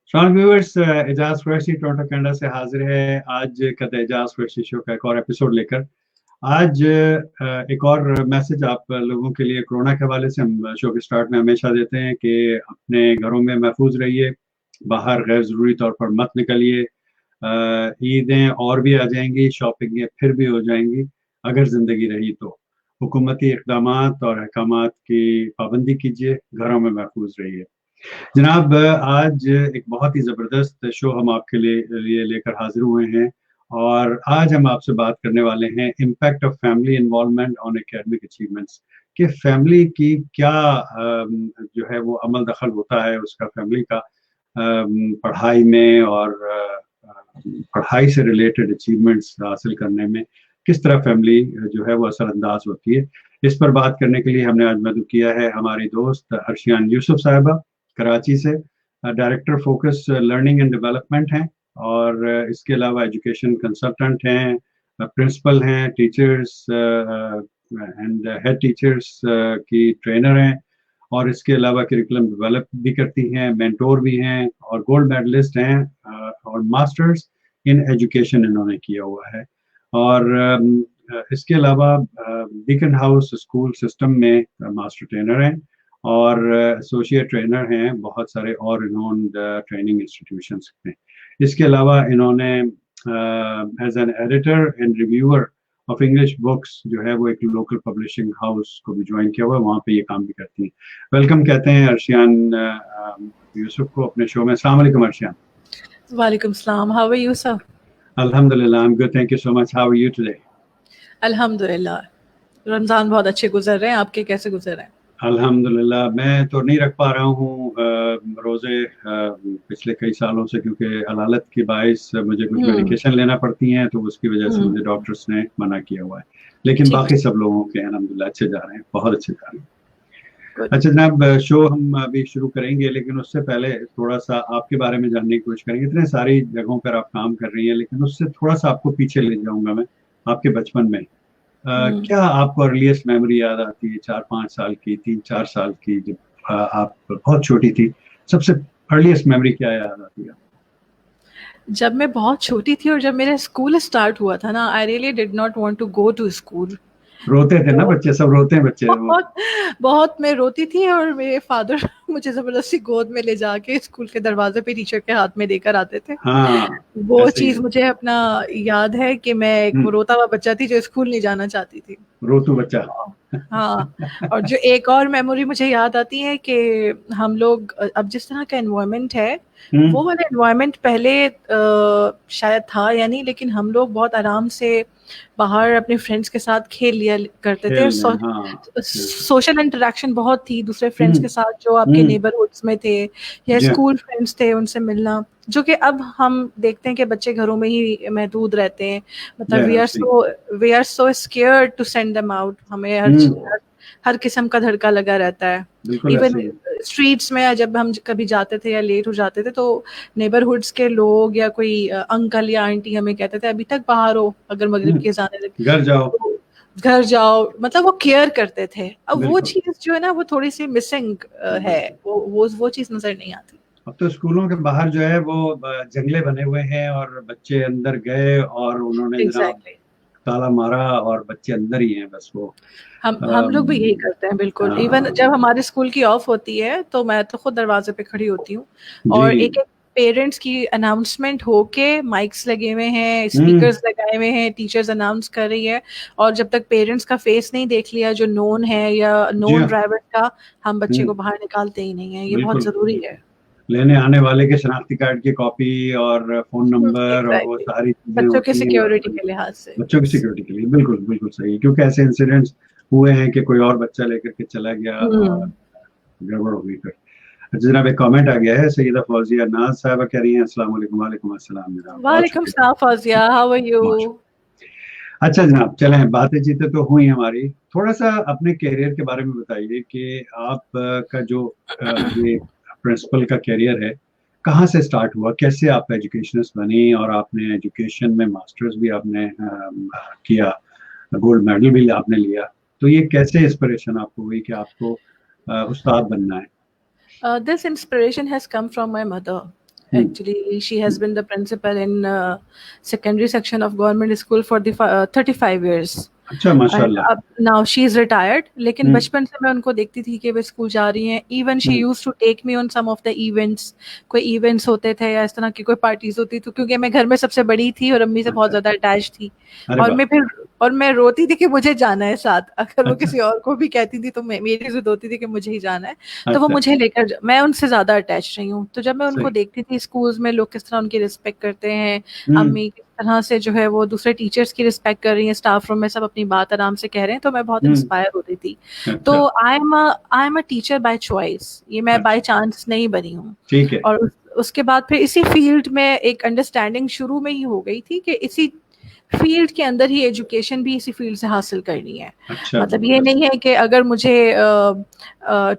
Strong viewers, Ejaz Qureshi Toronto Canada से हाजिर है आज का एजाज कुरैशी शो का एक और एपिसोड लेकर। आज एक और मैसेज आप लोगों के लिए कोरोना के हवाले से हम शो के स्टार्ट में हमेशा देते हैं कि अपने घरों में महफूज रहिए, बाहर गैर ज़रूरी तौर पर मत निकलिए। ईदें और भी आ जाएंगी, शॉपिंगें फिर भी हो जाएंगी अगर ज़िंदगी रही तो। हुकूमती इक़दामात और अहकामात की पाबंदी कीजिए, घरों में महफूज रहिए। जनाब, आज एक बहुत ही ज़बरदस्त शो हम आपके लिए लेकर हाजिर हुए हैं और आज हम आपसे बात करने वाले हैं impact of family involvement on academic achievements, कि फैमिली की क्या जो है वो अमल दखल होता है उसका फैमिली का पढ़ाई में और पढ़ाई से रिलेटेड अचीवमेंट्स हासिल करने में किस तरह फैमिली जो है वो असरअंदाज होती है। इस पर बात करने के लिए हमने आज मदद किया है हमारी दोस्त अर्शियान यूसुफ साहिबा, कराची से director focus learning and development हैं और इसके अलावा एजुकेशन कंसल्टेंट हैं, प्रिंसिपल हैं, टीचर्स एंड हेड टीचर्स की ट्रेनर हैं और इसके अलावा करिकुलम डेवलप भी करती हैं, मेंटोर भी हैं और गोल्ड मेडलिस्ट हैं और मास्टर्स इन एजुकेशन इन्होंने किया हुआ है। और इसके अलावा बीकन हाउस स्कूल सिस्टम में मास्टर ट्रेनर हैं और एसोसिएट ट्रेनर हैं बहुत सारे और रिनोन्ड ट्रेनिंग इंस्टीट्यूशंस में। इसके अलावा इन्होंने as an editor and reviewer of English books जो है वो एक लोकल पब्लिशिंग हाउस को भी ज्वाइन किया हुआ है, वहाँ पे ये काम भी करती हैं। वेलकम कहते हैं अर्शियान यूसुफ को अपने शो में। अस्सलाम वालेकुम अर्शियान। वालेकुम सलाम, हाउ आर यू सर? अल्हम्दुलिल्लाह, I am good, thank you so much. How are you today? अल्हम्दुलिल्लाह, रमज़ान बहुत अच्छे गुजर रहे हैं, आपके कैसे गुजर रहे हैं? अल्हम्दुलिल्लाह, मैं तो नहीं रख पा रहा हूँ रोज़े पिछले कई सालों से, क्योंकि अलालत की बाइस मुझे कुछ मेडिकेशन लेना पड़ती हैं, तो उसकी वजह से मुझे डॉक्टर्स ने मना किया हुआ है। लेकिन बाकी सब लोगों के अल्हम्दुलिल्लाह अच्छे जा रहे हैं, बहुत अच्छे जा रहे हैं। अच्छा जनाब, शो हम अभी शुरू करेंगे, लेकिन उससे पहले थोड़ा सा आपके बारे में जानने की कोशिश करेंगे। इतने सारी जगहों पर आप काम कर रही हैं, लेकिन उससे थोड़ा सा आपको पीछे ले जाऊंगा मैं, आपके बचपन में। क्या आपको अर्लीस्ट मेमोरी याद आती है? 4-5 साल की, 3-4 साल की, जब आप बहुत छोटी थी, सबसे अर्लीस्ट मेमोरी क्या याद आती है? जब मैं बहुत छोटी थी और जब मेरा स्कूल स्टार्ट हुआ था ना, I really did not want to go to school. रोते थे ना बच्चे, सब रोते हैं बच्चे। बहुत मैं रोती थी और मेरे फादर मुझे जबरदस्ती गोद में ले जाके स्कूल के दरवाजे पे टीचर के हाथ में देकर आते थे। हाँ, वो चीज मुझे अपना याद है कि मैं एक रोता हुआ बच्चा थी जो स्कूल नहीं जाना चाहती थी, रोतू बच्चा। हाँ। और जो एक और मेमोरी मुझे याद आती है कि हम लोग अब जिस तरह का एनवायरनमेंट है वो वाला एनवायरनमेंट पहले शायद था या नहीं, लेकिन हम लोग बहुत आराम से बाहर अपने फ्रेंड्स के साथ खेल लिया करते थे। सोशल इंटरेक्शन बहुत थी दूसरे फ्रेंड्स के साथ जो आपके नेबरहुड्स में थे या स्कूल फ्रेंड्स थे, उनसे मिलना, जो कि अब हम देखते हैं कि बच्चे घरों में ही महदूद रहते हैं। मतलब we are so scared to send them out. हमें हर किस्म का धड़का लगा रहता है। इवन स्ट्रीट्स में जब हम कभी जाते थे या लेट हो जाते थे तो नेबरहुड्स के लोग या कोई अंकल या आंटी हमें कहते थे अभी तक बाहर हो, अगर मगरिब के जाने लगे घर जाओ, मतलब वो केयर करते थे। अब वो चीज जो है ना वो थोड़ी सी मिसिंग है, वो चीज नजर नहीं आती। अब तो स्कूलों के बाहर जो है वो जंगले बने हुए हैं और बच्चे अंदर गए और उन्होंने ताला मारा और बच्चे अंदर ही हैं, बस वो हम लोग भी यही करते हैं बिल्कुल। इवन जब हमारे स्कूल की ऑफ होती है तो मैं तो खुद दरवाजे पे खड़ी होती हूँ और एक पेरेंट्स की अनाउंसमेंट होके माइक्स लगे हुए हैं, स्पीकर्स लगाए हुए हैं, टीचर्स अनाउंस कर रही है और जब तक पेरेंट्स का फेस नहीं देख लिया जो नोन है या नोन ड्राइवर का, हम बच्चे को बाहर निकालते ही नहीं है। ये बहुत जरूरी है। लेने आने वाले के शनाख्ती कार्ड की कॉपी और फोन नंबर और वो सारी चीजें बच्चों के सिक्योरिटी के लिहाज से, बच्चों की सिक्योरिटी के लिए बिल्कुल बिल्कुल सही, क्योंकि ऐसे इंसिडेंट्स हुए हैं कि कोई और बच्चा लेकर के चला गया और गड़बड़ हो गई। फिर जनाब एक कमेंट आ गया है, सैयदा फौजिया नाज साहबा कह रही हैं अस्सलाम वालेकुम। वालेकुम अस्सलाम जनाब। वालेकुम सलाम फौजिया, हाउ आर यू? अच्छा जनाब, चलें बातें चीतें तो हुई हमारी, थोड़ा सा अपने कैरियर के बारे में बताइए कि आप का जो ये प्रिंसिपल का कैरियर है कहाँ से स्टार्ट हुआ, कैसे आप एजुकेशनिस्ट बनी और आपने एजुकेशन में मास्टर्स भी आपने किया, गोल्ड मेडल भी आपने लिया, तो ये कैसे इंस्पिरेशन आपको हुई कि आपको उस्ताद बनना है? This inspiration has come from my mother. Actually, she has been the principal in secondary section of government school for the 35 years. अच्छा, And माशाल्लाह। now she is retired. लेकिन बचपन से मैं उनको देखती थी कि वे स्कूल जा रही हैं. Even she used to take me on some of the events. कोई events होते थे या इस तरह की कोई parties होती थी, क्योंकि मैं घर में सबसे बड़ी थी और अम्मी से बहुत ज्यादा अटैच थी. और मैं रोती थी कि मुझे जाना है साथ. अगर वो किसी और को भी कहती थी तो मेरी जिद होती थी कि मुझे ही जाना है, तो वो मुझे लेकर, मैं उनसे ज्यादा अटैच रही हूँ. तो जब मैं उनको देखती थी स्कूल्स में लोग किस तरह उनकी रिस्पेक्ट करते हैं, अम्मी किस तरह से जो है वो दूसरे टीचर्स की रिस्पेक्ट कर रही हैं, स्टाफ रूम में सब अपनी बात आराम से कह रहे हैं, तो मैं बहुत इंस्पायर होती थी. तो I am a teacher by choice. ये मैं बाय चांस नहीं बनी हूँ. ठीक है. और उसके बाद फिर इसी फील्ड में एक अंडरस्टैंडिंग शुरू में ही हो गई थी कि इसी फील्ड के अंदर ही एजुकेशन भी इसी फील्ड से हासिल करनी है. अच्छा, मतलब ये नहीं है कि अगर मुझे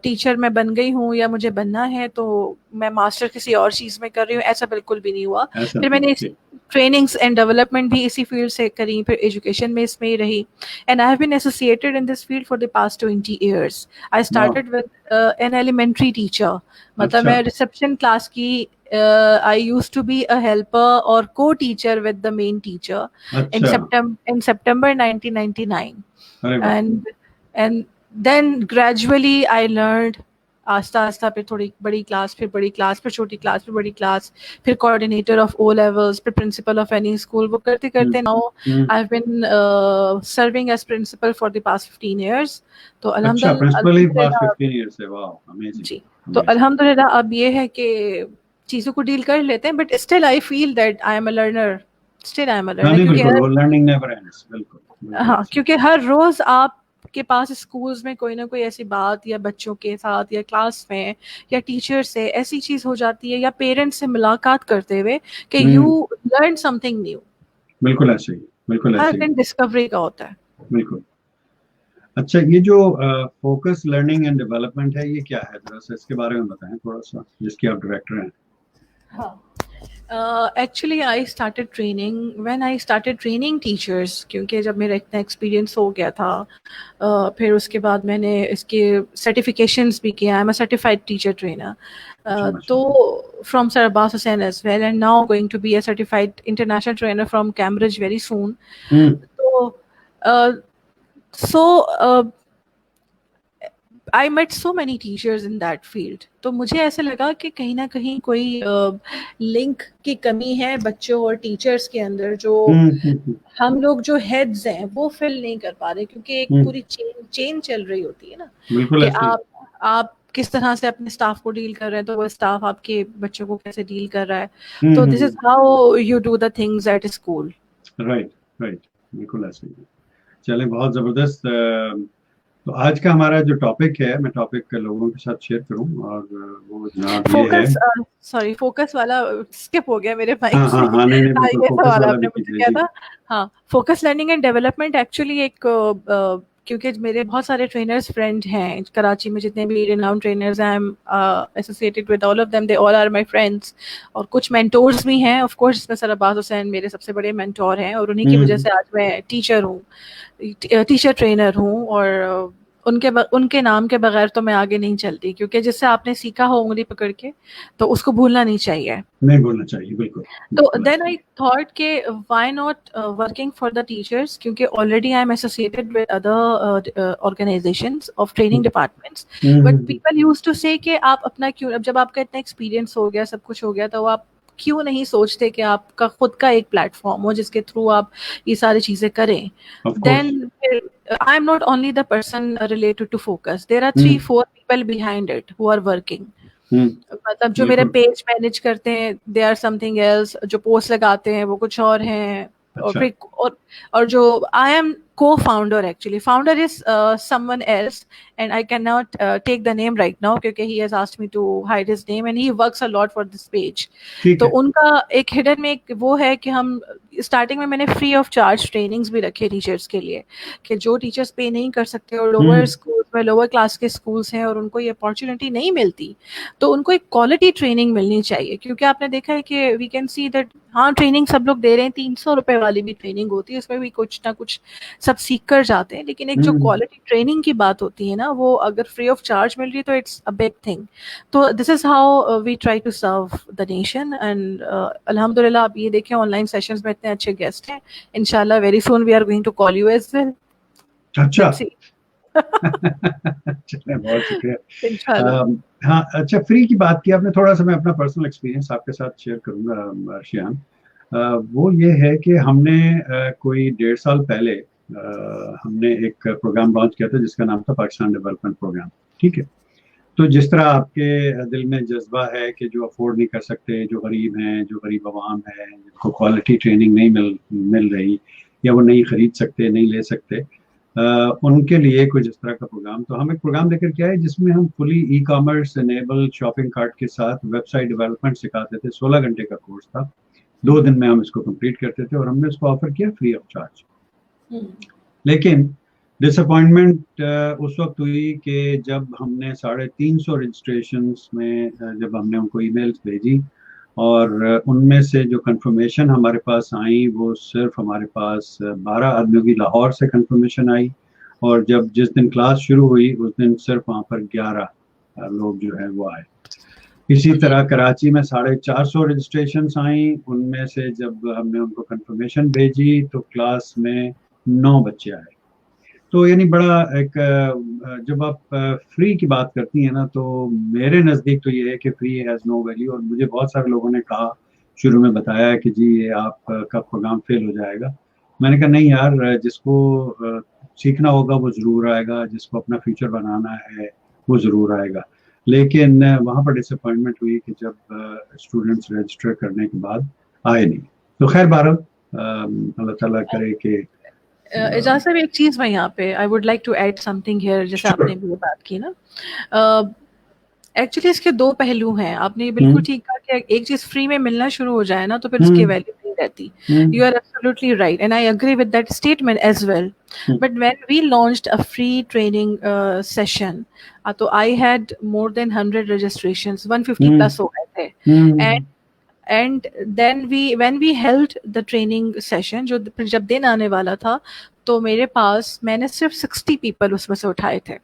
टीचर मैं बन गई हूँ या मुझे बनना है तो मैं मास्टर किसी और चीज में कर रही हूँ, ऐसा बिल्कुल भी नहीं हुआ. फिर मैंने ट्रेनिंग्स एंड डेवलपमेंट भी इसी फील्ड से करी, फिर एजुकेशन में इसमें ही रही. And I have been associated in this field for the past 20 years. I started with an elementary teacher. मतलब मैं रिसेप्शन क्लास की I used to be a helper or co-teacher with the main teacher in September 1999. And then gradually I learned. आस्ता आस्ता फिर थोड़ी बड़ी class, फिर बड़ी क्लास, फिर छोटी क्लास, फिर बड़ी क्लास, फिर कोऑर्डिनेटर ऑफ O levels, फिर प्रिंसिपल ऑफ एनी स्कूल. वो करते करते now I've been serving as principal for the past 15 years. तो अल्हम्दुलिल्लाह अल्हम्दुलिल्लाह अब ये है कि चीजों को डील कर लेते हैं, but still I feel that I am a learner. हाँ, क्योंकि हर रोज आपके पास स्कूल्स में कोई ना कोई ऐसी बात या बच्चों के साथ या क्लास में या टीचर से ऐसी चीज हो जाती है या पेरेंट्स से मुलाकात करते हुए कि यू लर्न समथिंग न्यू. बिल्कुल ऐसे ही, बिल्कुल ऐसे ही. हर दिन डिस्कवरी का होता है. बिल्कुल. अच्छा, ये जो फोकस लर्निंग एंड डेवलपमेंट है, ये क्या है, जरा सा इसके बारे में बताएं थोड़ा सा, जिसके आप डायरेक्टर हैं. Actually, I started when I started training teachers, क्योंकि जब मेरा इतना एक्सपीरियंस हो गया था, फिर उसके बाद मैंने इसके सर्टिफिकेशंस भी किया. I am a certified teacher trainer. तो from Sir Abbas Hussain as well, and now going to be a certified international trainer from Cambridge very soon. So I met so many teachers in that field. तो मुझे ऐसा लगा कि कहीं ना कहीं कोई लिंक की कमी है बच्चों और टीचर्स के अंदर, जो हम लोग जो हेड्स हैं वो फिल नहीं कर पा रहे, क्योंकि एक पूरी चेन चल रही होती है ना, कि आप किस तरह से अपने स्टाफ को डील कर रहे हैं, तो वो स्टाफ आपके बच्चों को कैसे डील कर रहा है. तो this is how you do the things at school. Right, बिल्कुल ऐसे ही. चलें, बहुत जबरदस्त. तो आज का हमारा जो टॉपिक है, मैं टॉपिक लोगों के साथ शेयर करूं, और वो जनाब ये है. सॉरी, फोकस वाला स्किप हो गया मेरे भाई. हाँ, नहीं, फोकस वाला आपने मुझे किया था. हाँ, focus learning and development actually एक क्योंकि मेरे बहुत सारे ट्रेनर्स फ्रेंड हैं कराची में, जितने भी रिनाउंड ट्रेनर्स हैं, I am associated with all of them, they all are my friends. और कुछ मेंटोर्स भी हैं, ऑफ कोर्स इसमें सर अब्बास हुसैन मेरे सबसे बड़े मेंटोर हैं, और उन्हीं की वजह से आज मैं टीचर ट्रेनर हूँ. और उनके नाम के बगैर तो मैं आगे नहीं चलती, क्योंकि जिससे आपने सीखा हो उंगली पकड़ के, तो उसको भूलना नहीं चाहिए. बिल्कुल. तो देन आई थॉट के why not working for the teachers, क्योंकि already I am associated with other organisations of training departments. But people used to say कि आप अपना क्यों, अब जब आपका इतना एक्सपीरियंस हो गया, सब कुछ हो गया, तो आप क्यों नहीं सोचते कि आपका खुद का एक प्लेटफॉर्म हो जिसके थ्रू आप ये सारी चीजें करें. Then I am not only the person related to focus. There are 3-4 people behind it who are working. मतलब जो मेरे पेज मैनेज करते हैं, they are something else. जो पोस्ट लगाते हैं वो कुछ और हैं. और जो I am co-founder, actually founder is someone else, and I cannot take the name right now क्योंकि he has asked me to hide his name, and he works a lot for this page. तो उनका एक hidden में एक वो है कि हम स्टार्टिंग में मैंने फ्री ऑफ चार्ज ट्रेनिंग्स भी रखे टीचर्स के लिए, कि जो टीचर्स पे नहीं कर सकते और लोअर स्कूल में, लोअर क्लास के स्कूल्स हैं और उनको ये अपॉर्चुनिटी नहीं मिलती, तो उनको एक क्वालिटी ट्रेनिंग मिलनी चाहिए. क्योंकि आपने देखा है कि वी कैन सी दैट हाँ, ट्रेनिंग सब लोग दे रहे हैं, 300 रुपए वाली भी ट्रेनिंग होती है, उसमें भी कुछ ना कुछ सब सीख कर जाते हैं, लेकिन एक जो क्वालिटी ट्रेनिंग की बात होती है ना, वो अगर फ्री ऑफ चार्ज मिल रही है तो इट्स अ बिग थिंग. तो this is how we try to serve the nation. And अल्हम्दुलिल्लाह आप ये देखें ऑनलाइन सेशंस में इतने अच्छे गेस्ट हैं. इंशाल्लाह very soon we are going to call you as well. अच्छा. चलिए, बहुत शुक्रिया. हाँ, अच्छा, फ्री की बात की आपने. थोड़ा सा मैं अपना पर्सनल एक्सपीरियंस आपके साथ शेयर करूंगा अर्शियान. वो ये है कि हमने कोई 1.5 साल पहले हमने एक प्रोग्राम लॉन्च किया था जिसका नाम था पाकिस्तान डेवलपमेंट प्रोग्राम. ठीक है. तो जिस तरह आपके दिल में जज्बा है कि जो अफोर्ड नहीं कर सकते, जो गरीब हैं, जो गरीब अवाम है, जिनको क्वालिटी ट्रेनिंग नहीं मिल रही, या वो नहीं खरीद सकते, नहीं ले सकते, उनके लिए कुछ इस तरह का प्रोग्राम. तो हम एक प्रोग्राम लेकर के आए जिसमें हम fully e commerce enable shopping cart के साथ वेबसाइट डेवलपमेंट सिखाते थे. 16 घंटे का कोर्स था. 2 दिन में हम इसको कंप्लीट करते थे और हमने इसको ऑफर किया फ्री ऑफ चार्ज. लेकिन डिसअपॉइंटमेंट उस वक्त हुई कि जब हमने 350 रजिस्ट्रेशंस में जब हमने उनको ईमेल्स भेजी और उनमें से जो कंफर्मेशन हमारे पास आई वो सिर्फ हमारे पास 12 आदमियों की लाहौर से कंफर्मेशन आई. और जब जिस दिन क्लास शुरू हुई उस दिन सिर्फ वहाँ पर 11 लोग जो है वो आए. इसी तरह कराची में 450 रजिस्ट्रेशंस आई. उनमें से जब हमने उनको कंफर्मेशन भेजी तो क्लास में 9 बच्चे आए. तो यानी बड़ा एक, जब आप फ्री की बात करती हैं ना, तो मेरे नज़दीक तो ये है कि फ्री हैज़ नो वैल्यू. और मुझे बहुत सारे लोगों ने कहा, शुरू में बताया कि जी ये आपका प्रोग्राम फेल हो जाएगा. मैंने कहा नहीं यार, जिसको सीखना होगा वो ज़रूर आएगा, जिसको अपना फ्यूचर बनाना है वो ज़रूर आएगा. लेकिन वहाँ पर डिसअपॉइंटमेंट हुई कि जब स्टूडेंट्स रजिस्टर करने के बाद आए नहीं. तो खैर बहरहाल अल्लाह ताला करे कि इजाज़त साहब, एक चीज़ मैं यहाँ पे I would like to add something here. जैसे आपने भी बात की ना, एक्चुअली इसके 2 पहलू हैं. आपने बिल्कुल ठीक कहा कि एक चीज़ फ्री में मिलना शुरू हो जाए ना तो फिर उसकी वैल्यू नहीं रहती. You are absolutely right and I agree with that statement as well. But when we launched a free training session, तो I had more than 100 registrations, 150 plus हो गए थे. And then when we held the training session, जो जब दिन आने वाला था, तो मेरे पास मैंने सिर्फ 60 people उसमें से उठाए थे.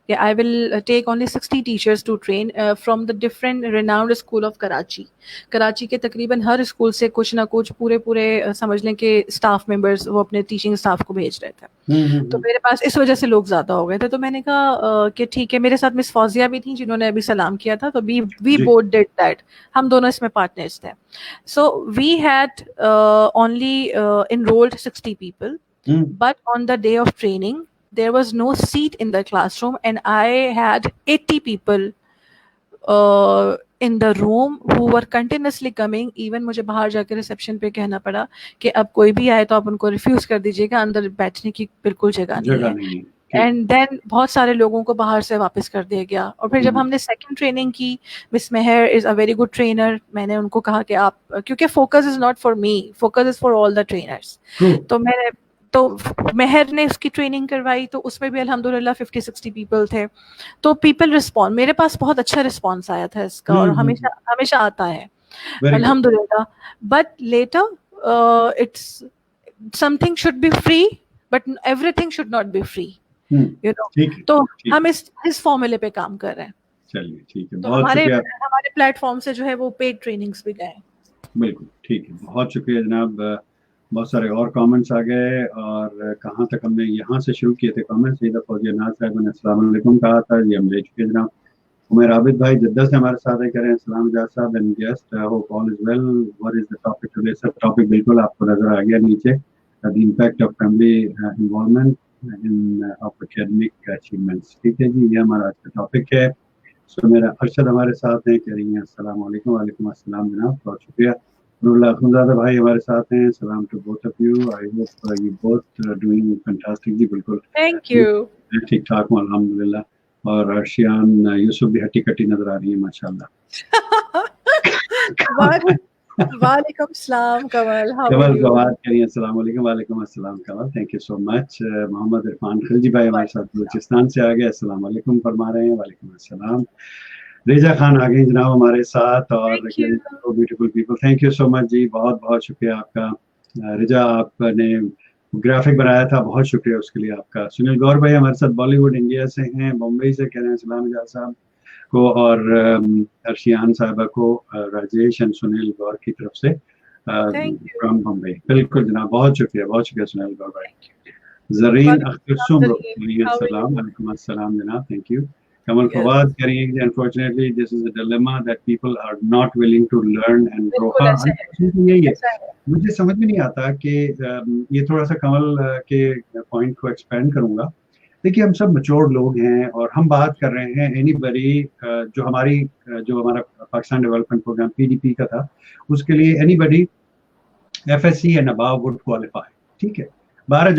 I will take only 60 teachers to train from the different renowned school of Karachi. Karachi के तकरीबन हर स्कूल से कुछ ना कुछ पूरे समझ लें कि स्टाफ मेंबर्स वो अपने टीचिंग स्टाफ को भेज रहे थे. तो मेरे पास इस वजह से लोग ज्यादा हो गए थे. तो मैंने कहा कि ठीक है. मेरे साथ मिस फौजिया भी थी जिन्होंने अभी सलाम किया था. तो we both did that. हम दोनों इसमें पार्टनर्स थे. So we had only enrolled 60 people, but on the day of training there was no seat in the classroom and I had 80 people in the room who were continuously coming. Even मुझे बाहर जाकर reception पे कहना पड़ा कि अब कोई भी आए तो आप उनको रिफ्यूज कर दीजिएगा, अंदर बैठने की बिल्कुल जगह नहीं है. एंड देन बहुत सारे लोगों को बाहर से वापस कर दिया गया. और फिर जब हमने सेकंड ट्रेनिंग की, miss Meher is a very good trainer, मैंने उनको कहा कि आप, क्योंकि focus is not for me, focus is for all the trainers. तो मेहर ने उसकी ट्रेनिंग करवाई. तो उसमें भी अल्हम्दुलिल्लाह 50-60 पीपल थे. तो पीपल रिस्पॉन्ड, मेरे पास बहुत अच्छा रिस्पॉन्स आया था इसका. और हमेशा आता है अल्हम्दुलिल्लाह. But later it's something should be free but everything should not be free, you know. तो हम इस फॉर्मूले पे काम कर रहे हैं. चलिए ठीक है. तो हमारे प्लेटफॉर्म से जो है वो पेड ट्रेनिंग्स भी गए. बिल्कुल ठीक है. बहुत शुक्रिया जनाब. बहुत सारे और कमेंट्स आ गए. और कहाँ तक हमने यहाँ से शुरू किए थे कमेंट्स. सईदा फौजिया नाज साहब ने अस्सलाम वालेकुम कहा था, ये हम ले चुके जनाब. उमर आबिद भाई जद्दा से हमारे साथ है, कह रहे हैं अस्सलाम इजाज साहब and guest, hope all is well. What is the topic today? Sir topic बिल्कुल आपको नजर आ गया नीचे, the impact of family involvement in of academic achievements. ठीक है जी, ये हमारा आज का टॉपिक है. सो मेरा अरशद हमारे साथ हैं, कह रही हैं अस्सलाम वालेकुम. वालेकुम अस्सलाम जनाब, बहुत शुक्रिया. नूरुल्लाह अखुंजादा भाई हमारे साथ हैं. सलाम to both of you. I hope you both doing fantastic. जी बिल्कुल, थैंक यू. ठीक ठाक हूं अल्हम्दुलिल्लाह. और अर्शियान यूसुफ भी हट्टी कट्टी नजर आ रही है माशाल्लाह. वालेकुम सलाम कमल. कमल जवाद कह रही हैं अस्सलाम वालेकुम. वालेकुम अस्सलाम Kamal, thank you so much. Mohammad Irfan Khilji भाई हमारे साथ बलूचिस्तान से आ गए, अस्सलाम वालेकुम फरमा रहे हैं. वालेकुम अस्सलाम. रेजा खान आ गई जनाब हमारे साथ. और beautiful people, thank you so much जी. बहुत बहुत शुक्रिया आपका. रेजा आपने ग्राफिक बनाया था, बहुत शुक्रिया उसके लिए आपका। सुनील गौर भाई हमारे साथ बॉलीवुड इंडिया से हैं, मुंबई से कह रहे हैं सलाम इजाज साहब को, और अर्शियान साहबा को, राजेश एंड सुनील गौर की तरफ से थैंक यू। फ्रॉम मुंबई। बिल्कुल जनाब, बहुत शुक्रिया सुनील गौर भाई। जरीन अख्तर सुमरो, सलाम वालेकुम अस्सलाम जनाब, thank you. Kamal Fawad carrying, unfortunately this is a dilemma that people are not willing to learn and grow. हाँ, unfortunately यही है। मुझे समझ में नहीं आता कि ये थोड़ा सा कमल के पॉइंट को एक्सपेंड करूंगा। देखिए हम सब मैच्योर्ड लोग हैं और हम बात कर रहे हैं एनीबडी जो हमारा पाकिस्तान डेवलपमेंट प्रोग्राम पीडीपी का था, उसके लिए anybody FSc and above would qualify. ठीक है, 12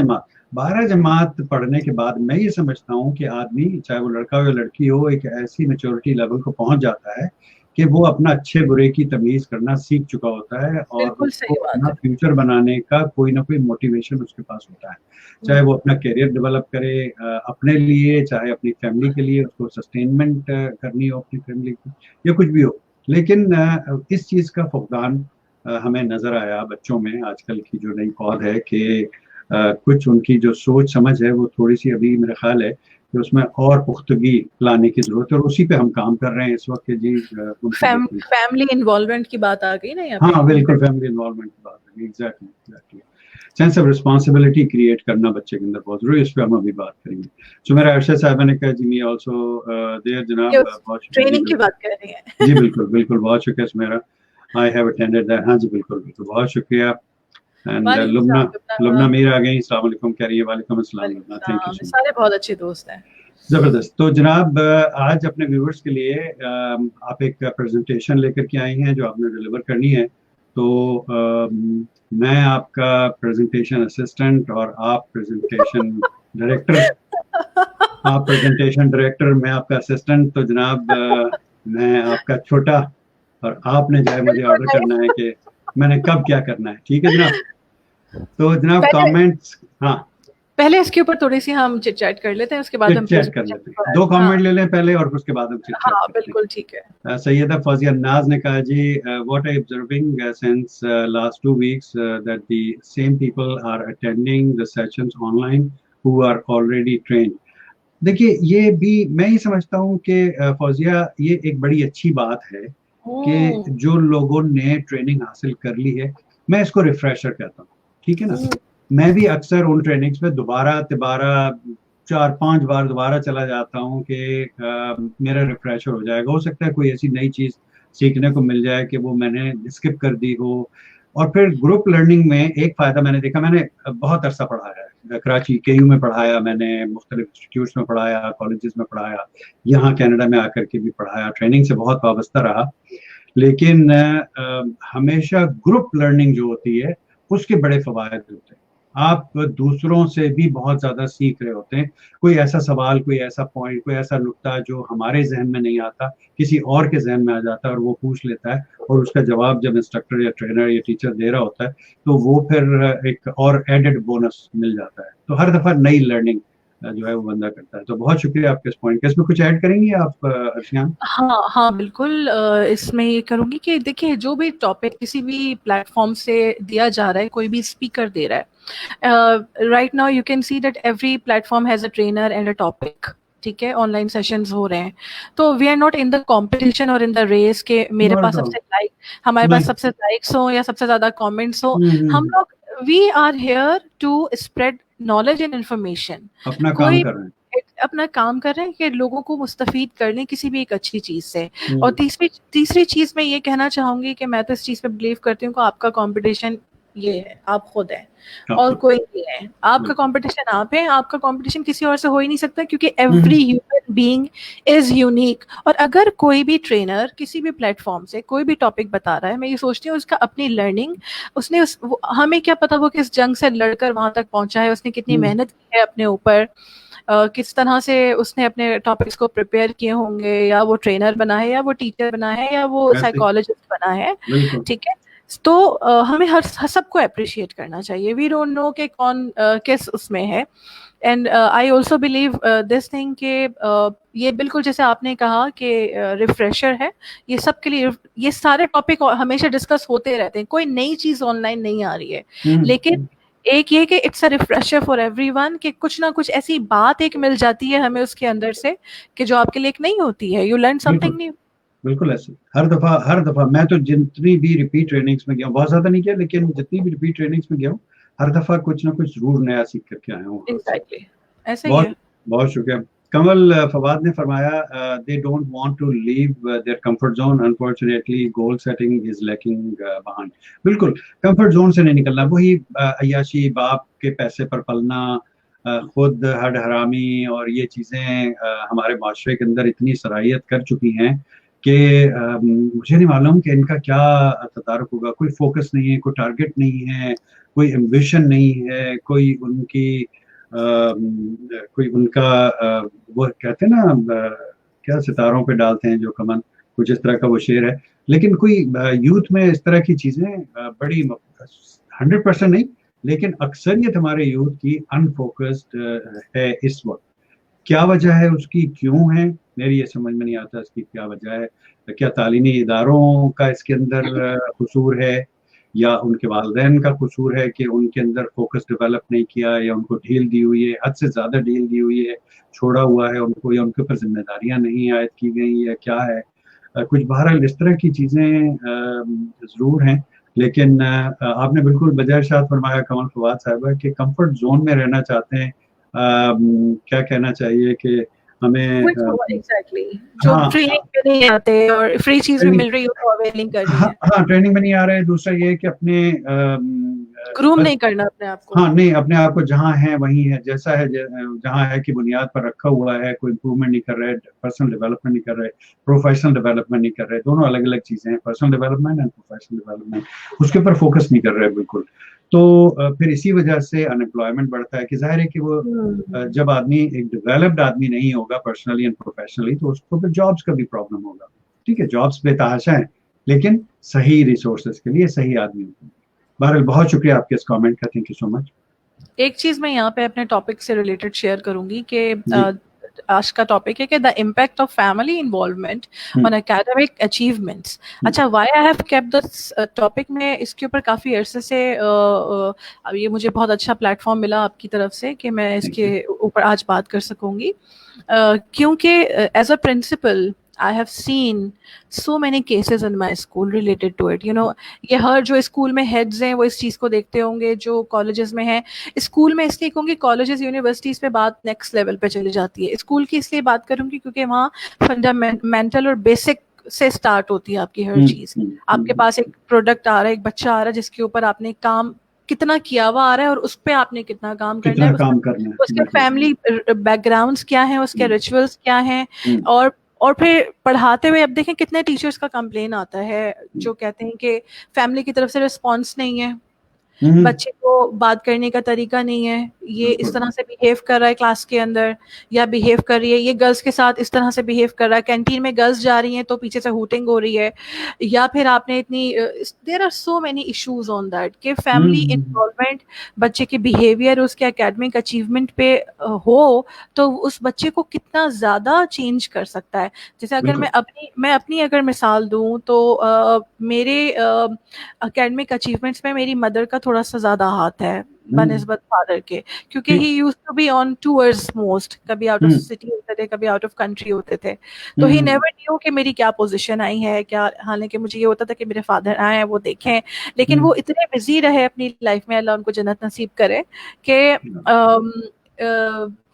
जमात पढ़ने के बाद मैं ये समझता हूँ कि आदमी, चाहे वो लड़का हो या लड़की हो, एक ऐसी मेच्योरिटी लेवल को पहुंच जाता है कि वो अपना अच्छे बुरे की तमीज करना सीख चुका होता है और उसको अपना फ्यूचर बनाने का कोई ना कोई मोटिवेशन उसके पास होता है। चाहे वो अपना करियर डेवलप करे अपने लिए, चाहे अपनी फैमिली के लिए, उसको सस्टेनमेंट करनी हो अपनी फैमिली की, या कुछ भी हो। लेकिन इस चीज का फुकदान हमें नजर आया बच्चों में, आजकल की जो नई पौध है कि कुछ उनकी जो सोच समझ है वो थोड़ी सी अभी मेरा ख्याल है कि उसमें और पुख्तगी लाने की जरूरत है, और उसी पे हम काम कर रहे हैं इस वक्त। जी फैमिली इन्वॉल्वमेंट की बात आ गई ना यहाँ पे। हाँ बिल्कुल, फैमिली इन्वॉल्वमेंट की बात है, exactly. Sense of responsibility create करना बच्चे के अंदर बहुत जरूरी है, इस पे हम अभी बात करेंगे। सो मेरा अरशद साहब ने कहा जी मी ऑल्सो देयर जनाब, बहुत ट्रेनिंग की बात कर रहे हैं। जी बिल्कुल बहुत शुक्रिया Sumera, I have attended that. हाँ जी बिल्कुल बहुत शुक्रिया। एंड लुबना मीर आ गई, अस्सलाम वालेकुम कह रही है। वालेकुम अस्सलाम, थैंक यू। सारे बहुत अच्छे दोस्त हैं, जबरदस्त। तो जनाब आज अपने व्यूअर्स के लिए आप एक प्रेजेंटेशन लेकर के आई हैं जो आपने डिलीवर करनी है। तो मैं आपका प्रेजेंटेशन असिस्टेंट और आप प्रेजेंटेशन डायरेक्टर, आप प्रेजेंटेशन डायरेक्टर, मैं आपका असिस्टेंट। तो जनाब मैं आपका छोटा, और आपने जो है मुझे ऑर्डर करना है कि मैंने कब क्या करना है। ठीक है जनाब। तो जनाब कमेंट्स, हाँ पहले इसके ऊपर थोड़ी सी हम चिट चैट कर लेते हैं, उसके बाद हम चैट कर लेते हैं। 2 कमेंट ले लें पहले और उसके बाद हम चिट चैट। हाँ बिल्कुल ठीक है। सैयदा फौजिया नाज ने कहा जी, what I observing since last 2 weeks that the same people are attending the sessions online who are already trained. देखिए ये भी मैं ही समझता हूँ कि फौजिया ये एक बड़ी अच्छी बात है कि जो लोगों ने ट्रेनिंग हासिल कर ली है, मैं इसको रिफ्रेशर कहता हूँ। ठीक है ना, मैं भी अक्सर उन ट्रेनिंग्स में दोबारा 4-5 बार दोबारा चला जाता हूँ कि मेरा रिफ्रेशर हो जाएगा। हो सकता है कोई ऐसी नई चीज सीखने को मिल जाए कि वो मैंने स्किप कर दी हो। और फिर ग्रुप लर्निंग में एक फायदा मैंने देखा, मैंने बहुत अरसा पढ़ाया है, कराची केयू में पढ़ाया, मैंने मुख्तलिफ इंस्टीट्यूट्स में पढ़ाया, कॉलेजेस में पढ़ाया, यहाँ कनाडा में आकर के भी पढ़ाया, ट्रेनिंग से बहुत वाबस्ता रहा। लेकिन हमेशा ग्रुप लर्निंग जो होती है उसके बड़े फवायद होते हैं। आप दूसरों से भी बहुत ज्यादा सीख रहे होते हैं। कोई ऐसा सवाल, कोई ऐसा पॉइंट, कोई ऐसा नुक्ता जो हमारे जहन में नहीं आता, किसी और के जहन में आ जाता है और वो पूछ लेता है, और उसका जवाब जब इंस्ट्रक्टर या ट्रेनर या टीचर दे रहा होता है तो वो फिर एक और एडेड बोनस मिल जाता है। तो हर दफा नई लर्निंग जो है वो बंदा करता है। तो बहुत शुक्रिया आपके इस पॉइंट का। इसमें कुछ ऐड करेंगी आप अर्शियान? हाँ बिल्कुल, इसमें ये करूंगी कि देखिए जो भी टॉपिक किसी भी प्लेटफॉर्म से दिया जा रहा है, कोई भी स्पीकर दे रहा है, right now you can see that every platform has a trainer and a topic. ठीक है, ऑनलाइन सेशंस हो रहे हैं, तो we are not in the competition और इन द रेस के मेरे पास सबसे लाइक, हमारे पास सबसे लाइक्स हो या सबसे ज्यादा कमेंट्स हो। हम लोग we are here to spread knowledge and information, अपना काम कर रहे हैं, अपना काम कर रहे हैं कि लोगों को मुस्तफीद कर लें किसी भी एक अच्छी चीज से। और तीसरी चीज मैं ये कहना चाहूंगी कि मैं तो इस चीज पे बिलीव करती हूँ कि आपका कंपटीशन ये है, आप खुद हैं और कोई नहीं है। आपका कंपटीशन आप है, आपका कंपटीशन किसी और से हो ही नहीं सकता, क्योंकि every human being is unique. और अगर कोई भी ट्रेनर किसी भी प्लेटफॉर्म से कोई भी टॉपिक बता रहा है, मैं ये सोचती हूँ उसका अपनी लर्निंग, उसने हमें क्या पता वो किस जंग से लड़कर वहां तक पहुंचा है, उसने कितनी मेहनत की है अपने ऊपर, किस तरह से उसने अपने टॉपिक्स को प्रिपेयर किए होंगे, या वो ट्रेनर बना है, या वो टीचर बना है, या वो साइकोलॉजिस्ट बना है। ठीक है, तो हमें हर सबको अप्रिशिएट करना चाहिए। वी डोंट नो कि कौन किस उसमें है। And I also believe this thing कि ये बिल्कुल जैसे आपने कहा कि रिफ्रेशर है, ये सबके लिए, ये सारे टॉपिक हमेशा डिस्कस होते रहते हैं, कोई नई चीज ऑनलाइन नहीं आ रही है। लेकिन एक ये कि it's a refresher for everyone कि कुछ ना कुछ ऐसी बात एक मिल जाती है हमें उसके अंदर से कि जो आपके लिए एक नहीं होती है, यू लर्न बिल्कुल समथिंग न्यू। बिल्कुल ऐसे हर दफा मैं तो जितनी भी रिपीट ट्रेनिंग्स में गया हूँ, बहुत ज्यादा नहीं किया लेकिन जितनी भी रिपीट ट्रेनिंग्स में गया हूँ, हर दफा कुछ ना कुछ जरूर नया सीख करके आया हूँ वहां से। एग्जैक्टली, ऐसा ही बहुत है। बहुत शुक्रिया। कमल फवाद ने फरमाया, they don't want to leave their comfort zone, unfortunately goal setting is lacking behind. बिल्कुल, कंफर्ट जोन से नहीं निकलना, वही अय्याशी, बाप के पैसे पर पलना, खुद हड हरामी और ये चीजें हमारे माशरे के अंदर इतनी सराहियत कर चुकी हैं कि मुझे नहीं मालूम कि इनका क्या तदारुक होगा। कोई फोकस नहीं है, कोई टारगेट नहीं है, कोई एम्बिशन नहीं है, कोई उनकी कोई उनका वो कहते हैं ना, क्या सितारों पे डालते हैं जो कमन, कुछ इस तरह का वो शेर है। लेकिन कोई यूथ में इस तरह की चीजें बड़ी 100% नहीं, लेकिन अक्सरियत हमारे यूथ की अनफोकस्ड है इस वक्त। क्या वजह है उसकी, क्यों है, मेरी ये समझ में नहीं आता इसकी क्या वजह है। क्या तालीमी इदारों का इसके अंदर कसूर है, या उनके वालिदैन का कसूर है कि उनके अंदर फोकस डेवलप नहीं किया, या उनको ढील दी हुई है, हद से ज्यादा ढील दी हुई है, छोड़ा हुआ है उनको, या उनके ऊपर जिम्मेदारियां नहीं आयद की गई, या क्या है। कुछ बहरहाल इस तरह की चीजें जरूर हैं। लेकिन आपने बिल्कुल बजाय शाद फरमाया कमल फवाद साहब कि कंफर्ट जोन में रहना चाहते हैं। क्या कहना चाहिए कि हमें एग्जैक्टली, जो हाँ ट्रेनिंग पे नहीं आते और फ्री चीज भी ट्रेनिंग, मिल रही हो तो अवेलिंग करनी हाँ है, हाँ ट्रेनिंग में नहीं आ रहे। दूसरा ये कि अपने ग्रूम बस, नहीं करना अपने आप को। हाँ नहीं, अपने आप को जहाँ है वहीं है, जैसा है, जहाँ है की बुनियाद पर रखा हुआ है, कोई इम्प्रूवमेंट नहीं कर रहे, पर्सनल डेवलपमेंट नहीं कर रहे, प्रोफेशनल डेवलपमेंट नहीं कर रहे। दोनों अलग अलग चीजें हैं, personal development and professional development, उसके ऊपर फोकस नहीं कर रहे बिल्कुल। तो फिर इसी वजह से अनएम्प्लॉयमेंट बढ़ता है कि जाहिर है कि वो जब आदमी एक डेवलप्ड आदमी नहीं होगा पर्सनली एंड प्रोफेशनली, तो उसको फिर जॉब्स का भी प्रॉब्लम होगा। ठीक है, जॉब्स बेतहाशा है, लेकिन सही रिसोर्सेज के लिए सही आदमी होते हैं। बहरहाल बहुत शुक्रिया आपके इस कमेंट का, थैंक यू सो मच। एक चीज मैं यहाँ पे अपने टॉपिक से रिलेटेड शेयर करूंगी कि जी। आज का टॉपिक है कि the impact of family involvement on academic achievements. अच्छा, why I have kept this topic में, इसके ऊपर काफी अरसे से अब ये मुझे बहुत अच्छा प्लेटफॉर्म मिला आपकी तरफ से कि मैं इसके ऊपर आज बात कर सकूंगी, क्योंकि as a principal I have seen so many cases in my school related to it. You know, ये हर जो स्कूल में हेड्स हैं वो इस चीज़ को देखते होंगे, जो कॉलेजेस में हैं। स्कूल में इसलिए कहूँगी, कॉलेजेस यूनिवर्सिटीज़ पे बात नेक्स्ट लेवल पे चली जाती है। स्कूल की इसलिए बात करूँगी क्योंकि वहाँ फंडामेंटल और बेसिक से स्टार्ट होती है आपकी हर चीज़। आपके पास एक प्रोडक्ट आ रहा है, एक बच्चा आ रहा है जिसके ऊपर आपने काम कितना किया हुआ आ रहा है और उस पर आपने कितना काम करना है, काम करना है, उसके फैमिली बैकग्राउंड्स क्या हैं, उसके रिचुअल्स क्या हैं। और फिर पढ़ाते हुए अब देखें कितने टीचर्स का कंप्लेन आता है जो कहते हैं कि फैमिली की तरफ से रिस्पॉन्स नहीं है, बच्चे को बात करने का तरीका नहीं है, ये इस तरह से बिहेव कर रहा है क्लास के अंदर, या बिहेव कर रही है ये गर्ल्स के साथ इस तरह से बिहेव कर रहा है, कैंटीन में गर्ल्स जा रही हैं तो पीछे से हूटिंग हो रही है, या फिर आपने इतनी there are so many issues on that कि फैमिली इन्वॉल्वमेंट बच्चे के बिहेवियर, उसके एकेडमिक अचीवमेंट पे हो तो उस बच्चे को कितना ज़्यादा चेंज कर सकता है। जैसे अगर मैं अपनी अगर मिसाल दूं तो मेरे एकेडमिक अचीवमेंट्स में मेरी मदर का थोड़ा सा ज़्यादा हाथ है बनिस्बत फादर के, क्योंकि he used to be on tours most, कभी आउट ऑफ सिटी होते थे, कभी आउट ऑफ कंट्री होते थे, तो ही नेवर न्यू कि मेरी क्या पोजीशन आई है क्या। हालांकि मुझे ये होता था कि मेरे फादर आए हैं वो देखें, लेकिन वो इतने बिजी रहे अपनी लाइफ में, अल्लाह उनको जन्नत नसीब करे,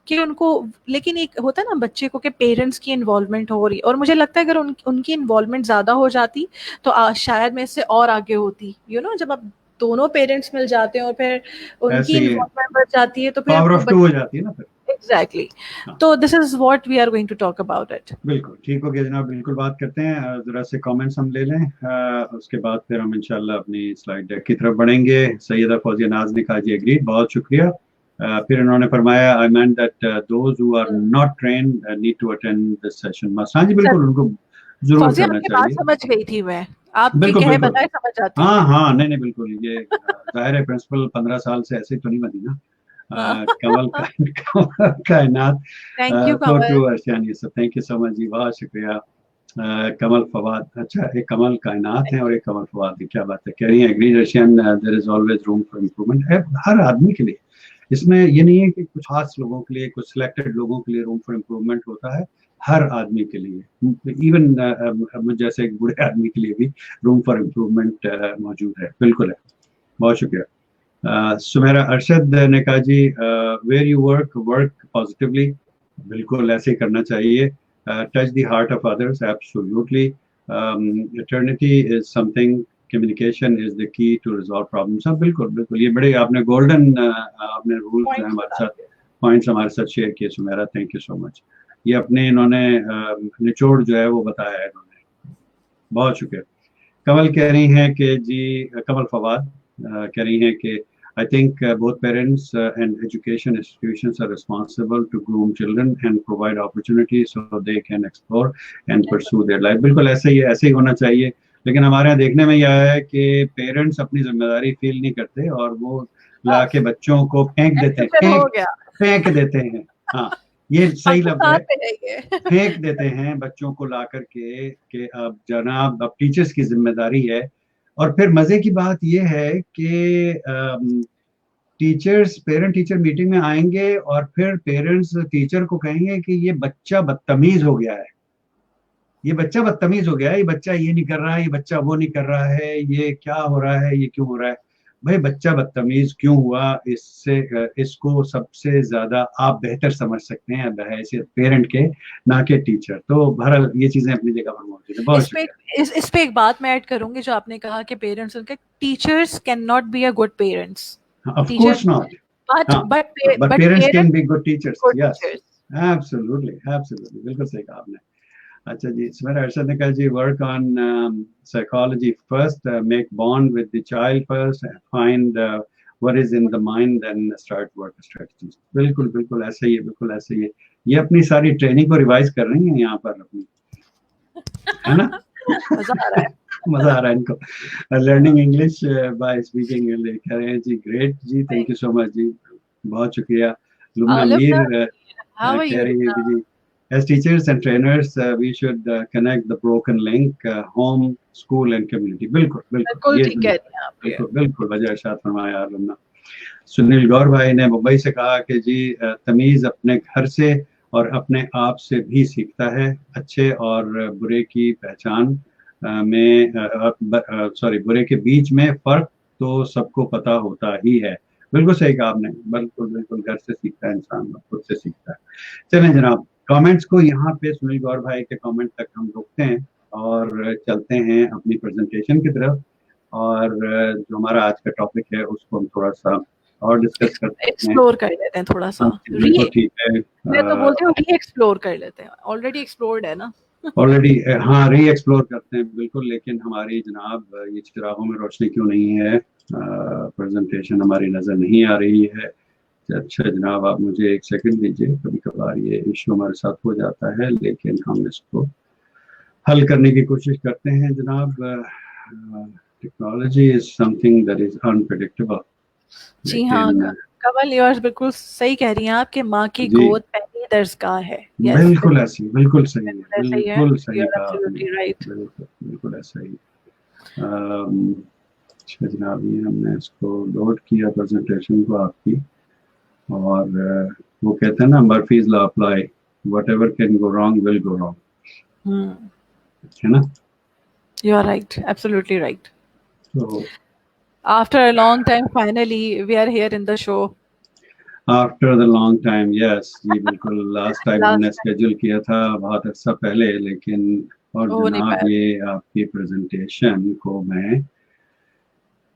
कि उनको, लेकिन एक होता है ना बच्चे को कि पेरेंट्स की इन्वॉल्वमेंट हो रही, और मुझे लगता है अगर उनकी इन्वॉल्वमेंट ज्यादा हो जाती तो शायद मैं इससे और आगे होती। जब आप दोनों पेरेंट्स मिल जाते हैं और फिर उनकी इन्वॉल्वमेंट बढ़ जाती है तो फिर पावर ऑफ टू हो जाती है ना फिर। एग्जैक्टली। तो this is what we are going to talk about it. बिल्कुल ठीक हो गया जनाब, बिल्कुल बात करते हैं। जरा से कमेंट्स हम ले लें, उसके बाद फिर हम इंशाल्लाह अपनी स्लाइड डेक की तरफ बढ़ेंगे। सैयदा फौजिया नाज ने कहा जी एग्रीड, बहुत शुक्रिया। फिर इन्होंने फरमाया I meant that those who are not trained need to attend this session must. हाँ जी बिल्कुल, उनको जरूर करना चाहिए। समझ गई थी मैं, आपके कहे बगैर समझ आती है। हाँ नहीं नहीं बिल्कुल, ये जाहिर है प्रिंसिपल 15 साल से ऐसे तो नहीं बनी ना। कमल कायनात, थैंक यू तो टू अर्शियान, ये सब थैंक यू सो मच जी, बहुत शुक्रिया। कमल फवाद, अच्छा एक कमल कायनात है और एक कमल फवाद है, क्या बात है। कह रही है एग्री रशियन, there is always room for improvement है हर आदमी के लिए। इसमें ये नहीं है कि कुछ खास लोगों के लिए, कुछ सिलेक्टेड लोगों के लिए रूम फॉर इम्प्रूवमेंट होता है, हर आदमी के लिए, इवन जैसे एक बूढ़े आदमी के लिए भी रूम फॉर इम्प्रूवमेंट मौजूद है। बिल्कुल है, बहुत शुक्रिया। सुमेरा अरशद ने कहा जी where you work work positively, बिल्कुल ऐसे ही करना चाहिए। Touch the heart of others, absolutely. Eternity is something, communication is the key to resolve problems. हाँ बिल्कुल बिल्कुल, ये बड़े आपने गोल्डन आपने रूल्स जो है हमारे साथ, पॉइंट्स हमारे साथ शेयर किए Sumera, thank you so much. ये अपने इन्होंने निचोड़ जो है वो बताया है इन्होंने, बहुत शुक्रिया। कमल कह रही हैं कि जी, कमल फवाद कह रही हैं कि I think both parents and education institutions are responsible to groom children and provide opportunities so they can explore and pursue their life। बिल्कुल ऐसे ही होना चाहिए। लेकिन हमारे यहाँ देखने में यह आया है कि पेरेंट्स अपनी जिम्मेदारी फील नहीं करते और वो ला के बच्चों को फेंक देते हैं। हाँ ये सही लफ्ज है, फेंक देते हैं बच्चों को ला करके कि अब जनाब अब टीचर्स की जिम्मेदारी है। और फिर मजे की बात यह है कि टीचर्स पेरेंट टीचर मीटिंग में आएंगे और फिर पेरेंट्स टीचर को कहेंगे कि ये बच्चा बदतमीज हो गया है, ये बच्चा बदतमीज हो गया है, ये बच्चा ये नहीं कर रहा है, ये बच्चा वो नहीं कर रहा है, ये क्या हो रहा है, ये क्यों हो रहा है। भाई बच्चा बदतमीज क्यों हुआ, इससे इसको सबसे ज्यादा आप बेहतर समझ सकते हैं बहैसियत पेरेंट के, ना कि टीचर। तो बहरहाल ये चीजें अपनी जगह पर मौजूद है। बहुत इस पे एक बात मैं ऐड करूंगी जो आपने कहा कि पेरेंट्स उनके, teachers can not be a good parents, of course not, but parents can be good teachers, yes, absolutely बिल्कुल सही कहा आपने। अच्छा जी, सुमेरा अरशद ने कहा जी work on psychology first, make bond with the child first, find what is in the mind, then start work strategies. बिल्कुल बिल्कुल ऐसे ही है, बिल्कुल ऐसे ही है। ये अपनी सारी ट्रेनिंग को रिवाइज कर रही हैं यहाँ पर अपनी, है ना। मजा आ रहा है इनको। Learning English by speaking English, कह रहे हैं जी ग्रेट जी, थैंक यू सो मच जी, बहुत शुक्रिया। लुमना मीर कह रही है कि जी as teachers and trainers we should connect the broken link home, school and community। बिल्कुल बिल्कुल ठीक है आप, बिल्कुल वजह इरशाद फरमाया लुमना। सुनील गौर भाई ने मुंबई से कहा कि जी तमीज अपने घर से और अपने आप से भी सीखता है, अच्छे और बुरे की पहचान में बुरे के बीच में फर्क तो सबको पता होता ही है। बिल्कुल सही कहा आपने, बिल्कुल बिल्कुल घर से सीखता है इंसान, खुद से सीखता है। चलें जनाब, कमेंट्स को यहाँ पे सुनील गौर भाई के कमेंट तक हम रोकते हैं और चलते हैं अपनी प्रेजेंटेशन की तरफ। और जो हमारा आज का टॉपिक है उसको हम थोड़ा सा और डिस्कस करते हैं, एक्सप्लोर कर लेते हैं थोड़ा सा। ठीक है, मैं तो बोलती हूँ री एक्सप्लोर कर लेते हैं, ऑलरेडी एक्सप्लोर्ड है ना। ऑलरेडी हाँ री एक्सप्लोर करते हैं बिल्कुल। लेकिन हमारी जनाब ये चिरागों में रोशनी क्यों नहीं है, प्रेजेंटेशन हमारी नजर नहीं आ रही है। अच्छा जनाब आप मुझे एक सेकंड दीजिए, कभी कभार ये इशू हमारे साथ हो जाता है लेकिन हम इसको हल करने की कोशिश करते हैं जनाब। Technology is something that is unpredictable. जी हाँ कमल, योर्स बिल्कुल सही कह रही हैं आप कि माँ की गोद पहली दरसगाह है। बिल्कुल ऐसी, बिल्कुल सही है, बिल्कुल सही कहा, बिल्कुल ऐसा ही। अच्छा जनाब ये हमने इसको लोड किया प्रेजेंटेशन को आपकी, और वो कहते हैं ना Murphy's law apply, whatever can go wrong will go wrong, है ना। You are right, absolutely right. So after a long time finally we are here in the show, after the long time, yes जी बिल्कुल। Last time हमने schedule किया था बहुत अच्छा पहले, लेकिन और जनाब ये आपकी प्रेजेंटेशन को मैं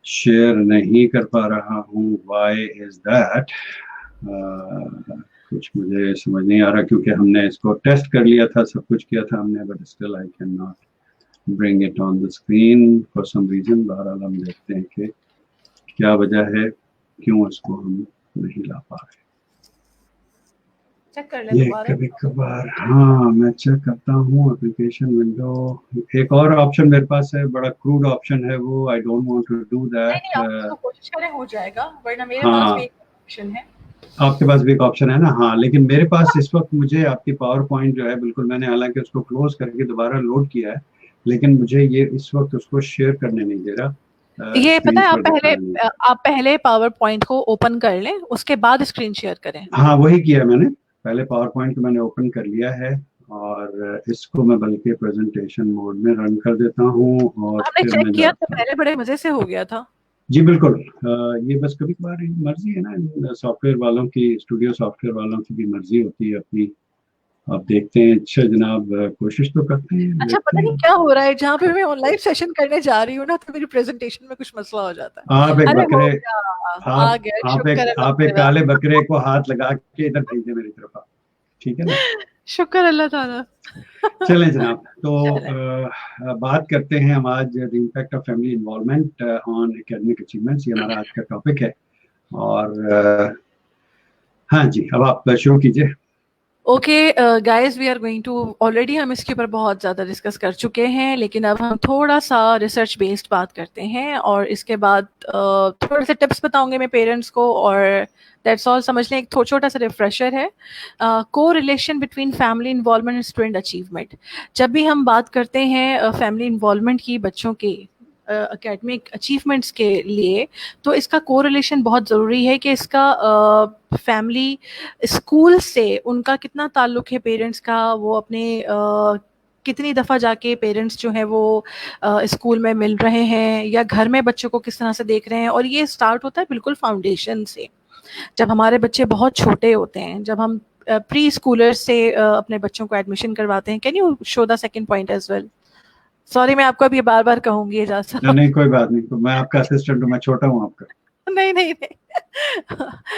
शेयर नहीं कर पा रहा हूँ, why is that? कुछ मुझे समझ नहीं आ रहा क्योंकि हमने इसको टेस्ट कर लिया था, सब कुछ किया था हमने, but still I can not bring it on the screen for some reason. बहरहाल हम देखते हैं कि क्या वजह है, क्यों इसको हम नहीं ला पा रहे। चेक कर ले दोबारा कभी कभार। हाँ मैं चेक करता हूँ एप्लीकेशन विंडो। एक और ऑप्शन मेरे पास है, बड़ा क्रूड ऑप्शन है वो, I don't want to do that. कोशिश करें हो जाएगा, वरना मेरे पास भी एक ऑप्शन है। आपके पास भी एक ऑप्शन है ना? हाँ, लेकिन मेरे पास इस वक्त मुझे आपकी पावर पॉइंट जो है, बिल्कुल मैंने हालांकि उसको क्लोज करके दोबारा लोड किया है, लेकिन मुझे ये इस वक्त उसको शेयर करने नहीं दे रहा, ये पता स्क्रीन है, पर दिखाने नहीं दे आप पहले पावर पॉइंट को ओपन कर लें, उसके बाद स्क्रीन शेयर करें। रहा। हाँ, वही किया मैंने, पहले पावर पॉइंट को मैंने ओपन कर लिया है, और इसको मैं बल्कि प्रेजेंटेशन मोड में रन कर देता हूँ, और हमने फिर चेक मैं किया था जाता हूँ। पहले, बड़े मजे से हो गया था। जी बिल्कुल। ये बस कभी कभार मर्जी है ना, सॉफ्टवेयर वालों की, स्टूडियो सॉफ्टवेयर वालों की भी मर्जी होती है अपनी। आप देखते हैं। अच्छा जनाब, कोशिश तो करते हैं, अच्छा, देखते पता नहीं हैं। क्या हो रहा है, जहाँ पे मैं ऑनलाइन सेशन करने जा रही हूँ ना, तो मेरी प्रेजेंटेशन में कुछ मसला हो जाता आप है। एक अरे हो बकरे गया, आ आप गया, आप शुक्र एक अल्लाह आप एक ताला। काले बकरे को हाथ लगा के इधर भेज दें मेरी तरफ आप। ठीक है ना? शुक्र अल्लाह ताला। चलें जनाब, तो चलें। बात करते हैं हम आज, the impact of family involvement on academic achievements, ये हमारा आज का टॉपिक है। और हाँ जी, अब आप शुरू कीजिए। Okay guys, we are going to, already हम इसके ऊपर बहुत ज़्यादा डिस्कस कर चुके हैं, लेकिन अब हम थोड़ा सा रिसर्च बेस्ड बात करते हैं, और इसके बाद थोड़े से टिप्स बताऊंगे मैं पेरेंट्स को, और दैट्स ऑल। समझ लें, एक छोटा सा रिफ्रेशर है। को relation between family involvement and student achievement. जब भी हम बात करते हैं फैमिली इन्वॉल्वमेंट की बच्चों के एकेडमिक अचीवमेंट्स के लिए, तो इसका कोरिलेशन बहुत ज़रूरी है कि इसका फैमिली, स्कूल से उनका कितना ताल्लुक है पेरेंट्स का, वो अपने कितनी दफ़ा जाके पेरेंट्स जो है वो स्कूल में मिल रहे हैं, या घर में बच्चों को किस तरह से देख रहे हैं। और ये स्टार्ट होता है बिल्कुल फाउंडेशन से, जब हमारे बच्चे बहुत छोटे होते हैं, जब हम प्री स्कूलर से अपने बच्चों को एडमिशन करवाते हैं। Can you show the second point as well? Sorry, मैं आपको अभी बार बार कहूंगी एजाज नहीं साहब। नहीं, कोई बात नहीं, तो मैं आपका असिस्टेंट हूँ, मैं छोटा हूँ आपका। नहीं नहीं नहीं।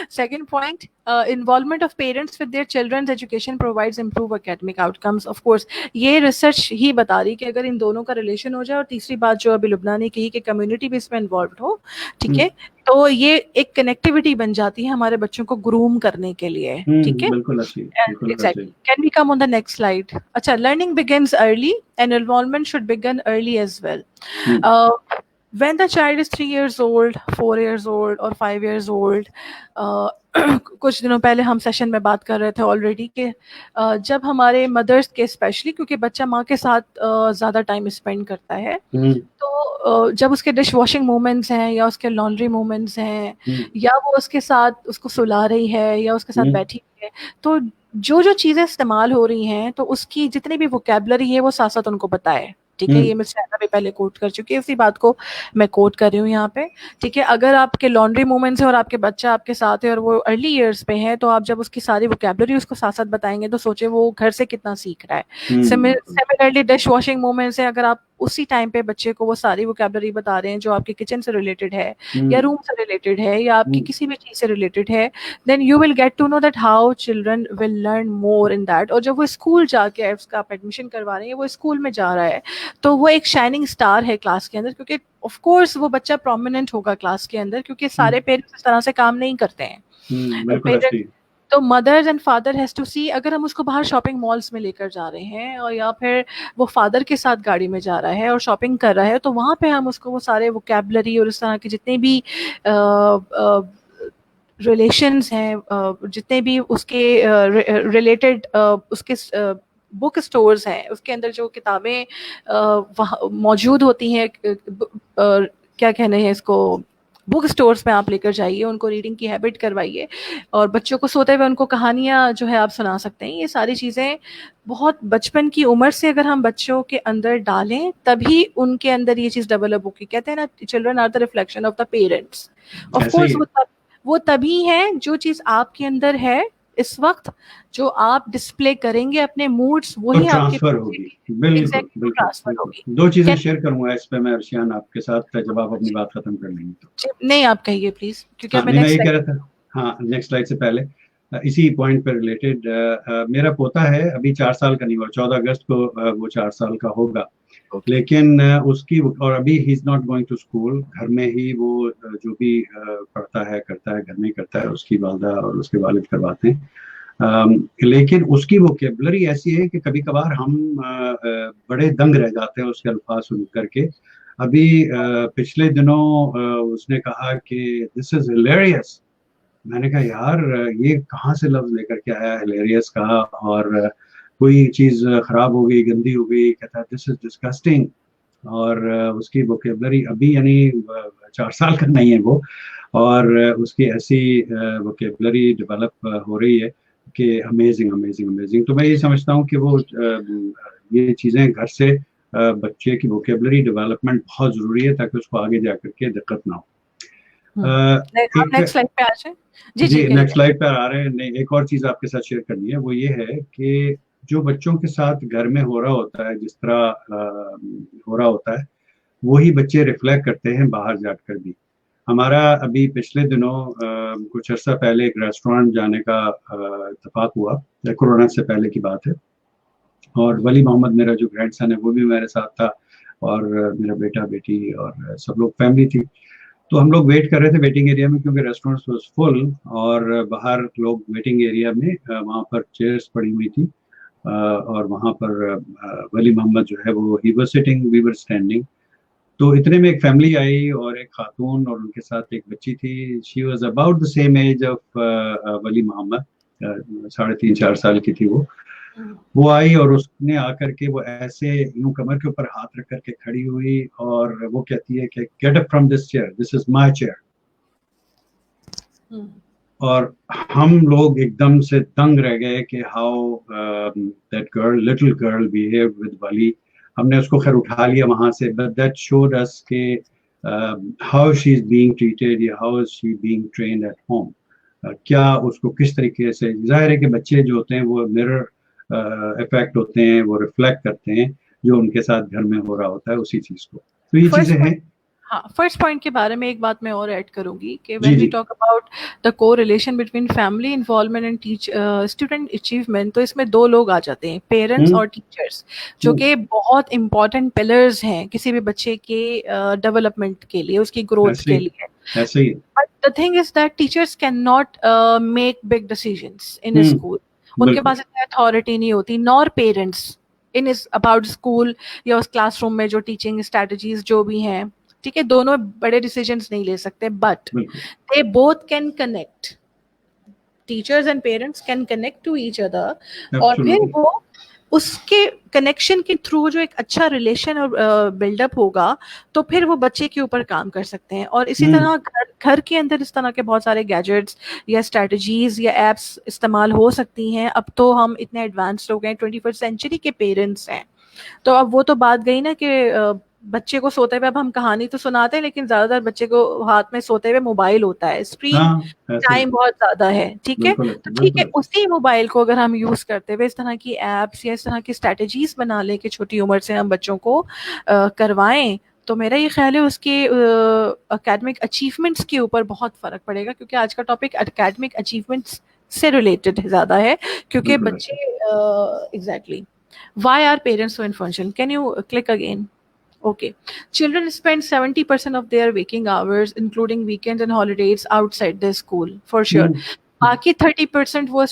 Second point, involvement of parents with their children's education provides improve academic outcomes. Of course, ये रिसर्च ही बता रही कि अगर इन दोनों का रिलेशन हो जाए, और तीसरी बात जो अभी लुबना ने कही कि कम्युनिटी भी इसमें इन्वॉल्व हो, ठीक है, तो ये एक कनेक्टिविटी बन जाती है हमारे बच्चों को ग्रूम करने के लिए। ठीक है, बिल्कुल अच्छी, बिल्कुल exactly. अच्छी। Can we come on the next slide? अच्छा, learning begins early and involvement should begin early as well. Uh, when the child is 3 years old, 4 years old or 5 years old, कुछ दिनों पहले हम सेशन में बात कर रहे थे ऑलरेडी कि जब हमारे मदर्स के, स्पेशली क्योंकि बच्चा माँ के साथ ज़्यादा टाइम स्पेंड करता है, तो जब उसके डिश वॉशिंग मोमेंट्स हैं, या उसके लॉन्ड्री मोमेंट्स हैं, या वो उसके साथ उसको सुला रही है, या उसके साथ बैठी है, तो जो जो चीज़ें इस्तेमाल हो रही हैं, तो उसकी जितनी भी वोकेबलरी है वो साथ साथ उनको बताए। ठीक है, ये मैं शहना भी पहले कोट कर चुकी है, इसी बात को मैं कोट कर रही हूँ यहाँ पे। ठीक है, अगर आपके लॉन्ड्री मोमेंट्स है और आपके बच्चा आपके साथ है और वो अर्ली ईयर्स पे है, तो आप जब उसकी सारी वोकेबलरी उसको साथ साथ बताएंगे, तो सोचे वो घर से कितना सीख रहा है। सिमिलरली डिश वॉशिंग मोमेंट्स है, अगर आप उसी टाइम पे बच्चे को वो सारी वोकेबलरी बता रहे हैं जो आपके किचन से रिलेटेड है, या रूम से रिलेटेड है, या आपकी किसी भी चीज़ से रिलेटेड है, then you will get to know that how children will learn more in that. और जब वो स्कूल जाके, उसका आप एडमिशन करवा रहे हैं, वो स्कूल में जा रहा है, तो वो एक शाइनिंग स्टार है क्लास के अंदर, क्योंकि ऑफ कोर्स वो बच्चा प्रोमिनेंट होगा क्लास के अंदर, क्योंकि सारे पेरेंट्स इस तरह से काम नहीं करते हैं। पेरेंट्स, तो mothers and father has to see, अगर हम उसको बाहर शॉपिंग मॉल्स में लेकर जा रहे हैं, और या फिर वो फादर के साथ गाड़ी में जा रहा है और शॉपिंग कर रहा है, तो वहाँ पे हम उसको वो सारे वोकेबलरी और इस तरह के जितने भी रिलेशंस हैं, जितने भी उसके रिलेटेड उसके बुक स्टोर्स हैं, उसके अंदर जो किताबें मौजूद होती हैं, क्या कहने हैं इसको, बुक स्टोर्स में आप लेकर जाइए, उनको रीडिंग की हैबिट करवाइए, और बच्चों को सोते हुए उनको कहानियाँ जो है आप सुना सकते हैं। ये सारी चीज़ें बहुत बचपन की उम्र से अगर हम बच्चों के अंदर डालें, तभी उनके अंदर ये चीज़ डेवलप होगी। कहते हैं ना, children are the reflection of the parents. Of course वो तभी है, जो चीज़ आपके अंदर है इस वक्त, जो आप डिस्प्ले करेंगे अपने मूड्स, वही आपके ट्रांसफर होगी। बिल्कुल ट्रांसफर होगी। दो चीजें शेयर करूंगा इस पे मैं, अर्शियान, आपके साथ, जब आप अपनी बात खत्म कर लेंगे तो। नहीं, आप कहिए प्लीज, क्योंकि हाँ, मैं ये कह रहा था, हाँ नेक्स्ट स्लाइड से पहले इसी पॉइंट पर रिलेटेड, मेरा पोता है, अभी 4 साल का नहीं हुआ, 14 अगस्त को वो 4 साल का होगा। लेकिन उसकी, और अभी he is not going to school, घर में ही वो जो भी पढ़ता है करता है, घर में ही करता है, उसकी वालदा और उसके वालिद करवाते हैं। लेकिन उसकी वोकेबलरी ऐसी है कि कभी कभार हम बड़े दंग रह जाते हैं उसके अल्फाज सुन करके। अभी पिछले दिनों उसने कहा कि दिस इज हिलेरियस, मैंने कहा यार ये कहाँ से लफ्ज लेकर के आया, हिलेरियस कहा, और कोई चीज खराब हो गई, गंदी हो गई, कहता है दिस इज डिस्गस्टिंग। और उसकी वोकेबलरी अभी यानी 4 साल का नहीं है वो, और उसकी ऐसी वोकेबलरी डेवलप हो रही है कि अमेजिंग अमेजिंग अमेजिंग। तो मैं ये समझता हूँ कि वो ये चीज़ें घर से बच्चे की वोकेबलरी डेवलपमेंट बहुत ज़रूरी है, ताकि उसको आगे जा करके दिक्कत ना हो। नेक्स्ट एक स्लाइड पे आ जाए। जी जी जी कहिए। नेक्स्ट स्लाइड पर आ रहे हैं। नहीं, एक और चीज़ आपके साथ शेयर करनी है, वो ये है कि जो बच्चों के साथ घर में हो रहा होता है, जिस तरह हो रहा होता है, वही बच्चे रिफ्लेक्ट करते हैं बाहर जाकर भी। हमारा अभी पिछले दिनों कुछ अर्सा पहले एक रेस्टोरेंट जाने का इत्तेफाक हुआ, कोरोना से पहले की बात है। और वली मोहम्मद मेरा जो ग्रैंडसन है वो भी मेरे साथ था, और मेरा बेटा बेटी और सब लोग फैमिली थी। तो हम लोग वेट कर रहे थे वेटिंग एरिया में, क्योंकि रेस्टोरेंट वाज फुल, और बाहर लोग वेटिंग एरिया में वहाँ पर चेयर्स पड़ी हुई थी, और वहाँ पर वली मोहम्मद जो है वो he was sitting, we were standing. तो इतने में एक फैमिली आई, और एक खातून और उनके साथ एक बच्ची थी। She was about the same age of Wali Mohammad, 3.5 4 साल की थी वो। वो आई और उसने आकर के वो ऐसे यूं कमर के ऊपर हाथ रख करके खड़ी हुई, और वो कहती है कि get up from this chair, this is my chair. और हम लोग एकदम से दंग रह गए कि how that girl, little girl, behave with Wali. हमने उसको खैर उठा लिया वहां से, बट दैट शोड अस के how she is being treated, या how is she being trained at home. क्या उसको किस तरीके से, जाहिर है कि बच्चे जो होते हैं वो मिरर इफेक्ट होते हैं, वो रिफ्लेक्ट करते हैं जो उनके साथ घर में हो रहा होता है उसी चीज को। तो ये चीजें हैं। हाँ, फर्स्ट पॉइंट के बारे में एक बात मैं और ऐड करूंगी कि जी व्हेन वी जी। Talk about the correlation between family involvement and student achievement, तो इसमें दो लोग आ जाते हैं, पेरेंट्स हम्म और टीचर्स, जो कि बहुत इंपॉर्टेंट पिलर्स हैं किसी भी बच्चे के डेवलपमेंट के लिए, उसकी ग्रोथ ऐसे के ही, लिए। ऐसे ही। But the thing is that teachers can not make big decisions in school. उनके बिल्कुल। पास इतनी अथॉरिटी नहीं होती, nor parents in is about school या उस क्लासरूम में जो टीचिंग स्ट्रेटजीज जो भी हैं। ठीक है, दोनों बड़े डिसीजंस नहीं ले सकते, बट बिल्कुल। They both can connect, teachers and parents can connect to each other, और फिर एब्सोल्युटली। वो उसके कनेक्शन के थ्रू जो एक अच्छा रिलेशन और बिल्डअप होगा, तो फिर वो बच्चे के ऊपर काम कर सकते हैं। और इसी तरह घर के अंदर इस तरह के बहुत सारे गैजेट्स या स्ट्रेटजीज या एप्स इस्तेमाल हो सकती हैं। अब तो हम इतने एडवांस हो गए, 21st सेंचुरी के पेरेंट्स हैं, तो अब वो तो बात गई ना कि बच्चे को सोते हुए अब हम कहानी तो सुनाते हैं, लेकिन ज्यादातर बच्चे को हाथ में सोते हुए मोबाइल होता है, स्क्रीन हाँ, ऐसे ही। टाइम बहुत ज्यादा है। ठीक है, बिल्कुल ऐसे, तो ठीक है, बिल्कुल ऐसे। उसी मोबाइल को अगर हम यूज करते हुए इस तरह की एप्स या इस तरह की स्ट्रेटेजीज बना लें कि छोटी उम्र से हम बच्चों को करवाएं, तो मेरा ये ख्याल है उसके एकेडमिक अचीवमेंट्स के ऊपर बहुत फर्क पड़ेगा, क्योंकि आज का टॉपिक एकेडमिक अचीवमेंट्स से रिलेटेड ज्यादा है, क्योंकि बिल्कुल बच्चे ऐसे। Exactly. Why are parents so influential? Can you click again? Okay. Children spend 70% of their waking hours, including weekends and holidays, outside their school, for sure. हम्म बाकी 30% वो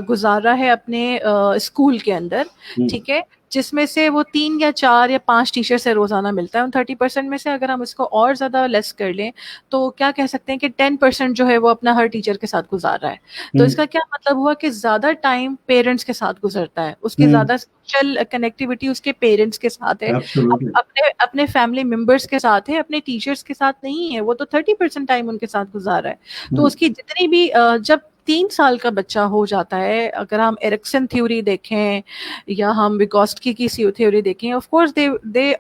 गुजार रहा है अपने स्कूल के अंदर। हम्म ठीक है, जिसमें से वो 3 या 4 या 5 टीचर से रोजाना मिलता है। उन 30% में से अगर हम इसको और ज्यादा लेस कर लें, तो क्या कह सकते हैं कि 10% जो है वो अपना हर टीचर के साथ गुजार रहा है। तो हम्म इसका क्या मतलब हुआ कि ज्यादा टाइम पेरेंट्स के साथ गुजरता है, उसकी हम्म ज्यादा सोशल कनेक्टिविटी उसके पेरेंट्स के साथ है, एब्सोल्युटली। अपने अपने फैमिली मेंबर्स के साथ है, अपने टीचर्स के साथ नहीं है। वो तो 30% टाइम उनके साथ गुजार रहा है। तो उसकी जितनी भी जब 3 साल का बच्चा हो जाता है, अगर हम एरिक्सन थ्योरी देखें या हम विगोस्की की थ्योरी देखें, of course they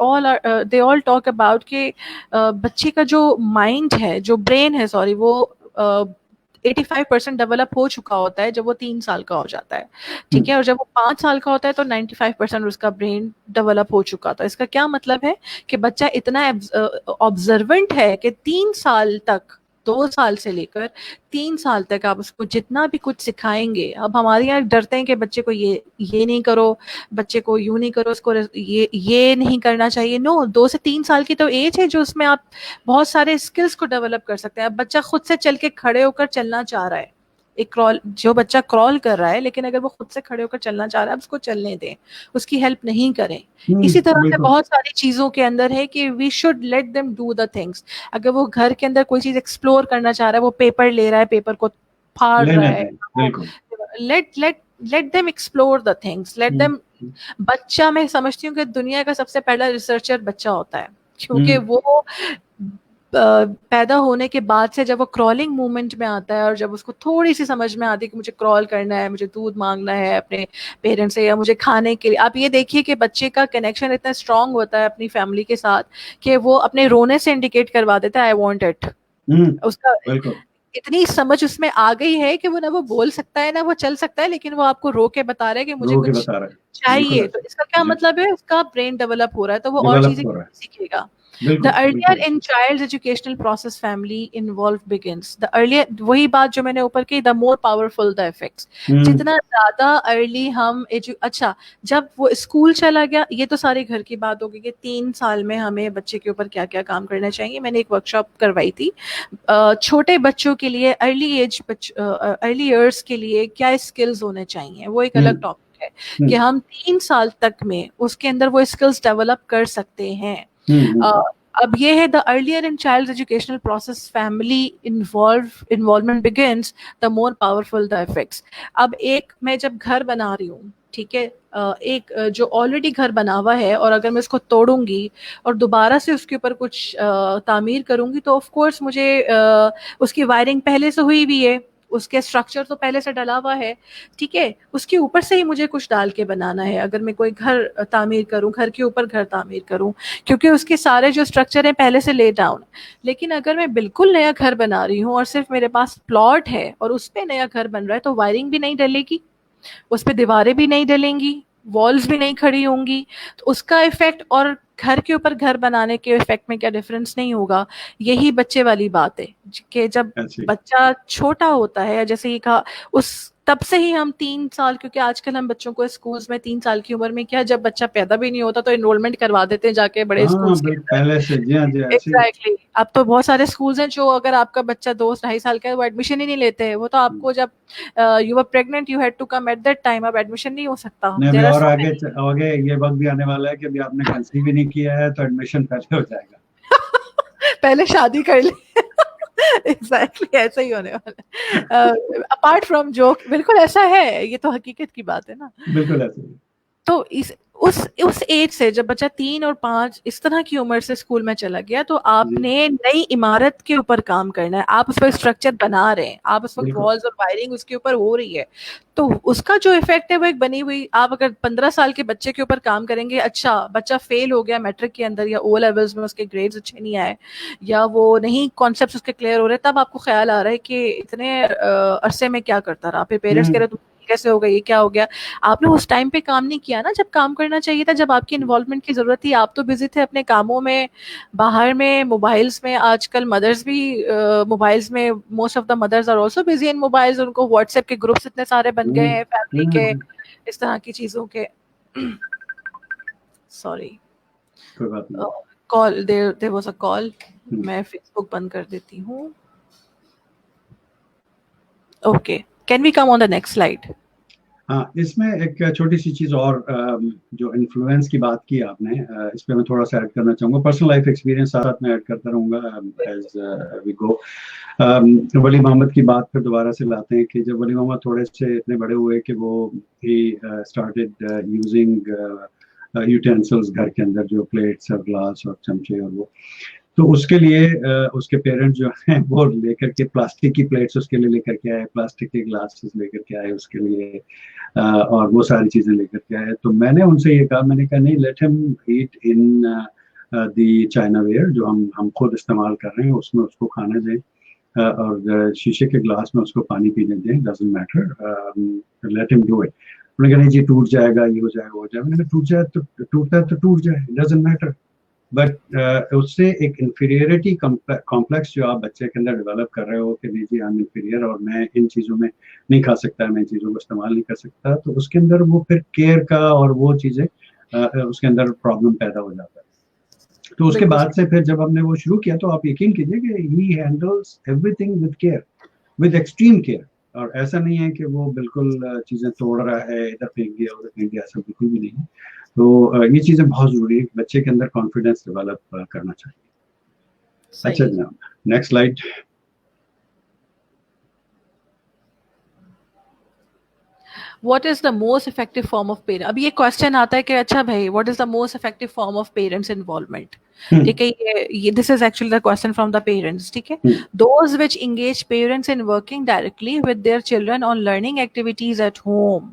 all talk about के बच्चे का जो माइंड है, जो ब्रेन है, सॉरी, वो 85% डेवलप हो चुका होता है जब वो 3 साल का हो जाता है। ठीक है, और जब वो 5 साल का होता है तो 95% उसका ब्रेन डेवलप हो चुका था। इसका क्या मतलब है कि बच्चा इतना ऑब्जर्वेंट है कि 3 साल तक, 2 साल से लेकर 3 साल तक आप उसको जितना भी कुछ सिखाएंगे। अब हमारे यहाँ डरते हैं कि बच्चे को ये नहीं करो, बच्चे को यूं नहीं करो, उसको ये नहीं करना चाहिए। नो, 2 से 3 साल की तो एज है जो उसमें आप बहुत सारे स्किल्स को डेवलप कर सकते हैं। अब बच्चा खुद से चल के खड़े होकर चलना चाह रहा है, एक क्रॉल, जो बच्चा क्रॉल कर रहा है, लेकिन अगर वो खुद से खड़े होकर चलना चाह रहा है, आप उसको चलने दें, उसकी हेल्प नहीं करें। इसी तरह से बिल्कुल। बहुत सारी चीजों के अंदर है कि we should let them do the things. अगर वो घर के अंदर कोई चीज एक्सप्लोर करना चाह रहा है, वो पेपर ले रहा है, पेपर को फाड़ रहा है, बिल्कुल। Let them explore the things, let them. बच्चा, मैं समझती हूँ कि दुनिया का सबसे पहला रिसर्चर बच्चा होता है, क्योंकि वो पैदा होने के बाद से जब वो क्रॉलिंग मूवमेंट में आता है और जब उसको थोड़ी सी समझ में आती है कि मुझे क्रॉल करना है, मुझे दूध मांगना है अपने पेरेंट्स से, या मुझे खाने के लिए, आप ये देखिए कि बच्चे का कनेक्शन इतना स्ट्रांग होता है अपनी फैमिली के साथ कि वो अपने रोने से इंडिकेट करवा देता है आई वांट इट। उसका इतनी समझ उसमें आ गई है कि वो ना वो बोल सकता है ना वो चल सकता है, लेकिन वो आपको रो के बता रहा है कि मुझे कुछ चाहिए। तो इसका क्या मतलब है, उसका ब्रेन डेवलप हो रहा है, तो वो और चीजें सीखेगा। The earlier in child's educational process family involved begins. The earlier, वही बात जो मैंने ऊपर की, the more powerful the effects. जितना ज्यादा early हम अच्छा, जब वो स्कूल चला गया, ये तो सारी घर की बात होगी कि 3 साल में हमें बच्चे के ऊपर क्या क्या काम करना चाहिए। मैंने एक वर्कशॉप करवाई थी छोटे बच्चों के लिए, अर्ली ईयर्स के लिए क्या स्किल्स होने चाहिए, वो एक अलग टॉपिक है कि हम 3 साल तक में उसके अंदर वो स्किल्स डेवलप कर सकते हैं। अब ये है, the earlier in child educational process family involvement begins, the more powerful the effects. अब एक मैं जब घर बना रही हूँ, ठीक है, एक जो ऑलरेडी घर बना हुआ है, और अगर मैं इसको तोड़ूंगी और दोबारा से उसके ऊपर कुछ तामीर करूंगी, तो ऑफ कोर्स मुझे उसकी वायरिंग पहले से हुई भी है, उसके स्ट्रक्चर तो पहले से डला हुआ है, ठीक है, उसके ऊपर से ही मुझे कुछ डाल के बनाना है। अगर मैं कोई घर तामीर करूं, घर के ऊपर घर तामीर करूं, क्योंकि उसके सारे जो स्ट्रक्चर है पहले से ले डाउन। लेकिन अगर मैं बिल्कुल नया घर बना रही हूँ और सिर्फ मेरे पास प्लॉट है और उस पर नया घर बन रहा है, तो वायरिंग भी नहीं डलेगी, उस पर दीवारें भी नहीं डलेंगी, वॉल्स भी नहीं खड़ी होंगी, तो उसका इफेक्ट और घर के ऊपर घर बनाने के इफेक्ट में क्या डिफरेंस नहीं होगा। यही बच्चे वाली बात है कि जब बच्चा छोटा होता है, जैसे ही कहा, उस तब से ही हम 3 साल, क्योंकि आजकल हम बच्चों को स्कूल्स में 3 साल की उम्र में, क्या जब बच्चा पैदा भी नहीं होता तो एनरोलमेंट करवा देते हैं जाके बड़े स्कूल्स के पहले से। जी हाँ, एग्जैक्टली। अब तो बहुत सारे स्कूल्स हैं जो अगर आपका बच्चा 2-2.5 साल का है वो एडमिशन ही नहीं लेते हैं, वो तो आपको जब you were pregnant you had to come at that time, अब एडमिशन नहीं हो सकता। और आगे ये वक्त भी आने वाला है कि अभी आपने कंसीव भी नहीं किया है तो एडमिशन पहले हो जाएगा। पहले शादी कर ले। एग्जैक्टली ऐसा ही होने वाला है। अपार्ट फ्रॉम जोक, बिल्कुल ऐसा है, ये तो हकीकत की बात है ना। बिल्कुल ऐसा है। तो उस एज से जब बच्चा 3 और 5 इस तरह की उम्र से स्कूल में चला गया, तो आपने नई इमारत के ऊपर काम करना है, आप उस पर स्ट्रक्चर बना रहे हैं, आप उस वक्त वॉल्स और वायरिंग उसके ऊपर हो रही है, तो उसका जो इफेक्ट है वो एक बनी हुई। आप अगर 15 साल के बच्चे के ऊपर काम करेंगे, अच्छा बच्चा फेल हो गया मैट्रिक के अंदर या ओ लेवल्स में, उसके ग्रेड्स अच्छे नहीं आए या वो नहीं कॉन्सेप्ट उसके क्लियर हो रहे, तब आपको ख्याल आ रहा है कि इतने अरसे में क्या करता रहा, फिर पेरेंट्स कह रहे कैसे हो गया, ये क्या हो गया। आपने उस टाइम पे काम नहीं किया ना जब काम करना चाहिए था, जब आपकी इन्वॉल्वमेंट की जरूरत थी। आप तो बिजी थे अपने कामों में, बाहर में, मोबाइल्स में। आजकल मदर्स भी मोबाइल्स में, most of the mothers are also busy in mobiles, उनको व्हाट्सएप के ग्रुप्स इतने सारे बन गए हैं फैमिली के, इस तरह की चीजों के। Sorry, call, there was a call. मैं फेसबुक बंद कर देती हूँ। Okay, can we come on the next slide. हाँ, इसमें एक छोटी सी चीज और, जो इन्फ्लुएंस की बात की आपने, इस पे मैं थोड़ा सा ऐड करना चाहूंगा। पर्सनल लाइफ एक्सपीरियंस साथ में ऐड करता रहूंगा एज वी गो। वली मोहम्मद की बात फिर दोबारा से लाते हैं कि जब वली मोहम्मद थोड़े से इतने बड़े हुए कि वो ही स्टार्टेड यूजिंग यूटेंसिल्स घर के अंदर, जो प्लेट्स और ग्लास और चमचे और वो, तो उसके लिए उसके पेरेंट्स जो हैं वो लेकर के प्लास्टिक की प्लेट्स उसके लिए लेकर के आए, प्लास्टिक के ग्लासेस लेकर के आए उसके लिए, और वो सारी चीजें लेकर के आए। तो मैंने उनसे ये कहा, मैंने कहा नहीं, let him eat in the chinaware, जो हम खुद इस्तेमाल कर रहे हैं, उसमें उसको खाने दें, और शीशे के ग्लास में उसको पानी पीने दें, doesn't matter, let him do it. उन्होंने कहा नहीं जी टूट जाएगा, ये हो जाएगा, वो हो जाएगा। मैंने कहा टूट जाए तो टूटता है तो टूट जाए, डजंट मैटर। बट उससे एक इंफीरियरिटी कॉम्प्लेक्स जो आप बच्चे के अंदर डेवलप कर रहे हो कि नहीं जी आई एम इंफीरियर और मैं इन चीज़ों में नहीं खा सकता, मैं इन चीज़ों को इस्तेमाल नहीं कर सकता, तो उसके अंदर वो फिर केयर का और वो चीज़ें उसके अंदर प्रॉब्लम पैदा हो जाता है। तो उसके बाद से फिर जब हमने वो शुरू किया, तो आप यकीन कीजिए कि ही handles everything with care, with extreme care. और ऐसा नहीं है कि वो बिल्कुल चीज़ें तोड़ रहा है, इधर फेंक दिया उधर फेंक दिया, ऐसा बिल्कुल भी नहीं है। तो ये चीजें बहुत जरूरी है, बच्चे के अंदर कॉन्फिडेंस डेवलप करना चाहिए। अच्छा जनाब, next slide. What is the most effective form of parent, अब ये क्वेश्चन आता है कि अच्छा भाई what is the most effective form of parents involvement, ठीक है, ये this is actually the question from the parents, ठीक है। Those which engage parents in working directly with their children on learning activities at home,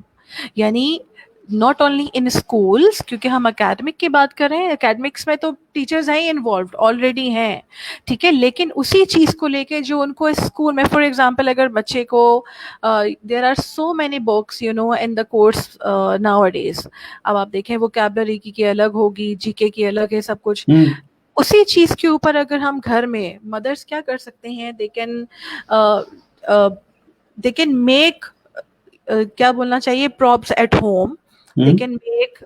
यानी not only in schools, क्योंकि हम academic की बात कर रहे हैं, एकेडमिक्स में तो टीचर्स हैं इन्वॉल्व ऑलरेडी हैं, ठीक है, लेकिन उसी चीज को लेके जो उनको स्कूल में, फॉर एग्जांपल अगर बच्चे को there are so many books you know in the course nowadays, अब आप देखें वोकैबुलरी की अलग होगी, जीके की अलग है, सब कुछ उसी चीज के ऊपर अगर हम घर में मदर्स क्या कर सकते हैं, दे कैन मेक क्या बोलना चाहिए, props at home, they can make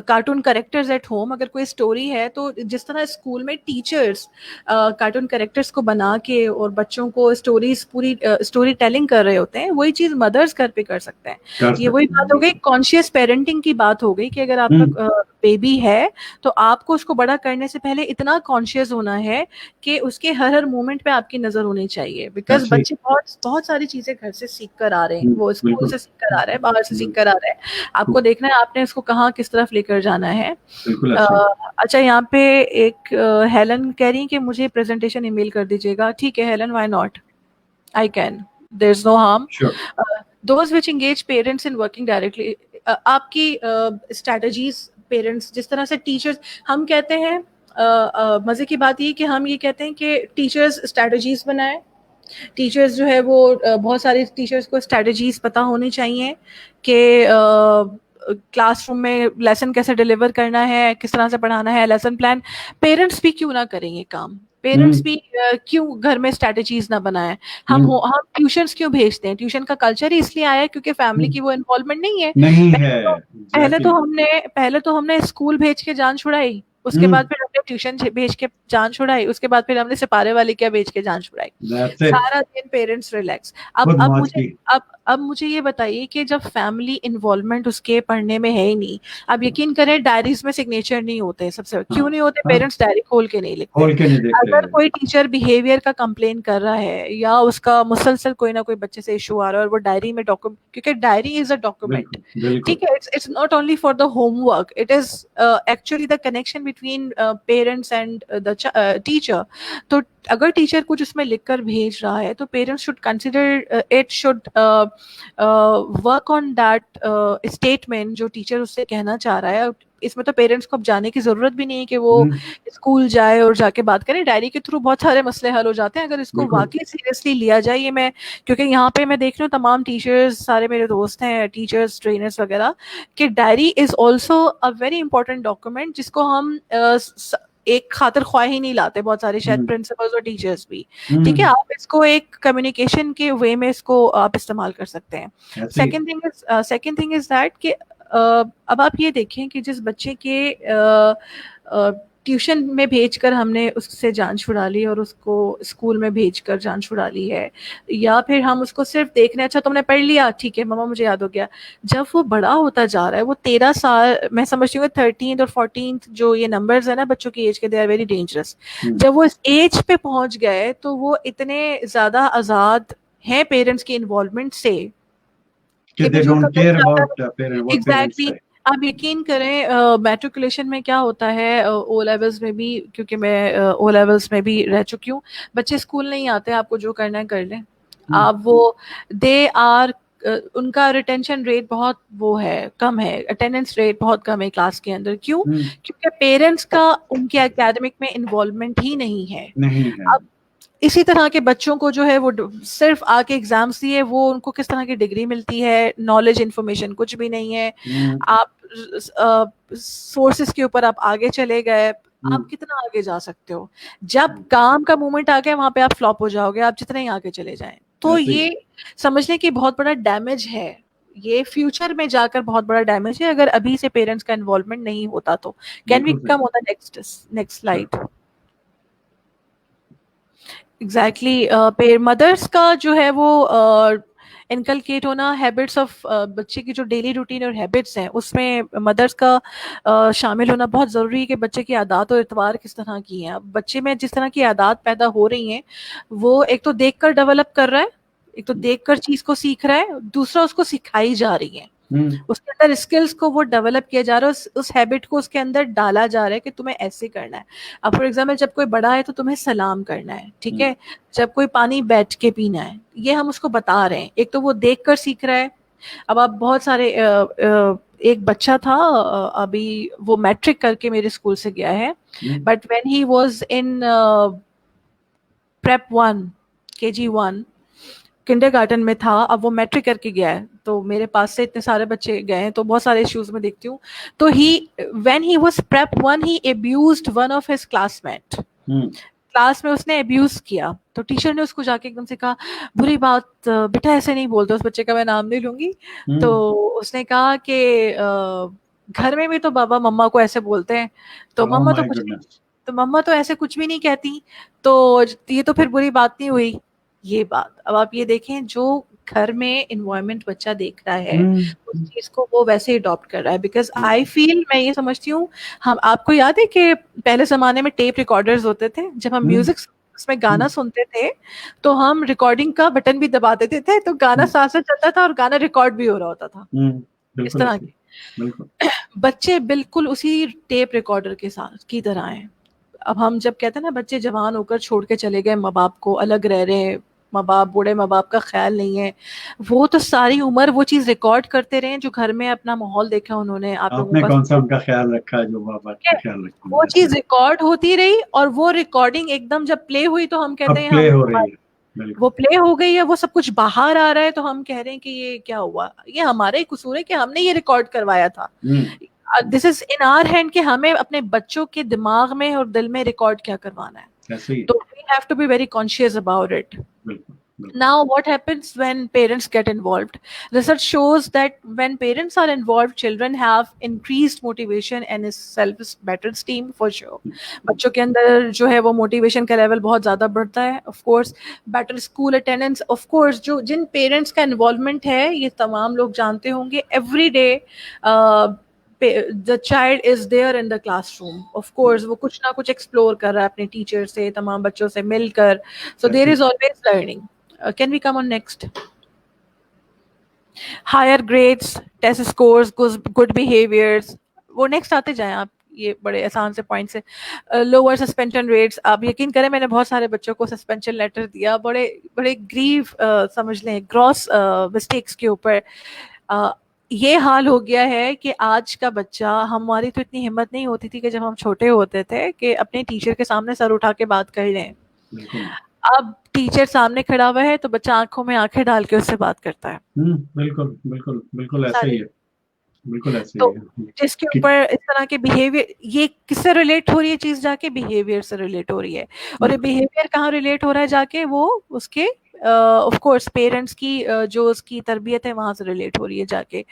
cartoon characters at home, अगर कोई स्टोरी है तो जिस तरह स्कूल में टीचर्स कार्टून करेक्टर्स को बना के और बच्चों को स्टोरीज पूरी स्टोरी टेलिंग कर रहे होते हैं, वही चीज मदर्स घर पे कर सकते हैं। ये वही बात हो गई, कॉन्शियस पेरेंटिंग की बात हो गई कि अगर आपका बेबी है तो आपको उसको बड़ा करने से पहले इतना कॉन्शियस होना है कि उसके हर हर मोमेंट पे आपकी नजर होनी चाहिए, बिकॉज बच्चे बहुत सारी चीजें घर से सीख कर आ रहे हैं, वो स्कूल से सीख कर आ रहे हैं, बाहर से सीख कर आ रहे हैं, आपको देखना है आपने उसको कहाँ किस तरफ लेकर जाना है। अच्छा, यहाँ पे एक हेलन कह रही है कि मुझे प्रेजेंटेशन ईमेल कर दीजिएगा, ठीक है Helen, why not, I can, there is no harm. Those which engage parents in working directly, आपकी स्ट्रेटजीज पेरेंट्स, जिस तरह से टीचर्स, हम कहते हैं मजे की बात ये कि हम ये कहते हैं कि टीचर्स स्ट्रेटजीज बनाए, टीचर्स जो है वो बहुत सारे टीचर्स को स्ट्रेटजीज पता होनी चाहिए कि क्लासरूम में लेसन कैसे डिलीवर करना है, किस तरह से पढ़ाना है, लेसन प्लान। पेरेंट्स भी क्यों ना करें ये काम, पेरेंट्स भी क्यों घर में स्ट्रेटजीज ना बनाएं, हम ट्यूशंस क्यों भेजते हैं, ट्यूशन का कल्चर ही इसलिए आया है क्योंकि फैमिली की वो इन्वॉल्वमेंट नहीं है, पहले तो हमने स्कूल भेज के जान छुड़ाई, उसके बाद फिर हमने ट्यूशन भेज के जान छुड़ाई, उसके बाद फिर हमने सिपारे वाली क्या भेज के जान छुड़ाई, सारा दिन पेरेंट्स रिलैक्स। अब मुझे ये बताइए कि जब फैमिली इन्वॉल्वमेंट उसके पढ़ने में है ही नहीं, अब यकीन करें डायरीज में सिग्नेचर नहीं होते, सबसे क्यों नहीं होते, पेरेंट्स डायरी खोल के नहीं लिखते। अगर कोई टीचर बिहेवियर का कंप्लेन कर रहा है या उसका मुसलसल कोई ना कोई बच्चे से इशू आ रहा है और वो डायरी में डॉक्यूमेंट, क्योंकि डायरी इज अ डॉक्यूमेंट, ठीक है, it's not only for the homework, it is actually the connection between parents and the teacher. तो अगर टीचर कुछ उसमें लिखकर भेज रहा है तो parents should consider it, should work on that statement जो टीचर उससे कहना चाह रहा है। इसमें तो पेरेंट्स को अब जाने की जरूरत भी नहीं है कि वो स्कूल जाए और जाके बात करें, डायरी के थ्रू बहुत सारे मसले हल हो जाते हैं अगर इसको वाकई सीरियसली लिया जाए। ये मैं क्योंकि यहाँ पे मैं देख रही हूँ तमाम टीचर्स, सारे मेरे दोस्त हैं टीचर्स, ट्रेनर्स वगैरह, कि diary is also a very important document जिसको हम एक खातिर ख्वाह ही नहीं लाते, बहुत सारे शायद प्रिंसिपल्स और टीचर्स भी, ठीक है, आप इसको एक कम्युनिकेशन के वे में इसको आप इस्तेमाल कर सकते हैं। सेकंड थिंग इज दैट कि अब आप ये देखें कि जिस बच्चे के ट्यूशन में भेजकर हमने उससे जान छुड़ा ली और उसको स्कूल में भेजकर जान छुड़ा ली है, या फिर हम उसको सिर्फ देख रहे हैं, अच्छा तुमने पढ़ लिया, ठीक है मम्मा मुझे याद हो गया, जब वो बड़ा होता जा रहा है, वो 13 साल, मैं समझती हूँ 13th और 14th जो ये नंबर्स है ना बच्चों की एज के, दे आर वेरी डेंजरस। जब वो इस एज पे पहुंच गए तो वो इतने ज्यादा आजाद हैं पेरेंट्स की इन्वॉल्वमेंट से कि they don't care about exactly। आप यकीन करें मैट्रिकुलेशन में क्या होता है, ओ लेवल्स में भी, क्योंकि मैं ओ लेवल्स में भी रह चुकी हूँ, बच्चे स्कूल नहीं आते, आपको जो करना है कर लें आप, वो दे आर उनका रिटेंशन रेट बहुत वो है, कम है, अटेंडेंस रेट बहुत कम है क्लास के अंदर। क्यों? क्योंकि पेरेंट्स का उनके एकेडमिक में इन्वॉल्वमेंट ही नहीं है। अब इसी तरह के बच्चों को जो है वो सिर्फ आके एग्जाम्स दिए, वो उनको किस तरह की डिग्री मिलती है, नॉलेज इन्फॉर्मेशन कुछ भी नहीं है। आप सोर्सेस के ऊपर आप आगे चले गए, आप कितना आगे जा सकते हो, जब काम का मोमेंट आ गया वहां पे आप फ्लॉप हो जाओगे, आप जितने ही आगे चले जाएं। तो ये समझने की बहुत बड़ा डैमेज है, ये फ्यूचर में जाकर बहुत बड़ा डैमेज है अगर अभी से पेरेंट्स का इन्वॉल्वमेंट नहीं होता तो। Can we come on the next slide? Exactly, mothers का जो है वो इनकलकेट होना, हैबिट्स ऑफ बच्चे की जो डेली रूटीन और हैबिट्स हैं उसमें मदर्स का शामिल होना बहुत ज़रूरी है कि बच्चे की आदत और इतवार किस तरह की हैं। अब बच्चे में जिस तरह की आदत पैदा हो रही हैं वो एक तो देखकर डेवलप कर रहा है, एक तो देखकर चीज को सीख रहा है, दूसरा उसको सिखाई जा रही है, उसके अंदर स्किल्स को वो डेवलप किया जा रहा है, उस हैबिट को उसके अंदर डाला जा रहा है कि तुम्हें ऐसे करना है। अब फॉर एग्जाम्पल जब कोई बड़ा है तो तुम्हें सलाम करना है, ठीक है, जब कोई पानी बैठ के पीना है, ये हम उसको बता रहे हैं। एक तो वो देख कर सीख रहा है। अब आप बहुत सारे एक बच्चा था अभी वो मैट्रिक करके मेरे स्कूल से गया है, but when he was in prep 1 KG1 kindergarten में था, अब वो मैट्रिक करके गया है, तो मेरे पास से इतने सारे बच्चे गए हैं तो बहुत सारे इश्यूज में देखती हूँ। तो when he was prep 1 he abused one of his classmate, class में उसने अब्यूज किया, तो टीचर ने उसको जाके एकदम से कहा बुरी बात बेटा ऐसे नहीं बोलते, उस बच्चे का मैं नाम नहीं लूंगी। तो उसने कहा कि घर में भी तो बाबा मम्मा को ऐसे बोलते हैं, तो मम्मा तो मम्मा तो ऐसे कुछ भी नहीं कहती, तो ये तो फिर बुरी बात नहीं हुई। ये बात, अब आप ये देखें, जो घर में इन्वायरमेंट बच्चा देख रहा है उस चीज को वो वैसे अडॉप्ट कर रहा है। बिकॉज आई फील, मैं ये समझती हूँ, हम, आपको याद है कि पहले जमाने में टेप रिकॉर्डर्स होते थे, जब हम म्यूजिक उसमें गाना सुनते थे तो हम रिकॉर्डिंग का बटन भी दबा देते थे, तो गाना साथ साथ चलता था और गाना रिकॉर्ड भी हो रहा होता था, इस तरह के। बच्चे बिल्कुल उसी टेप रिकॉर्डर के साथ की तरह हैं। अब हम जब कहते हैं ना बच्चे जवान होकर छोड़ के चले गए माँ बाप को, अलग रह रहे हैं, माँ बाप, बूढ़े माँ बाप का ख्याल नहीं है, वो तो सारी उम्र वो चीज रिकॉर्ड करते रहे जो घर में अपना माहौल देखा उन्होंने। आपने कौन सा उनका ख्याल रखा जो माँ बाप का ख्याल रखा, वो चीज रिकॉर्ड होती रही, और वो रिकॉर्डिंग एकदम जब प्ले हुई तो हम कहते हैं प्ले हो रही है, वो प्ले हो गई है, वो सब कुछ बाहर आ रहा है, तो हम कह रहे हैं कि ये क्या हुआ, ये हमारा ही कसूर है कि हमने ये रिकॉर्ड करवाया था। This is in our hand कि हमें अपने बच्चों के दिमाग में और दिल में रिकॉर्ड क्या करवाना है, तो we have to be very conscious about it. Now what happens when parents get involved? Research shows that when parents are involved, children have increased motivation and better esteem for sure. बच्चों के अंदर जो है वो motivation का level बहुत ज़्यादा बढ़ता है। Of course, better school attendance. Of course, जो जिन पेरेंट्स का इन्वॉल्वमेंट है ये तमाम लोग जानते होंगे, every day the child is there in the classroom. Of course, वो कुछ ना कुछ एक्सप्लोर कर रहा है अपने टीचर से, तमाम बच्चों से मिलकर. So there is always learning. Can we come on next? Higher grades, test scores, good behaviors. वो next आते जाएं आप, ये बड़े आसान से पॉइंट्स है। लोअर सस्पेंशन रेट्स, आप यकीन करें मैंने बहुत सारे बच्चों को सस्पेंशन लेटर दिया, बड़े बड़े ग्रीव समझ लें ग्रॉस मिस्टेक्स के ऊपर। ये हाल हो गया है कि आज का बच्चा, हमारी तो इतनी हिम्मत नहीं होती थी कि जब हम छोटे होते थे कि अपने टीचर के सामने सर उठा के बात कर लें। अब टीचर सामने खड़ा हुआ है तो बच्चा आंखों में आंखें डाल के उससे बात करता है। बिल्कुल बिल्कुल बिल्कुल ऐसा ही है, बिल्कुल ऐसे तो ही है। जिसके ऊपर इस तरह के बिहेवियर, ये किससे रिलेट हो रही है चीज जाके, बिहेवियर से रिलेट हो रही है। और ये बिहेवियर कहाँ रिलेट हो रहा है जाके, वो उसके ऑफ कोर्स पेरेंट्स की जो उसकी तरबियत है वहां से रिलेट हो रही है जाके।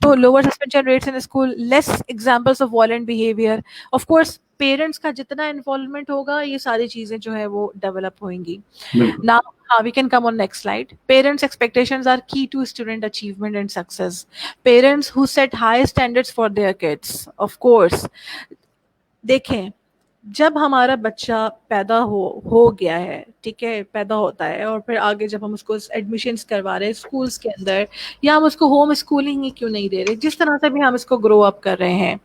तो lower suspension rates in school, less examples of violent behaviour. Of course parents का जितना इन्वॉल्वमेंट होगा ये सारी चीजें जो है वो डेवलप होंगी। Now we can come on next slide. Parents' expectations are key to student achievement and success. Parents who set high standards for their kids, of course. देखें, जब हमारा बच्चा पैदा हो गया है, ठीक है, पैदा होता है, और फिर आगे जब हम उसको एडमिशन्स करवा रहे हैं स्कूल्स के अंदर, या हम उसको होम स्कूलिंग ही क्यों नहीं दे रहे, जिस तरह से भी हम इसको ग्रो अप कर रहे हैं,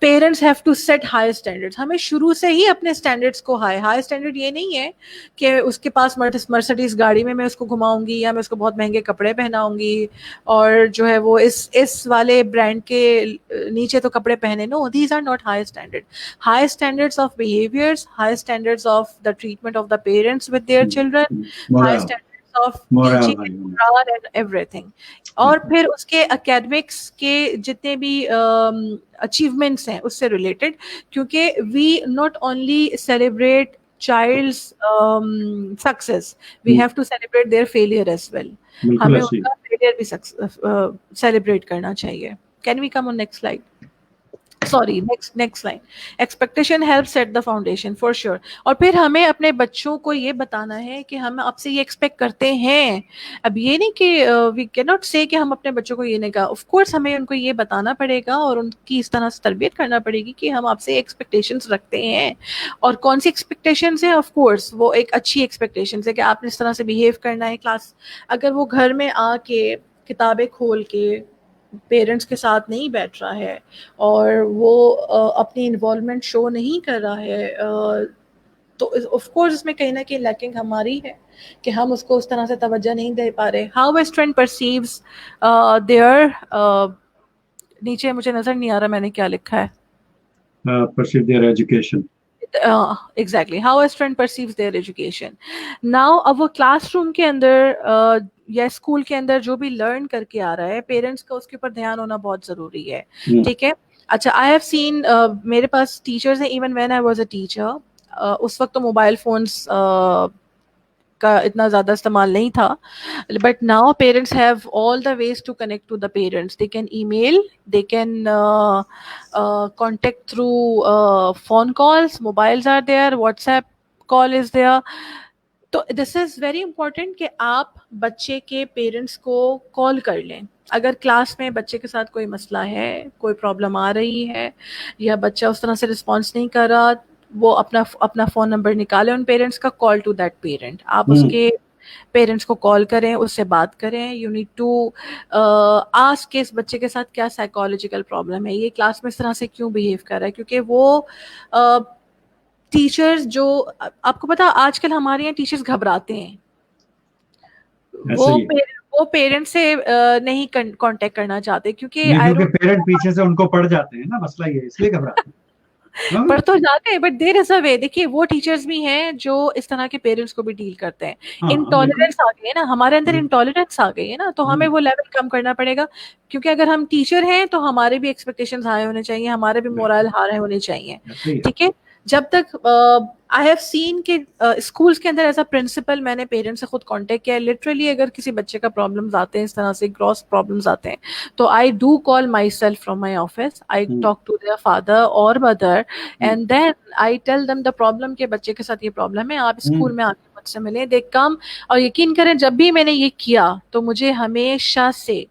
parents have to set high standards. हमें शुरू से ही अपने स्टैंडर्ड्स को हाई स्टैंडर्ड ये नहीं है कि उसके पास मर्सिडीज गाड़ी में मैं उसको घुमाऊंगी या मैं उसको बहुत महंगे कपड़े पहनाऊंगी और जो है वो इस वाले ब्रांड के नीचे तो कपड़े पहने। No, these are not high standard. High standards of behaviors, high standards of the treatment of the parents with their children, high standards of teaching and morale and everything. और फिर उसके academics के जितने भी achievements हैं उससे related, क्योंकि we not only celebrate child's success, we have to celebrate their failure as well. हमें उनका failure भी celebrate करना चाहिए. Can we come on next slide? Sorry, next line, expectation help set the foundation for sure. और फिर हमें अपने बच्चों को ये बताना है कि हम आपसे ये एक्सपेक्ट करते हैं। अब ये नहीं कि वी कैन नॉट से कि हम अपने बच्चों को ये नहीं कहा, ऑफ कोर्स हमें उनको ये बताना पड़ेगा और उनकी इस तरह से तरबियत करना पड़ेगी कि हम आपसे एक्सपेक्टेशंस रखते हैं। और कौन सी एक्सपेक्टेशंस है, ऑफ कोर्स वो एक अच्छी एक्सपेक्टेशंस है कि आपने इस तरह से बिहेव करना है क्लास। अगर वो घर में आके किताबें खोल के पेरेंट्स के साथ नहीं बैठ रहा है और वो अपनी इन्वॉल्वमेंट शो नहीं कर रहा है, तो ऑफ कोर्स इसमें कहीं ना कहीं लैकिंग हमारी है कि हम उसको उस तरह से तवज्जो नहीं दे पा रहे। How a student perceives their, नीचे मुझे नजर नहीं आ रहा मैंने क्या लिखा है, perceive their education. Exactly, how a student perceives there education. Now अब वो क्लासरूम के अंदर या स्कूल के अंदर जो भी लर्न करके आ रहा है, पेरेंट्स का उसके ऊपर ध्यान होना बहुत जरूरी है। ठीक है, अच्छा, आई हैव सीन, मेरे पास टीचर्स हैं, even when I was a teacher, उस वक्त तो मोबाइल फोन्स का इतना ज़्यादा इस्तेमाल नहीं था, but now parents have all the ways to connect to the parents. They can email, they can contact through phone calls, mobiles are there, WhatsApp call is there। तो दिस इज़ वेरी इंपॉर्टेंट कि आप बच्चे के parents को call कर लें। अगर class में बच्चे के साथ कोई मसला है, कोई प्रॉब्लम आ रही है, या बच्चा उस तरह से रिस्पॉन्स नहीं कर रहा, वो अपना फ़ोन नंबर निकालें उन पेरेंट्स का, कॉल टू दैट पेरेंट। आप उसके पेरेंट्स को कॉल करें, उससे बात करें। यू नीड टू आस्क कि इस बच्चे के साथ क्या साइकोलॉजिकल प्रॉब्लम है, ये क्लास में इस तरह से क्यों बिहेव कर रहा है। क्योंकि वो टीचर्स जो, आपको पता आजकल हमारे यहाँ टीचर्स घबराते हैं, वो पेरेंट्स से नहीं कांटेक्ट करना चाहते, क्योंकि पेरेंट पीछे से उनको पड़ जाते हैं ना, मसला ये इसलिए घबराते हैं। पर तो जाते हैं, बट देयर इज अ वे। देखिए, वो टीचर्स भी हैं जो इस तरह के पेरेंट्स को भी डील करते हैं। इंटॉलरेंस आ गई है ना हमारे अंदर, इंटॉलरेंस आ गई है ना, तो हमें वो लेवल कम करना पड़ेगा। क्योंकि अगर हम टीचर हैं तो हमारे भी एक्सपेक्टेशंस हाई होने चाहिए, हमारे भी मोरल हाई होने चाहिए। ठीक है, जब तक आई हैव सीन कि स्कूल्स के अंदर एज अ प्रिंसिपल मैंने पेरेंट्स से खुद कांटेक्ट किया। लिटरली अगर किसी बच्चे का प्रॉब्लम्स आते हैं, इस तरह से ग्रॉस प्रॉब्लम्स आते हैं, तो I do call myself from my office, I talk to their father और mother, and then I tell them the problem के बच्चे के साथ ये प्रॉब्लम है, आप स्कूल में आके मुझसे मिलें। दे कम, और यकीन करें जब भी मैंने ये किया तो मुझे हमेशा से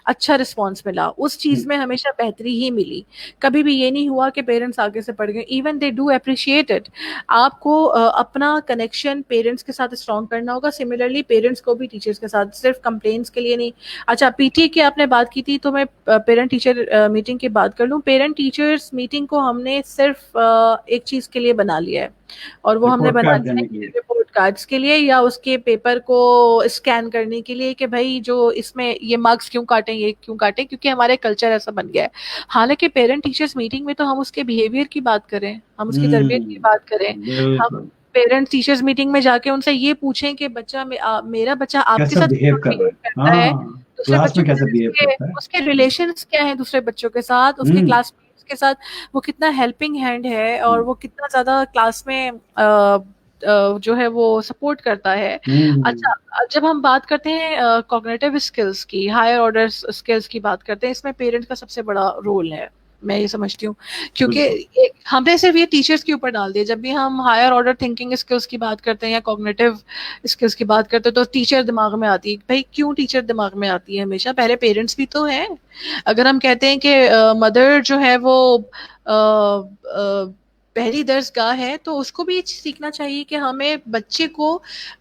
अच्छा रिस्पॉन्स मिला, उस चीज में हमेशा बेहतरी ही मिली। कभी भी ये नहीं हुआ कि पेरेंट्स आगे से पड़ गए, even they do appreciate it. आपको अपना कनेक्शन पेरेंट्स के साथ स्ट्रॉन्ग करना होगा। सिमिलरली पेरेंट्स को भी टीचर्स के साथ, सिर्फ कंप्लेंट्स के लिए नहीं। अच्छा, पीटीए की आपने बात की थी, तो मैं पेरेंट टीचर मीटिंग की बात कर लूँ। पेरेंट टीचर्स मीटिंग को हमने सिर्फ एक चीज के लिए बना लिया है, और वो हमने बना लिया रिपोर्ट कार्ड्स के लिए, या उसके पेपर को स्कैन करने के लिए कि भाई जो इसमें ये मार्क्स क्यों काटें, ये क्यों काटें, क्योंकि हमारे कल्चर ऐसा बन गया है। हालांकि पेरेंट टीचर्स मीटिंग में तो हम उसके बिहेवियर की बात करें, हम उसकी तरबियत की बात करें, हम पेरेंट टीचर्स मीटिंग में जाके उनसे ये पूछें कि बच्चा मेरा बच्चा आपके साथ बिहेव करता है, दूसरे बच्चों के उसके रिलेशंस क्या है दूसरे बच्चों के साथ, उसके क्लासमेट्स के साथ वो कितना हेल्पिंग हैंड है, और वो कितना ज्यादा क्लास में जो है वो सपोर्ट करता है। अच्छा, जब हम बात करते हैं कॉग्निटिव स्किल्स की, हायर ऑर्डर स्किल्स की बात करते हैं, इसमें पेरेंट्स का सबसे बड़ा रोल है, मैं ये समझती हूँ। क्योंकि हमने सिर्फ ये टीचर्स के ऊपर डाल दिया। जब भी हम हायर ऑर्डर थिंकिंग स्किल्स की बात करते हैं या कॉग्निटिव स्किल्स की बात करते हैं, तो टीचर दिमाग में आती है। भाई क्यों टीचर दिमाग में आती है हमेशा? पहले पेरेंट्स भी तो हैं। अगर हम कहते हैं कि मदर जो है वो पहली दर्सगाह है, तो उसको भी सीखना चाहिए कि हमें बच्चे को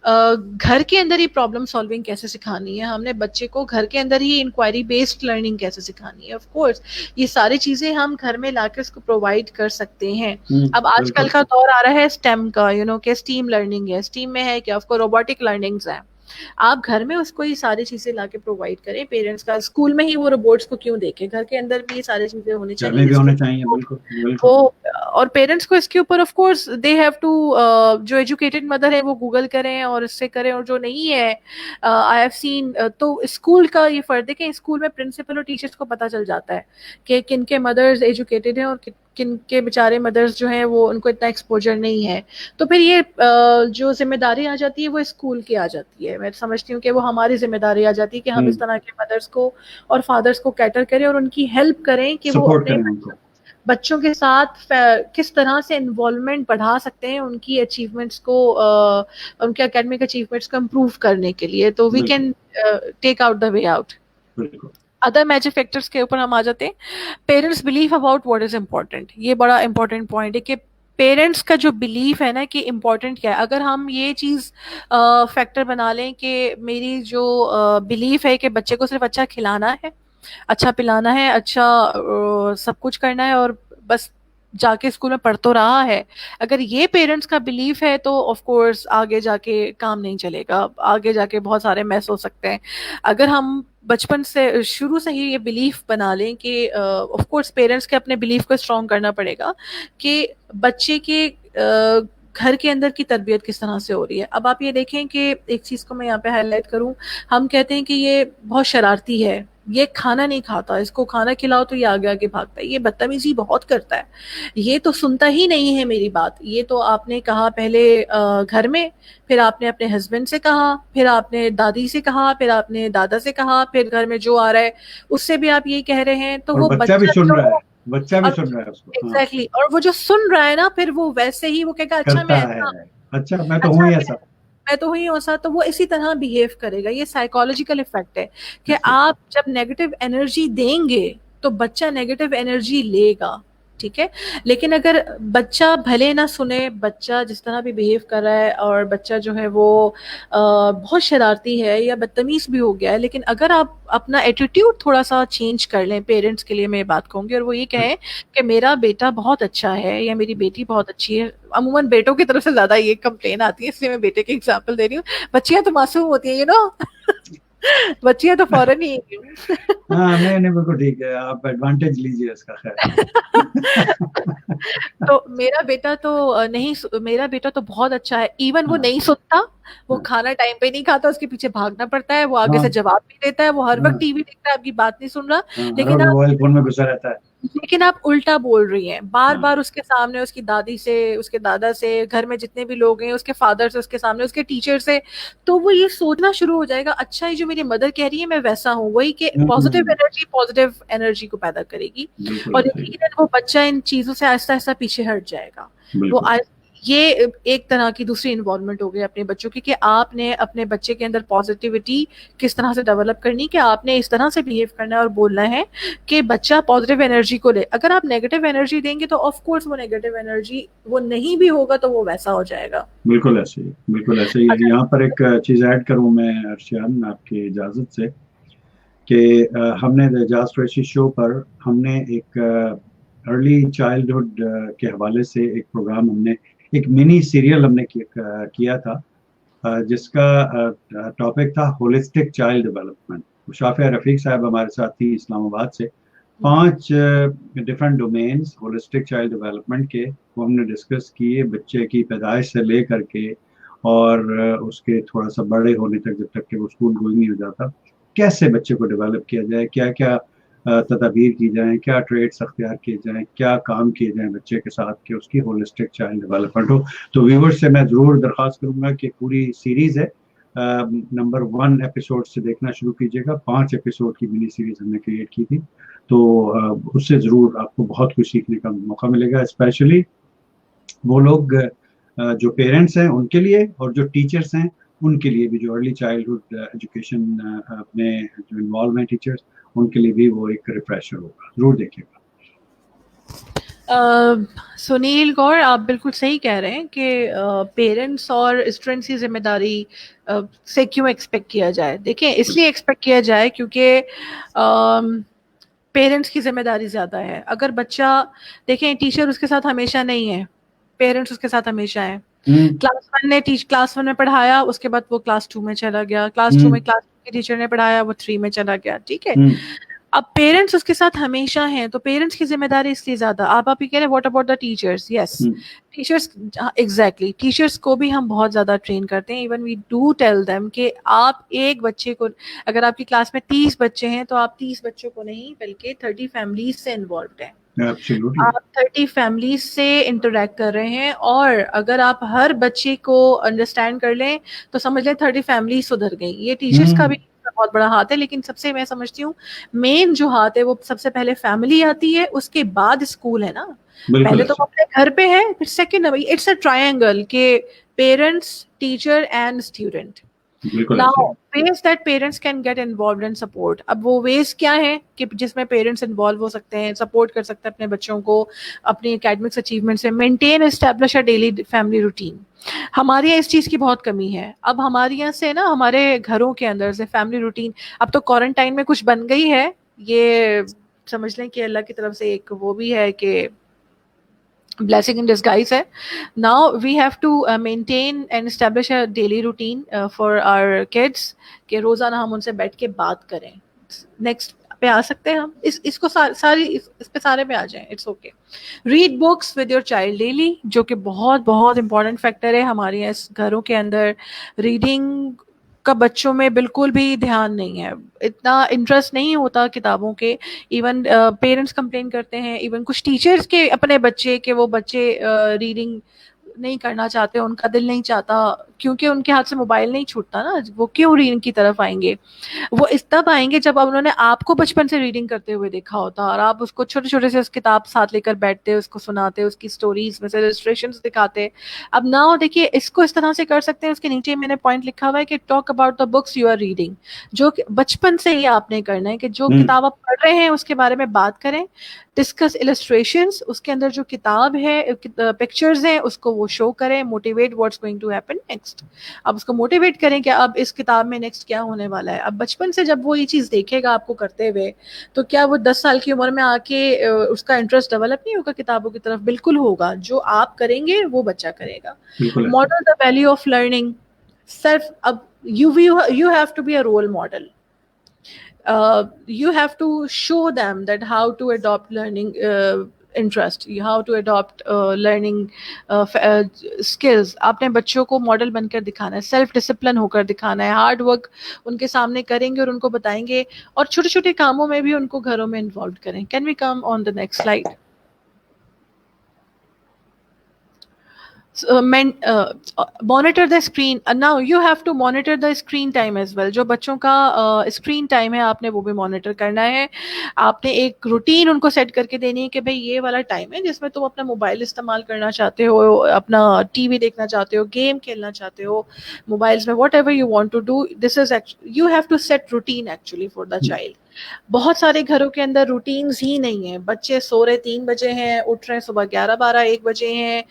घर के अंदर ही प्रॉब्लम सॉल्विंग कैसे सिखानी है, हमने बच्चे को घर के अंदर ही इंक्वायरी बेस्ड लर्निंग कैसे सिखानी है। ऑफ कोर्स ये सारी चीजें हम घर में लाकर उसको प्रोवाइड कर सकते हैं। अब आजकल का दौर आ रहा है स्टेम का, कि स्टीम लर्निंग है। स्टीम में है क्या? उसको रोबोटिक लर्निंग्स है। आप घर में उसको ये सारी चीजें लाके प्रोवाइड करें। पेरेंट्स का स्कूल में ही वो रोबोट्स को क्यों देखे, घर के अंदर भी ये सारी चीजें होनी चाहिए, बिल्कुल। और पेरेंट्स को इसके ऊपर of course they have to, जो एजुकेटेड मदर है वो गूगल करें और इससे करें, और जो नहीं है आई हैव सीन, तो स्कूल का ये फर्ज है कि स्कूल में प्रिंसिपल और टीचर्स को पता चल जाता है कि किन के मदर्स एजुकेटेड हैं और किन के बेचारे मदर्स जो हैं वो उनको इतना एक्सपोजर नहीं है। तो फिर ये जो जिम्मेदारी आ जाती है वो स्कूल की आ जाती है। मैं समझती हूँ कि वो हमारी जिम्मेदारी आ जाती है कि हम इस तरह के मदर्स को और फादर्स को कैटर करें और उनकी हेल्प करें कि वो अपने बच्चों के साथ किस तरह से इन्वॉल्वमेंट बढ़ा सकते हैं उनकी अचीवमेंट्स को, उनके एकेडमिक अचीवमेंट्स को इम्प्रूव करने के लिए, तो we can take out the way out. Other major factors के ऊपर हम आ जाते हैं। Parents believe about what is important, ये बड़ा इंपॉर्टेंट पॉइंट है कि पेरेंट्स का जो बिलीफ है ना कि इम्पोर्टेंट क्या है, अगर हम ये चीज फैक्टर बना लें कि मेरी जो बिलीफ है कि बच्चे को सिर्फ अच्छा खिलाना है, अच्छा पिलाना है, अच्छा सब कुछ करना है और बस जाके स्कूल में पढ़ तो रहा है, अगर ये पेरेंट्स का बिलीफ है तो ऑफ कोर्स आगे जाके काम नहीं चलेगा, आगे जाके बहुत सारे मैस हो सकते हैं। अगर हम बचपन से शुरू से ही ये बिलीफ बना लें कि ऑफ कोर्स पेरेंट्स के अपने बिलीफ को स्ट्रॉन्ग करना पड़ेगा कि बच्चे के घर के अंदर की तरबियत किस तरह से हो रही है। अब आप ये देखें कि एक चीज़ को मैं यहाँ पे हाईलाइट करूँ, हम कहते हैं कि ये बहुत शरारती है, ये खाना नहीं खाता, इसको खाना खिलाओ तो ये आगे आगे भागता है, ये बदतमीजी बहुत करता है, ये तो सुनता ही नहीं है मेरी बात। ये तो आपने कहा पहले घर में, फिर आपने अपने हस्बैंड से कहा, फिर आपने दादी से कहा, फिर आपने दादा से कहा, फिर घर में जो आ रहा है उससे भी आप यही कह रहे हैं, तो वो बच्चा भी सुन रहा है, बच्चा भी सुन रहा है उसको। एग्जैक्टली, और वो जो सुन रहा है ना फिर वो वैसे ही वो कहेगा अच्छा मैं ऐसा, अच्छा मैं तो हूँ ऐसा, मैं तो हुई ऐसा, तो वो इसी तरह बिहेव करेगा। ये साइकोलॉजिकल इफेक्ट है कि आप जब नेगेटिव एनर्जी देंगे तो बच्चा नेगेटिव एनर्जी लेगा, ठीक है। लेकिन अगर बच्चा भले ना सुने, बच्चा जिस तरह भी बिहेव कर रहा है और बच्चा जो है वो बहुत शरारती है या बदतमीज भी हो गया है, लेकिन अगर आप अपना एटीट्यूड थोड़ा सा चेंज कर लें, पेरेंट्स के लिए मैं बात कहूंगी, और वो ये कहें कि मेरा बेटा बहुत अच्छा है या मेरी बेटी बहुत अच्छी है। अमूमन बेटों की तरफ से ज्यादा ये कंप्लेन आती है, इसलिए मैं बेटे की एग्जांपल दे रही हूँ। बच्चियां तो मासूम होती है, यू नो बच्चियां तो फौरन ही हाँ नहीं बिल्कुल ठीक है, आप एडवांटेज लीजिए इसका। खैर तो मेरा बेटा तो नहीं, मेरा बेटा तो बहुत अच्छा है, इवन वो नहीं सुनता, वो खाना टाइम पे नहीं खाता, उसके पीछे भागना पड़ता है, वो आगे से जवाब भी देता है, वो हर वक्त टीवी देखता है, आपकी बात नहीं सुन रहा, लेकिन मोबाइल फोन में घुसा रहता है। लेकिन आप उल्टा बोल रही हैं, बार बार उसके सामने, उसकी दादी से, उसके दादा से, घर में जितने भी लोग हैं, उसके फादर से, उसके सामने, उसके टीचर से, तो वो ये सोचना शुरू हो जाएगा अच्छा ये जो मेरी मदर कह रही है मैं वैसा हूँ, वही कि पॉजिटिव एनर्जी को पैदा करेगी, और यकीनन वो बच्चा इन चीजों से आहिस्ता आहिस्ता पीछे हट जाएगा। वो ये एक तरह की दूसरी इन्वॉल्वमेंट हो गई अपने बच्चों की, कि आपने अपने बच्चे के अंदर पॉजिटिविटी किस तरह से डेवलप करनी, कि आपने इस तरह से बिहेव करना है और बोलना है कि बच्चा पॉजिटिव एनर्जी को ले। अगर आप नेगेटिव एनर्जी देंगे तो ऑफ कोर्स वो नेगेटिव एनर्जी वो नहीं भी होगा तो वो वैसा हो जाएगा। बिल्कुल ऐसे ही, बिल्कुल ऐसे ही। यहाँ पर एक चीज ऐड करूं मैं अर्शियान, आपकी इजाजत से, कि हमने द एजाज कुरैशी शो पर हमने एक अर्ली चाइल्डहुड के हवाले से एक प्रोग्राम, हमने एक मिनी सीरियल हमने किया था, जिसका टॉपिक था holistic child development. Shafia Rafiq साहब हमारे साथ थी इस्लामाबाद से। 5 different domains holistic child development के वो हमने डिस्कस किए, बच्चे की पैदाइश से ले करके और उसके थोड़ा सा बड़े होने तक, जब तक कि वो स्कूल गोइंग नहीं हो जाता, कैसे बच्चे को डेवलप किया जाए, क्या क्या तदाबीर की जाएं, क्या ट्रेड्स अख्तियार किए जाएं, क्या काम किए जाएं बच्चे के साथ कि उसकी होलिस्टिक चाइल्ड डेवलपमेंट हो। तो व्यूअर्स से मैं ज़रूर दरख्वास्त करूंगा कि पूरी सीरीज़ है, नंबर 1 एपिसोड से देखना शुरू कीजिएगा। 5 एपिसोड की मिनी सीरीज हमने क्रिएट की थी, तो उससे ज़रूर आपको बहुत कुछ सीखने का मौका मिलेगा, स्पेशली वो लोग जो पेरेंट्स हैं उनके लिए, और जो टीचर्स हैं उनके लिए भी, जो अर्ली चाइल्डहुड एजुकेशन में जो इन्वॉल्व हैं टीचर्स, उनके लिए भी वो एक रिफ्रेशर होगा। जरूर देखिएगा। सुनील गौर, आप बिल्कुल सही कह रहे हैं कि पेरेंट्स और स्टूडेंट्स की जिम्मेदारी से क्यों एक्सपेक्ट किया जाए। देखें, इसलिए एक्सपेक्ट किया जाए क्योंकि पेरेंट्स की जिम्मेदारी ज़्यादा है। अगर बच्चा, देखें, टीचर उसके साथ हमेशा नहीं है, पेरेंट्स उसके साथ हमेशा है। क्लास 1 में पढ़ाया, उसके बाद वो क्लास 2 में चला गया, क्लास 2 में क्लास 2 के टीचर ने पढ़ाया, वो 3 में चला गया, ठीक है। अब पेरेंट्स उसके साथ हमेशा हैं, तो पेरेंट्स की जिम्मेदारी इसलिए ज्यादा। आप ही कह रहे हैं what about the teachers? Yes, teachers, exactly, teachers को भी हम बहुत ज्यादा ट्रेन करते हैं। Even we do tell them कि आप एक बच्चे को, अगर आपकी क्लास में 30 बच्चे हैं तो आप 30 बच्चों को नहीं बल्कि 30 फैमिलीज से इन्वॉल्व हैं। आप 30 फैमिलीज से इंटरेक्ट कर रहे हैं, और अगर आप हर बच्चे को अंडरस्टैंड कर लें तो समझ लें 30 फैमिली सुधर गई। ये टीचर्स का भी बहुत बड़ा हाथ है, लेकिन सबसे मैं समझती हूँ मेन जो हाथ है वो सबसे पहले फैमिली आती है, उसके बाद स्कूल है ना। बिल्कुल पहले तो अच्छा, अपने घर पे है, फिर सेकंड इट्स अ ट्रायंगल के पेरेंट्स, टीचर एंड स्टूडेंट। बिल्कुल अच्छा। Now ways that parents can get involved and support, अब वो ways क्या है कि जिसमें पेरेंट्स इन्वॉल्व हो सकते हैं, सपोर्ट कर सकते हैं अपने बच्चों को अपनी एकेडमिक्स अचीवमेंट से। Maintain establish a daily family routine, हमारे यहाँ इस चीज़ की बहुत कमी है। अब हमारे यहाँ से ना, हमारे घरों के अंदर से फैमिली रूटीन अब तो क्वारंटाइन में कुछ बन गई है, ये समझ लें कि अल्लाह की तरफ से एक वो भी है कि blessing in disguise है। Now we have to maintain and establish a daily routine for our kids, कि रोजाना हम उनसे बैठ के बात करें। नेक्स्ट पे आ सकते हैं हम, इसको सारी इस पे सारे पे आ जाएं, it's okay. Read books with your child daily, जो कि बहुत बहुत इंपॉर्टेंट फैक्टर है हमारे इस घरों के अंदर। रीडिंग का बच्चों में बिल्कुल भी ध्यान नहीं है, इतना इंटरेस्ट नहीं होता किताबों के। इवन पेरेंट्स कंप्लेन करते हैं, इवन कुछ टीचर्स के अपने बच्चे के, वो बच्चे रीडिंग नहीं करना चाहते, उनका दिल नहीं चाहता, क्योंकि उनके हाथ से मोबाइल नहीं छूटता ना, वो क्यों रीडिंग की तरफ आएंगे। वो इस तब आएंगे जब उन्होंने आपको बचपन से रीडिंग करते हुए देखा होता, और आप उसको छोटे छोटे से उस किताब साथ लेकर बैठते, उसको सुनाते, उसकी स्टोरीज में से इलस्ट्रेशंस दिखाते। अब नाउ देखिए, इसको इस तरह से कर सकते हैं, उसके नीचे मैंने पॉइंट लिखा हुआ है कि talk about the books you are reading, जो बचपन से ही आपने करना है कि जो किताब आप पढ़ रहे हैं उसके बारे में बात करें। डिस्कस इलस्ट्रेशंस, उसके अंदर जो किताब है, पिक्चर्स हैं, उसको वो शो करें। Motivate what's going to happen next, अब उसको मोटिवेट करें कि अब इस किताब में नेक्स्ट क्या होने वाला है। अब बचपन से जब वो ये चीज देखेगा आपको करते हुए, तो क्या वो 10 साल की उम्र में आके उसका इंटरेस्ट डेवलप नहीं होगा किताबों की तरफ? बिल्कुल होगा, जो आप करेंगे वो बच्चा करेगा। Model the value of learning self, अब you have to be a role model. You have to show them that how to adopt learning interest, how to adopt learning skills। आपने बच्चों को मॉडल बनकर दिखाना है, सेल्फ डिसिप्लिन होकर दिखाना है, हार्ड वर्क उनके सामने करेंगे और उनको बताएंगे, और छोटे छोटे कामों में भी उनको घरों में इन्वॉल्व करें। Can we come on the next slide? Monitor the screen, now you have to monitor the screen time as well. जो बच्चों का स्क्रीन टाइम है, आपने वो भी मॉनिटर करना है। आपने एक रूटीन उनको सेट करके देनी है कि भाई ये वाला टाइम है जिसमें तुम अपना मोबाइल इस्तेमाल करना चाहते हो, अपना टीवी देखना चाहते हो, गेम खेलना चाहते हो मोबाइल्स में, whatever you want to do, this is you have to set routine actually for the child. बहुत सारे घरों के अंदर रूटीन्स ही नहीं है, बच्चे सो रहे 3 बजे हैं, उठ रहे सुबह 11, 12, 1 बजे हैं,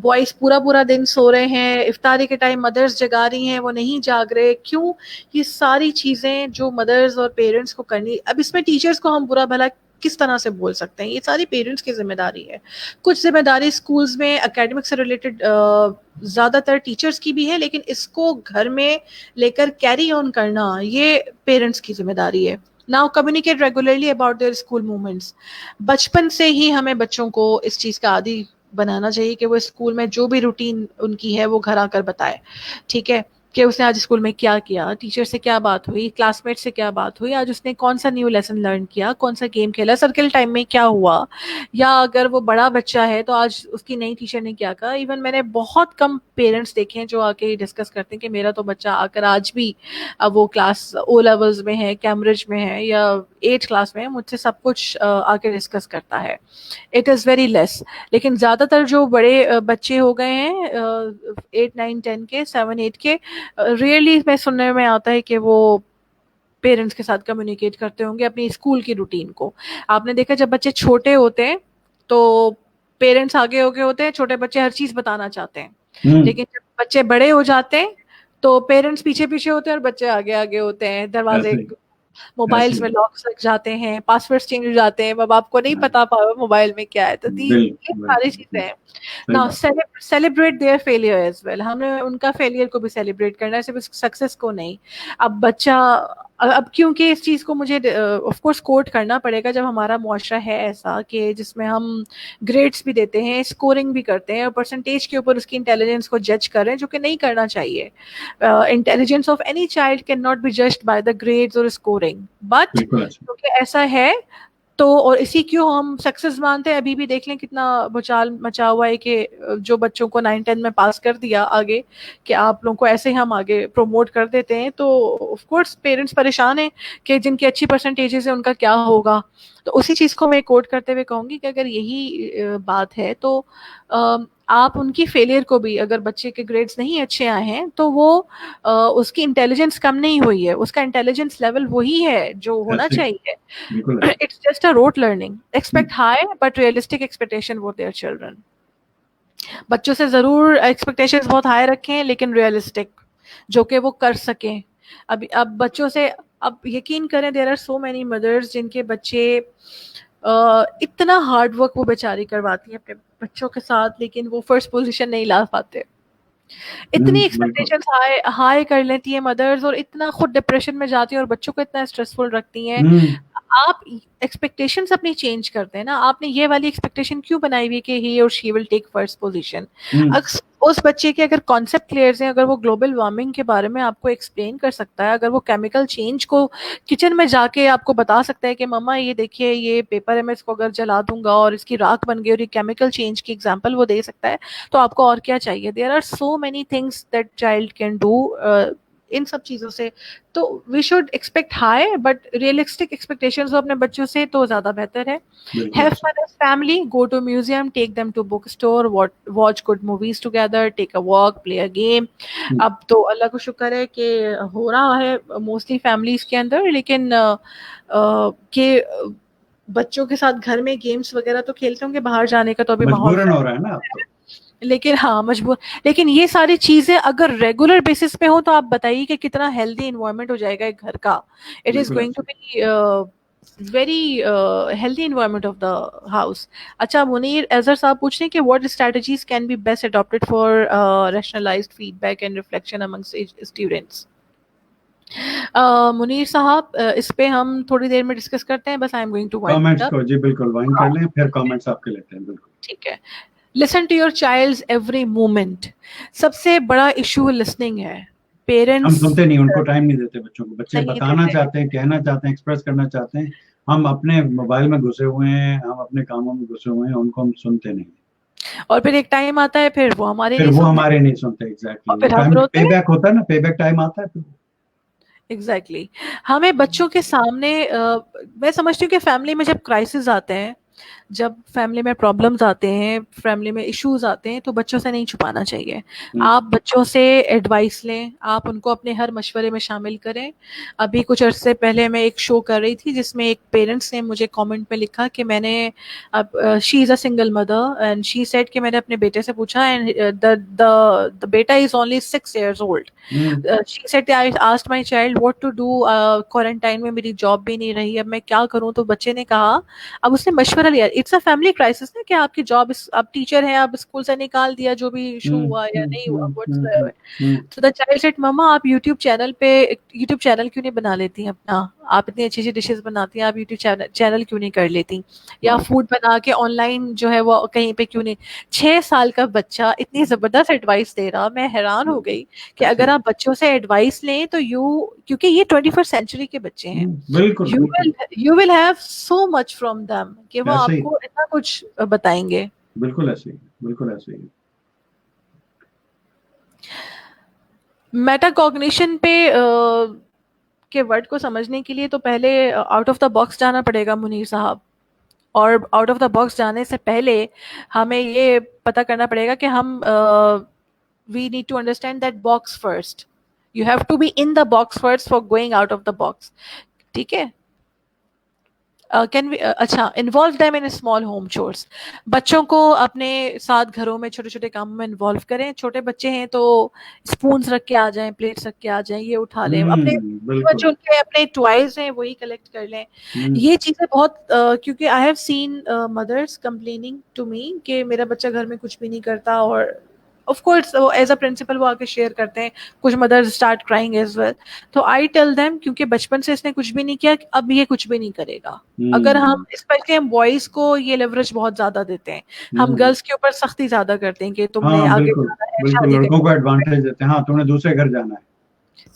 बॉयज पूरा पूरा दिन सो रहे हैं, इफ्तारी के टाइम मदर्स जगा रही हैं, वो नहीं जाग रहे, क्यों? ये सारी चीजें जो मदर्स और पेरेंट्स को करनी, अब इसमें टीचर्स को हम बुरा भला किस तरह से बोल सकते हैं? ये सारी पेरेंट्स की जिम्मेदारी है। कुछ जिम्मेदारी स्कूल्स में एकेडमिक से रिलेटेड ज्यादातर टीचर्स की भी है, लेकिन इसको घर में लेकर कैरी ऑन करना ये पेरेंट्स की जिम्मेदारी है। Now communicate regularly about their school movements, बचपन से ही हमें बच्चों को इस चीज का आदी बनाना चाहिए कि वो स्कूल में जो भी रूटीन उनकी है वो घर आकर बताए, ठीक है, कि उसने आज स्कूल में क्या किया, टीचर से क्या बात हुई, क्लासमेट से क्या बात हुई, आज उसने कौन सा न्यू लेसन लर्न किया, कौन सा गेम खेला, सर्कल टाइम में क्या हुआ, या अगर वो बड़ा बच्चा है तो आज उसकी नई टीचर ने क्या कहा। इवन मैंने बहुत कम पेरेंट्स देखे हैं जो आके डिस्कस करते हैं कि मेरा तो बच्चा आकर आज भी, अब वो क्लास ओ लेवल्स में है, कैम्ब्रिज में है या 8th क्लास में है, मुझसे सब कुछ आके डिस्कस करता है। It is very less. लेकिन ज़्यादातर जो बड़े बच्चे हो गए हैं 8, 9, 10 के, 7, 8 के, रियली मैं सुनने में आता है कि वो पेरेंट्स के साथ कम्युनिकेट करते होंगे अपनी स्कूल की रूटीन को। आपने देखा जब बच्चे छोटे होते हैं तो पेरेंट्स आगे हो गए होते हैं, छोटे बच्चे हर चीज बताना चाहते हैं, लेकिन जब बच्चे बड़े हो जाते हैं तो पेरेंट्स पीछे पीछे होते हैं और बच्चे आगे आगे होते हैं। दरवाजे, मोबाइल्स में लॉक्स लग जाते हैं, पासवर्ड चेंज हो जाते हैं, अब आपको नहीं पता मोबाइल में क्या है। तो ये सारी चीजें हैं। Now celebrate their failure as well, हमें उनका फेलियर को भी सेलिब्रेट करना है, सिर्फ सक्सेस को नहीं। अब बच्चा, अब क्योंकि इस चीज को मुझे ऑफ कोर्स कोट करना पड़ेगा, जब हमारा मुआशरा है ऐसा कि जिसमें हम ग्रेड्स भी देते हैं, स्कोरिंग भी करते हैं और परसेंटेज के ऊपर उसकी इंटेलिजेंस को जज कर रहे हैं, जो कि नहीं करना चाहिए। Intelligence of any child can not be judged by the grades और स्कोरिंग, बट क्योंकि ऐसा है तो और इसी क्यों हम सक्सेस मानते हैं। अभी भी देख लें कितना भूचाल मचा हुआ है कि जो बच्चों को 9-10 में पास कर दिया आगे, कि आप लोगों को ऐसे हम आगे प्रमोट कर देते हैं, तो ऑफ कोर्स पेरेंट्स परेशान हैं कि जिनकी अच्छी परसेंटेजेस है उनका क्या होगा। तो उसी चीज़ को मैं कोट करते हुए कहूँगी कि अगर यही बात है तो आप उनकी फेलियर को भी, अगर बच्चे के ग्रेड्स नहीं अच्छे आए हैं तो वो उसकी इंटेलिजेंस कम नहीं हुई है, उसका इंटेलिजेंस लेवल वही है जो होना चाहिए। It's just a rote learning. Expect high but realistic expectation for their children. बच्चों से जरूर एक्सपेक्टेशंस बहुत हाई रखें, लेकिन रियलिस्टिक, जो कि वो कर सकें। अब बच्चों से, अब यकीन करें there are so many mothers जिनके बच्चे इतना हार्ड वर्क वो बेचारी करवाती हैं अपने बच्चों के साथ, लेकिन वो फर्स्ट पोजीशन नहीं ला पाते। इतनी एक्सपेक्टेशंस हाई कर लेती है मदर्स, और इतना खुद डिप्रेशन में जाती है और बच्चों को इतना स्ट्रेसफुल रखती हैं। आप एक्सपेक्टेशंस अपनी चेंज करते हैं ना। आपने ये वाली एक्सपेक्टेशन क्यों बनाई हुई कि ही और she will take first position? उस बच्चे के अगर कॉन्सेप्ट क्लियर हैं, अगर वो ग्लोबल वार्मिंग के बारे में आपको एक्सप्लेन कर सकता है, अगर वो केमिकल चेंज को किचन में जाके आपको बता सकता है कि मम्मा ये देखिए ये पेपर है, मैं इसको अगर जला दूंगा और इसकी राख बन गई, और ये केमिकल चेंज की एग्जांपल वो दे सकता है, तो आपको और क्या चाहिए? There are so many things that child can do in सब चीज़ों से। तो we should expect high but realistic expectations हो अपने बच्चों से, तो ज़्यादा बेहतर है। Have fun as family, go to museum, take them to book store, watch good movies together, take a walk, play a game. अब तो अल्लाह को शुक्र है कि हो रहा है मोस्टली फैमिलीज के अंदर, लेकिन के बच्चों के साथ घर में गेम्स वगैरह तो खेलते होंगे, बाहर जाने का तो अभी माहौल हो रहा है ना अब तो। लेकिन हाँ मजबूर, लेकिन ये सारी चीजें अगर रेगुलर बेसिस पे हो तो आप बताइए कि कितना हेल्दी एनवायरनमेंट हो जाएगा एक घर का। It is going to be very healthy environment of the house. अच्छा मुनीर अजहर साहब पूछ रहे हैं कि what strategies can be best adopted for rationalised feedback and reflection amongst students. Munir साहब इस पे हम थोड़ी देर में डिस्कस करते हैं, बस I am going to comments को जी बिल्कुल वाइंड कर लें, फिर कमेंट्स आपके लेते हैं। बिल्कुल ठीक है। Listen to your child's every moment. सबसे बड़ा इशू लिसनिंग है। पेरेंट्स हम सुनते नहीं, उनको टाइम नहीं देते बच्चों को। बच्चे बताना चाहते हैं, कहना चाहते हैं, एक्सप्रेस करना चाहते हैं, हम अपने मोबाइल में घुसे हुए हैं, हम अपने कामों में घुसे हुए हैं, उनको हम सुनते नहीं। और फिर एक टाइम आता है फिर वो हमारे नहीं सुनते। एग्जैक्टली पेबैक होता है ना, पेबैक टाइम आता है फिर। एग्जैक्टली हमें बच्चों के सामने मैं समझती हूँ कि फैमिली में जब क्राइसिस आते हैं, जब फैमिली में प्रॉब्लम्स आते हैं, फैमिली में इश्यूज आते हैं, तो बच्चों से नहीं छुपाना चाहिए। आप बच्चों से एडवाइस लें, आप उनको अपने हर मशवरे में शामिल करें। अभी कुछ अर्से पहले मैं एक शो कर रही थी जिसमें एक पेरेंट्स ने मुझे कमेंट में लिखा कि मैंने, अब she is a single mother and she said कि मैंने अपने बेटे से पूछा, एंड द बेटा is only 6 years old। She said I asked my child what to do, quarantine में मेरी जॉब भी नहीं रही, अब मैं क्या करूं? तो बच्चे ने कहा, अब उसने मशवरा लिया, इट्स अ फैमिली क्राइसिस ना कि आपकी जॉब, आप टीचर हैं, आप स्कूल से निकाल दिया, जो भी इशू हुआ या नहीं हुआ, whatsoever. So the child said मम्मा आप यूट्यूब चैनल क्यों नहीं बना लेती हैं अपना? आप इतनी अच्छी अच्छी डिशेस बनाती हैं, आप यूट्यूब चैनल क्यों नहीं कर लेती? या फूड बना के ऑनलाइन जो है वो कहीं पे क्यों नहीं? 6 साल का बच्चा इतनी जबरदस्त एडवाइस दे रहा, मैं हैरान हो गई कि अगर आप बच्चों से एडवाइस लें तो क्योंकि ये 21st सेंचुरी के बच्चे हैं, you will have so much from them कि वो आपको इतना कुछ बताएंगे। बिल्कुल ऐसे ही, बिल्कुल ऐसे ही। मेटाकॉग्निशन पे के वर्ड को समझने के लिए तो पहले आउट ऑफ द बॉक्स जाना पड़ेगा मुनीर साहब, और आउट ऑफ द बॉक्स जाने से पहले हमें ये पता करना पड़ेगा कि हम we need to understand that box first. You have to be in the box first for going out of the box. ठीक है। कैन वी अच्छा involve them in small home chores. बच्चों को अपने साथ घरों में छोटे छोटे कामों में इन्वॉल्व करें। छोटे बच्चे हैं तो स्पून्स रख के आ जाएं, प्लेट्स रख के आ जाएं, ये उठा लें, अपने बच्चों के अपने टॉयज हैं वही कलेक्ट कर लें। ये चीजें बहुत क्योंकि I have seen mothers complaining to me कि मेरा बच्चा घर में कुछ भी नहीं करता, और of course as a principal वो आके शेयर करते हैं, कुछ mothers start crying as well. तो आई टेल देम क्योंकि बचपन से इसने कुछ भी नहीं किया, अब ये कुछ भी नहीं करेगा। अगर हम स्पेशली हम बॉयज को ये लेवरेज बहुत ज्यादा देते हैं, हम गर्ल्स के ऊपर सख्ती ज्यादा करते हैं कि तुमने आगे जाना है, लड़कों को एडवांटेज देते हैं, हाँ तुमने दूसरे घर जाना है,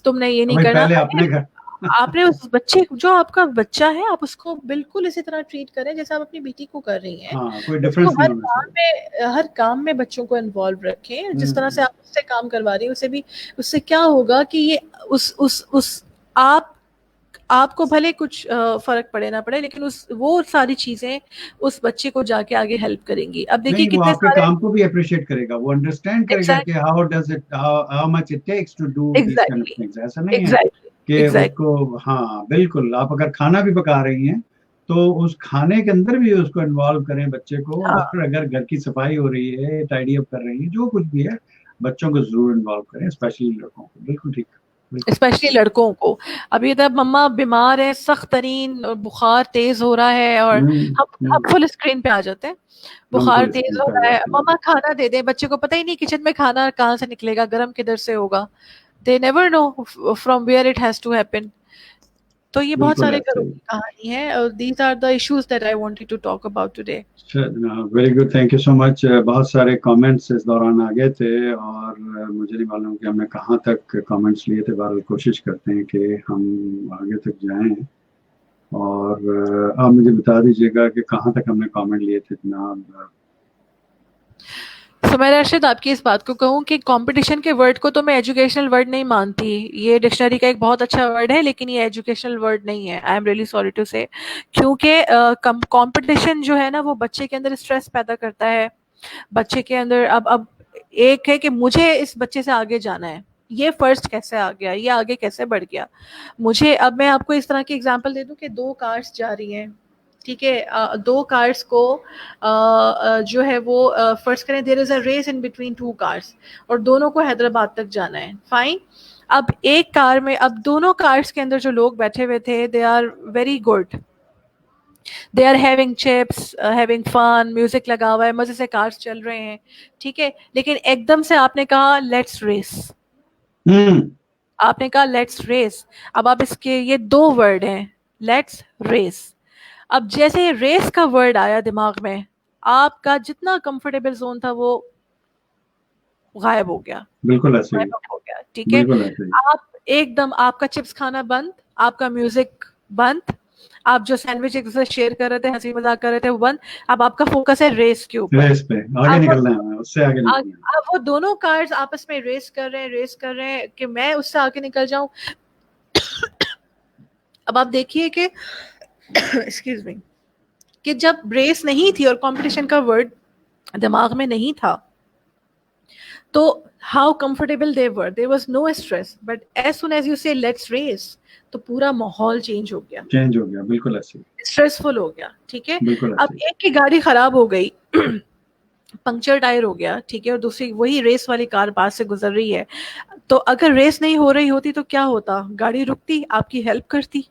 तुमने ये नहीं करना, पहले अपने घर। आपने उस बच्चे, जो आपका बच्चा है, आप उसको बिल्कुल इसी तरह ट्रीट करें जैसे आप अपनी बेटी को कर रही हैं। हाँ, कोई उसको डिफरेंस नहीं होना चाहिए। हर काम में बच्चों को इन्वॉल्व रखें। जिस तरह से हम्म, आप उससे काम करवा रही हैं, उसे भी, उससे क्या होगा कि ये उस आप आपको भले कुछ फर्क पड़े ना पड़े, लेकिन उस वो सारी चीजें उस बच्चे को जाके आगे हेल्प करेंगी। अब देखिए नहीं, वो कितने आपके सारे। काम को भी अप्रिशिएट करेगा, वो अंडरस्टैंड करेगा कि exactly, how much it takes to do this kind of exactly, things. ऐसा नहीं है एग्जैक्टली, कि एग्जैक्टली। उसको, हाँ बिल्कुल, आप अगर खाना भी पका रही हैं तो उस खाने के अंदर भी उसको इन्वॉल्व करें बच्चे को, हाँ, और अगर घर की सफाई हो रही है, टाइडी अप कर रही है, जो कुछ भी है, बच्चों को जरूर इन्वॉल्व करें, स्पेशली लड़कों को। बिल्कुल ठीक, बिल्कुल। स्पेशली लड़कों को। अभी तब मम्मा बीमार है, सख्त तरीन, और बुखार तेज हो रहा है, और हम फुल स्क्रीन पे आ जाते हैं। हम बुखार फुल तेज स्क्रीन हो पे आ रहा है, जाते हैं। मम्मा खाना दे दे। बच्चे को पता ही नहीं किचन में खाना कहाँ से निकलेगा, गर्म किधर से होगा। They never know from where it has to happen. तो ये बहुत बिल्कुल सारे ऐसे घरों ही। की कहानी है, और these are the issues that I wanted to talk about today. Very good, thank you so much. बहुत सारे कमेंट्स इस दौरान आ गए थे, और मुझे नहीं मालूम कि हमने कहाँ तक कमेंट्स लिए थे। बहरहाल कोशिश करते हैं कि हम आगे तक जाएं, और आप मुझे बता दीजिएगा कि कहाँ तक हमने कमेंट लिए थे जनाब। तो मैं रशिद आपकी इस बात को कहूँ कि कंपटीशन के वर्ड को तो मैं एजुकेशनल वर्ड नहीं मानती। ये डिक्शनरी का एक बहुत अच्छा वर्ड है, लेकिन ये एजुकेशनल वर्ड नहीं है। I am really sorry to say, क्योंकि कंपटीशन जो है ना, वो बच्चे के अंदर स्ट्रेस पैदा करता है। बच्चे के अंदर अब एक है कि मुझे इस बच्चे से आगे जाना है, ये फर्स्ट कैसे आ गया, ये आगे कैसे बढ़ गया। मुझे, अब मैं आपको इस तरह की एग्जांपल दे दूं कि दो कार्स जा रही हैं, ठीक है। दो कार्स को जो है वो फर्स्ट करें, there is a race in between two cars, और दोनों को हैदराबाद तक जाना है, फाइन। अब एक कार में, अब दोनों कार्स के अंदर जो लोग बैठे हुए थे, they are very good, they are having chips, having fun, music लगा हुआ है, मजे से कार्स चल रहे हैं, ठीक है। लेकिन एकदम से आपने कहा लेट्स रेस, हम्म। आपने कहा लेट्स रेस। अब आप इसके, ये दो वर्ड हैं, लेट्स रेस। अब जैसे रेस का वर्ड आया दिमाग में, आपका जितना कंफर्टेबल जोन था वो गायब हो गया, बिल्कुल ऐसे ही। गायब हो गया, ठीक है। बिल्कुल ऐसे ही। आप एकदम, आपका चिप्स खाना बंद, आपका म्यूजिक बंद, आप जो सैंडविच एक दूसरे शेयर कर रहे थे, हंसी मजाक कर रहे थे, वो बंद। अब आपका फोकस है रेस के ऊपर। रेस पे आगे अब वो निकलना है, उससे आगे आ- निकलना अब वो दोनों कार्स आपस में रेस कर रहे हैं, रेस कर रहे हैं कि मैं उससे आगे निकल जाऊं। अब आप देखिए कि एक्सक्यूज मी, कि जब रेस नहीं थी और कंपटीशन का वर्ड दिमाग में नहीं था, तो how comfortable they were, there was no stress. But as soon as you say let's race, तो पूरा माहौल चेंज हो गया, है। चेंज हो गया, बिल्कुल ऐसे ही। स्ट्रेसफुल हो गया, ठीक है। बिल्कुल अब ऐसे ही। एक की गाड़ी खराब हो गई, पंक्चर टायर हो गया, ठीक है, और दूसरी वही रेस वाली कार पास से गुजर रही है। तो अगर रेस नहीं हो रही होती तो क्या होता, गाड़ी रुकती, आपकी हेल्प करती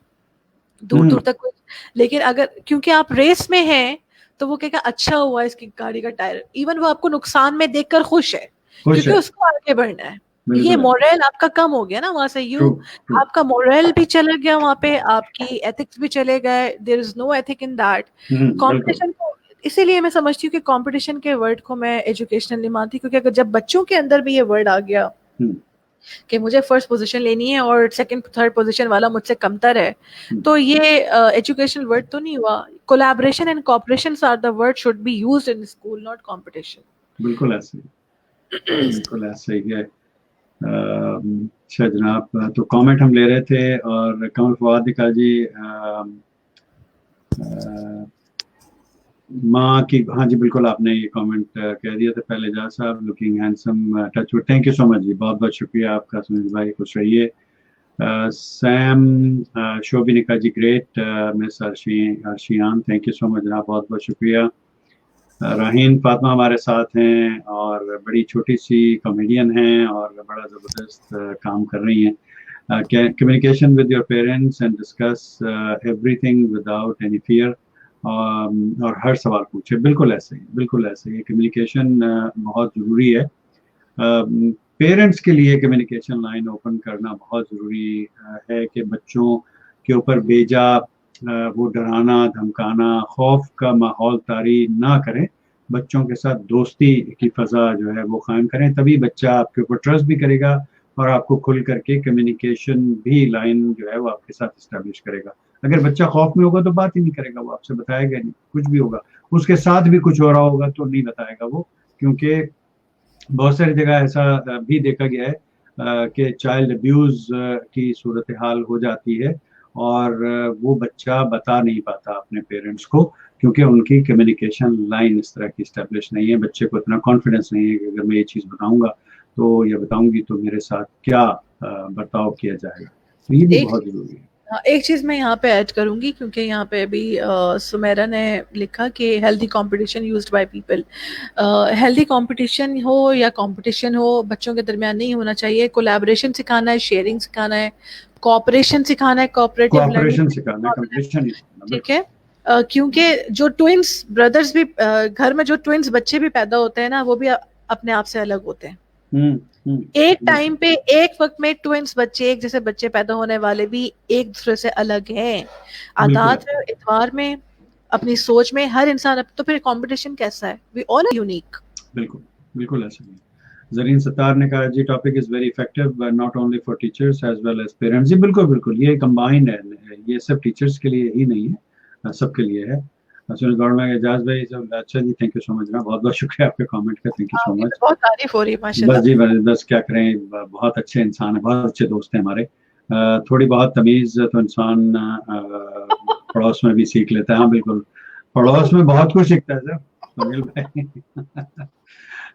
दूर दूर हम्म। तक। लेकिन अगर, क्योंकि आप रेस में हैं, तो वो कहेगा अच्छा हुआ इसकी गाड़ी का टायर, इवन वो आपको नुकसान में देखकर खुश है, खुश क्योंकि है। उसको आगे बढ़ना है। ये बिल्कुल ऐसे। मोरल आपका कम हो गया ना वहां से, ट्रू। You, true. आपका मोरल भी चला गया वहां पे, आपकी एथिक्स भी चले गए, there is no ethic in that. बिल्कुल। कंपटीशन को, इसीलिए मैं समझती हूँ कि कंपटीशन के वर्ड को मैं एजुकेशनल नहीं मानती, क्योंकि अगर जब बच्चों के अंदर भी ये वर्ड आ गया हम्म। कि मुझे फर्स्ट पोजीशन लेनी है और सेकंड थर्ड पोजीशन वाला मुझसे कमतर है, हम्म, तो ये एजुकेशनल वर्ड तो नहीं हुआ। Collaboration and cooperation are the word should be used in school, not competition. बिल्कुल ऐसे ही। बिल्कुल ऐसे ही है। अच्छा जनाब, तो कमेंट हम ले रहे थे, और कमल फवाद निका जी, माँ की, हाँ जी बिल्कुल, आपने ये कमेंट कह दिया था पहले। जा साहब looking handsome, touch wood, thank you so much जी, बहुत बहुत शुक्रिया आपका सुनील भाई, खुश रहिए। Sam Shobhinika ji, great. Miss Arshiyan, thank you so much जनाब, बहुत बहुत शुक्रिया। राहीन फातिमा हमारे साथ हैं, और बड़ी छोटी सी कॉमेडियन हैं, और बड़ा ज़बरदस्त काम कर रही हैं। Communication with your parents and discuss everything without any fear, और हर सवाल पूछे। बिल्कुल ऐसे ही, बिल्कुल ऐसे ही, कम्युनिकेशन बहुत ज़रूरी है। पेरेंट्स के लिए कम्युनिकेशन लाइन ओपन करना बहुत ज़रूरी है, कि बच्चों के ऊपर बेजा वो डराना धमकाना, खौफ का माहौल तारी ना करें। बच्चों के साथ दोस्ती की फ़ज़ा जो है वो कायम करें, तभी बच्चा आपके ऊपर ट्रस्ट भी करेगा, और आपको खुल करके कम्युनिकेशन भी लाइन जो है वो आपके साथ इस्टेब्लिश करेगा। अगर बच्चा खौफ में होगा तो बात ही नहीं करेगा, वो आपसे बताएगा नहीं, कुछ भी होगा उसके साथ भी कुछ हो रहा होगा तो नहीं बताएगा वो, क्योंकि बहुत सारी जगह ऐसा भी देखा गया है कि चाइल्ड अब्यूज की सूरत हाल हो जाती है और वो बच्चा बता नहीं पाता अपने पेरेंट्स को, क्योंकि उनकी कम्युनिकेशन लाइन इस तरह की इस्टेब्लिश नहीं है। बच्चे को इतना कॉन्फिडेंस नहीं है कि अगर मैं ये चीज़ बताऊंगा तो या बताऊंगी तो मेरे साथ क्या बर्ताव किया जाएगा, तो ये भी बहुत जरूरी है। एक चीज़ मैं यहाँ पे ऐड करूँगी, क्योंकि यहाँ पे अभी सुमेरा ने लिखा कि healthy competition used by people. Healthy competition हो या कंपटीशन हो, बच्चों के दरमियान नहीं होना चाहिए। कोलैबोरेशन सिखाना है, शेयरिंग सिखाना है, कोऑपरेशन सिखाना है, कोऑपरेटिव लर्निंग सिखाना है, कंपटीशन नहीं सिखाना। ठीक है, क्योंकि जो ट्विंस ब्रदर्स भी घर में जो ट्विंस बच्चे भी पैदा होते हैं ना, वो भी अपने आप से अलग होते हैं। एक टाइम पे एक वक्त में ट्विंस बच्चे, एक जैसे बच्चे पैदा होने वाले भी एक दूसरे से अलग हैं, आदात में, इतवार में, अपनी सोच में, हर इंसान। तो फिर कंपटीशन कैसा है? We all are unique. बिल्कुल बिल्कुल ऐसा ही। जरीन सत्तार ने कहा जी topic is very effective not only for teachers as well as parents. जी बिल्कुल बिल्कुल, ये कंबाइंड है, ये सब टीचर्स के लिए ही नहीं है, सबके लिए है। सुनील गवर्नमेंट एजाज भाई सब अच्छा जी, थैंक यू सो मच ना, बहुत बहुत शुक्रिया आपके कमेंट का, थैंक यू सो मच। बहुत तारीफ हो रही है माशाल्लाह। बस जी बस क्या करें, बहुत अच्छे इंसान है, बहुत अच्छे दोस्त हैं हमारे। थोड़ी बहुत तमीज तो इंसान पड़ोस में भी सीख लेता है। हाँ बिल्कुल, पड़ोस में बहुत कुछ सीखता है सर सुनील भाई।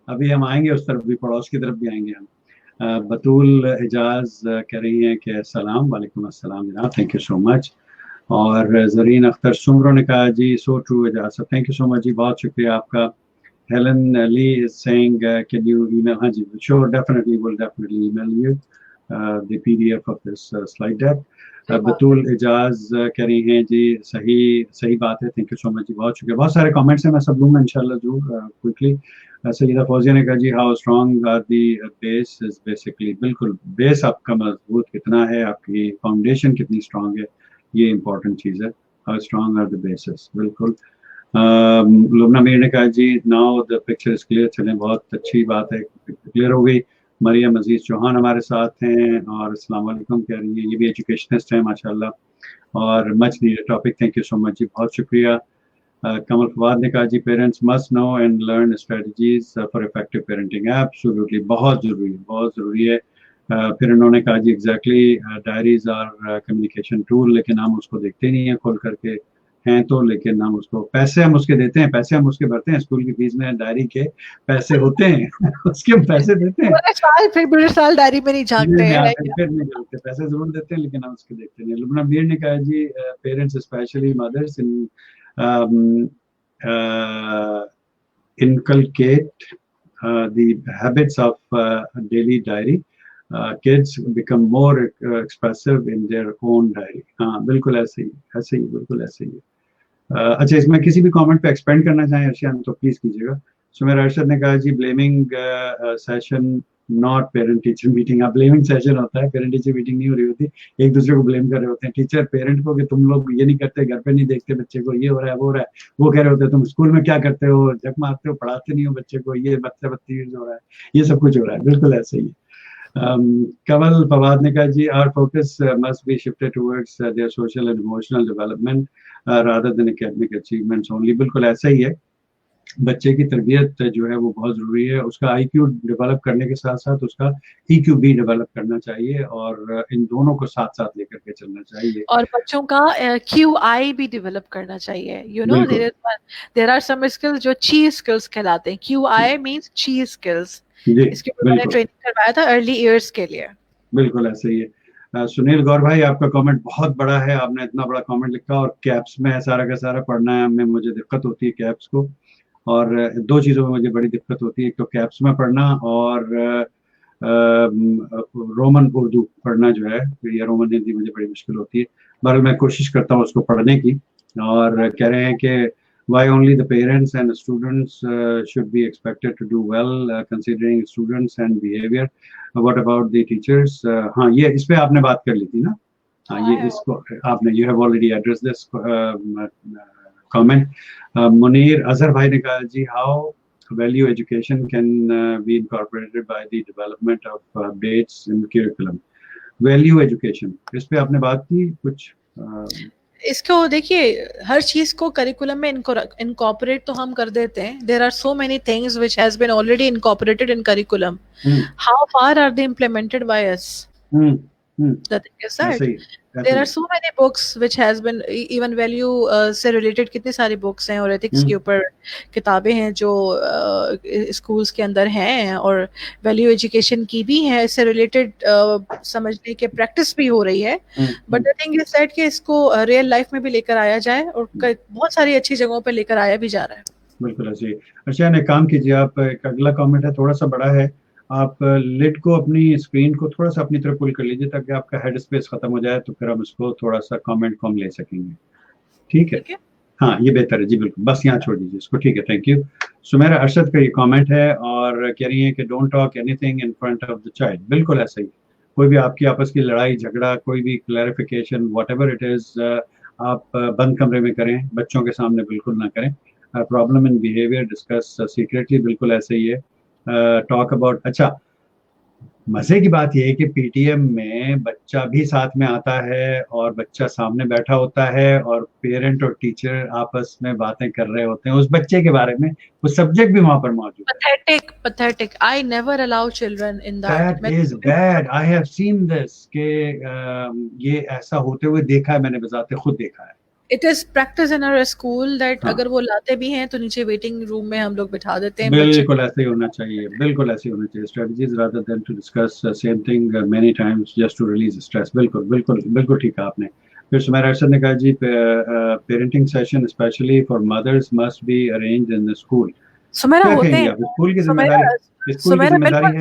अभी हम आएंगे उस तरफ भी, पड़ोस की तरफ भी आएंगे हम। बतूल एजाज कह रही हैं कि अस्सलाम वालेकुम। अस्सलाम जनाब, थैंक यू सो मच। और जरीन अख्तर सुमरो ने कहा जी सो ट्रू एजाज साहब, थैंक यू सो मच जी, बहुत शुक्रिया आपका। Helen Lee is saying, can you email? हाँ जी, sure, definitely, will definitely email you the PDF of this slide deck. बतूल एजाज कह रही हैं जी सही सही बात है, थैंक यू सो मच जी, बहुत शुक्रिया। बहुत सारे कमेंट्स हैं, मैं सब लूँगा इंशाल्लाह जरूर क्विकली। सईदा फौजिया ने कहा जी how strong are the base is basically, बिल्कुल बेस आपका मजबूत कितना है, आपकी फाउंडेशन कितनी स्ट्रॉन्ग है, ये इंपॉर्टेंट चीज़ है। How strong are the basis, बिल्कुल। लुबना मीर ने कहा जी now the picture is clear, चले बहुत अच्छी बात है, क्लियर हो गई। मरियम अजीज चौहान हमारे साथ हैं और अस्सलाम वालेकुम कह रही है, ये भी एजुकेशनिस्ट हैं माशाल्लाह, और much needed topic, thank you so much जी, बहुत शुक्रिया। कमल फवाद ने कहा जी parents must know and learn strategies for effective parenting, absolutely बहुत ज़रूरी है, बहुत ज़रूरी है। फिर उन्होंने कहा जी exactly diaries are communication tool, लेकिन हम उसको देखते नहीं हैं खोल करके, हैं तो, लेकिन हम उसको पैसे हम उसके देते हैं, पैसे हम उसके भरते हैं, स्कूल की फीस में डायरी के पैसे होते हैं उसके हम पैसे देते हैं, फिर साल डायरी में नहीं झांकते हैं, फिर नहीं झांकते, पैसे जरूर देते हैं लेकिन हम उसके देखते नहीं। लुबना बीर ने कहा जी parents specially mothers inculcate the habits of daily diary, kids become more expressive in their own diary। हाँ बिल्कुल ऐसे ही बिल्कुल ऐसे ही। अच्छा, इसमें किसी भी कमेंट पे एक्सपेंड करना चाहें अर्शियान तो प्लीज कीजिएगा। सुमेर अरशद ने कहा जी blaming session not parent teacher meeting. आप ब्लेमिंग सेशन होता है, पेरेंट टीचर मीटिंग नहीं हो रही होती, एक दूसरे को ब्लेम कर रहे होते हैं टीचर पेरेंट को कि तुम लोग ये नहीं करते, घर पे नहीं देखते बच्चे को, ये हो रहा है वो हो रहा है, वो कह रहे होते हैं तुम स्कूल में क्या करते हो, जग मारते हो, पढ़ाते नहीं हो बच्चे को, ये बच्चा बदतमीज हो रहा है, ये सब कुछ हो रहा है, बिल्कुल ऐसे ही। कमल फवाद ने कहा जी our focus must be shifted towards their social and emotional development rather than academic achievements only. बिल्कुल ऐसा ही है, बच्चे की तरबियत जो है वो बहुत जरूरी है, उसका आईक्यू डेवलप करने के साथ साथ उसका ईक्यू भी डेवलप करना चाहिए, और इन दोनों को साथ साथ लेकर के चलना चाहिए, और बच्चों का QI भी डेवलप करना चाहिए। You know there are some skills जो ची स्किल्स कहलाते हैं, QI मींस ची स्किल्स, इसके ऊपर मैंने ट्रेनिंग करवाया था अर्ली इयर्स के लिए। बिल्कुल ऐसे ही है। सुनील गौर भाई आपका कमेंट बहुत बड़ा है, आपने इतना बड़ा कमेंट लिखा और कैप्स में है सारा का सारा, पढ़ना है में मुझे दिक्कत होती है कैप्स को, और दो चीज़ों में मुझे बड़ी दिक्कत होती है, एक तो कैप्स में पढ़ना और रोमन उर्दू पढ़ना जो है, या रोमन हिंदी मुझे बड़ी मुश्किल होती है, बहरहाल मैं कोशिश करता हूँ उसको पढ़ने की। और कह रहे हैं कि why only the parents and students should be expected to do well considering students and behavior, what about the teachers? हाँ ये इस पे आपने बात कर ली थी ना, हाँ ये इसको आपने you have already addressed this comment। Munir Azhar भाई ने कहा जी how value education can be incorporated by the development of updates in curriculum. Value education, इस पे आपने बात की कुछ? इसको देखिए, हर चीज को करिकुलम में इनकॉर्पोरेट तो हम कर देते हैं. There are so many things which has been already incorporated in curriculum. How far are they implemented by us? The thing is that there are so many books which has been even value से related कितनी सारी books हैं और ethics के ऊपर किताबें हैं जो schools के अंदर हैं और value education की भी है, इससे related समझने के practice भी हो रही है. But the thing is that कि इसको real life में भी लेकर आया जाए और बहुत सारी अच्छी जगहों पे लेकर आया भी जा रहा है. बिल्कुल ऐसे. अच्छा, एक काम कीजिए आप, एक अगला कमेंट है थोड़ा सा बड़ा है, आप लिड को अपनी स्क्रीन को थोड़ा सा अपनी तरफ पुल कर लीजिए ताकि आपका हेड स्पेस खत्म हो जाए, तो फिर हम इसको थोड़ा सा कमेंट को हम ले सकेंगे. ठीक है? हाँ, ये बेहतर है जी. बिल्कुल, बस यहाँ छोड़ दीजिए इसको. ठीक है, थैंक यू. सुमेरा अरशद का ये कमेंट है और कह रही है कि don't talk anything in front of the child. बिल्कुल ऐसा ही, कोई भी आपकी आपस की लड़ाई झगड़ा, कोई भी क्लैरिफिकेशन व्हाटएवर इट इज, आप बंद कमरे में करें, बच्चों के सामने बिल्कुल ना करें. Problem in behaviour discuss secretly, बिल्कुल ऐसे ही है. Talk about. अच्छा, मजे की बात यह है कि पीटीएम में बच्चा भी साथ में आता है और बच्चा सामने बैठा होता है और पेरेंट और टीचर आपस में बातें कर रहे होते हैं उस बच्चे के बारे में. वो सब्जेक्ट भी वहां पर मौजूद है. Pathetic. I never allow children in that. That is bad. I have seen this के ये ऐसा होते हुए देखा है मैंने, बजाते खुद देखा है. It is practice in our school that अगर वो लाते भी हैं तो नीचे वेटिंग रूम में हम लोग बिठा देते हैं. बिल्कुल ऐसे ही होना चाहिए, बिल्कुल ऐसे ही होना चाहिए. Strategies rather than to discuss same thing many times just to release stress. बिल्कुल बिल्कुल बिल्कुल ठीक है आपने. फिर सुमेरा अरशद ने कहा जी, parenting session specially for mothers must be arranged in the school. Sumera होते हैं, स्कूल की जिम्मेदारी,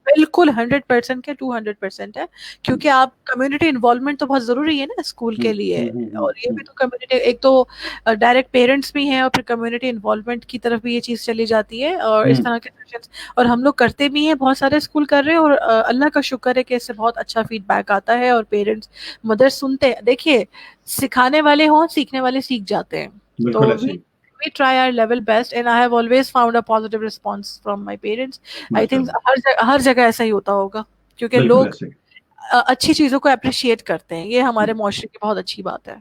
बिल्कुल 100% के 200% है, क्योंकि आप कम्युनिटी इन्वॉल्वमेंट तो बहुत जरूरी है ना स्कूल के लिए. और ये भी तो कम्युनिटी, एक तो डायरेक्ट पेरेंट्स भी हैं और फिर कम्युनिटी इन्वॉल्वमेंट की तरफ भी ये चीज चली जाती है और इस तरह के सेशंस और हम लोग करते भी हैं, बहुत सारे स्कूल कर रहे हैं और अल्लाह का शुक्र है कि इससे बहुत अच्छा फीडबैक आता है और पेरेंट्स मदर सुनते हैं. देखिए, सिखाने वाले हों, सीखने वाले सीख जाते हैं. तो we try our level best and I have always found a positive response from my parents. I think हर जगह ऐसा ही होता होगा क्योंकि लोग अच्छी चीजों को अप्रिशिएट करते हैं. ये हमारे मुआशरे की बहुत अच्छी बात है.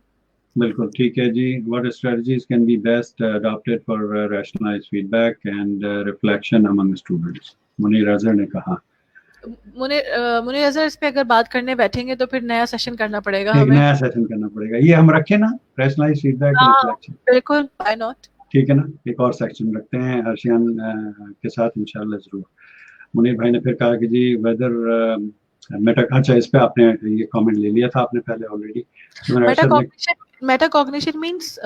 बिल्कुल ठीक है जी. What strategies can be best adopted for rationalized feedback and reflection among students? Munir Azhar ने कहा. मुनीर अजहर, इस पे अगर बात करने बैठेंगे तो फिर नया सेशन करना पड़ेगा. हमें नया सेशन करना पड़ेगा. ये हम रखें ना, rationalized feedback and reflection. बिल्कुल, why not? ठीक है ना, एक और सेक्शन रखते हैं अर्शियान के साथ इंशाल्लाह जरूर. मुनीर भाई ने फिर कहा कि जी वेदर अच्छा, इस पे आपने ये कमेंट ले लिया था आपने पहले already. Metacognition means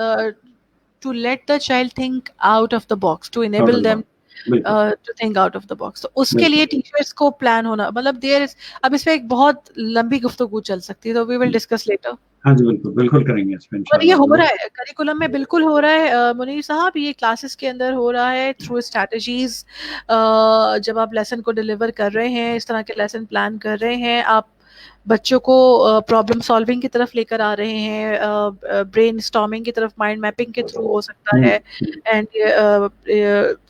to let the child think out of the box, to enable them to think out of the box. तो उसके लिए टीचर्स को प्लान होना, मतलब देयर इज, अब इस पे एक बहुत लंबी गुफ्तगू चल सकती है, तो वी विल डिस्कस लेटर. हाँ जी, बिल्कुल बिल्कुल करेंगे इस पे इंशाल्लाह. और ये हो रहा है करिकुलम में, बिल्कुल हो रहा है मुनीर साहब, ये क्लासेस के अंदर हो रहा है थ्रू स्ट्रैटेजीज. जब आप लेसन को डिलीवर कर रहे हैं, इस तरह के लेसन प्लान कर रहे हैं, आप बच्चों को प्रॉब्लम सॉल्विंग की तरफ लेकर आ रहे हैं, ब्रेन स्टॉर्मिंग की तरफ माइंड मैपिंग के थ्रू हो सकता है, एंड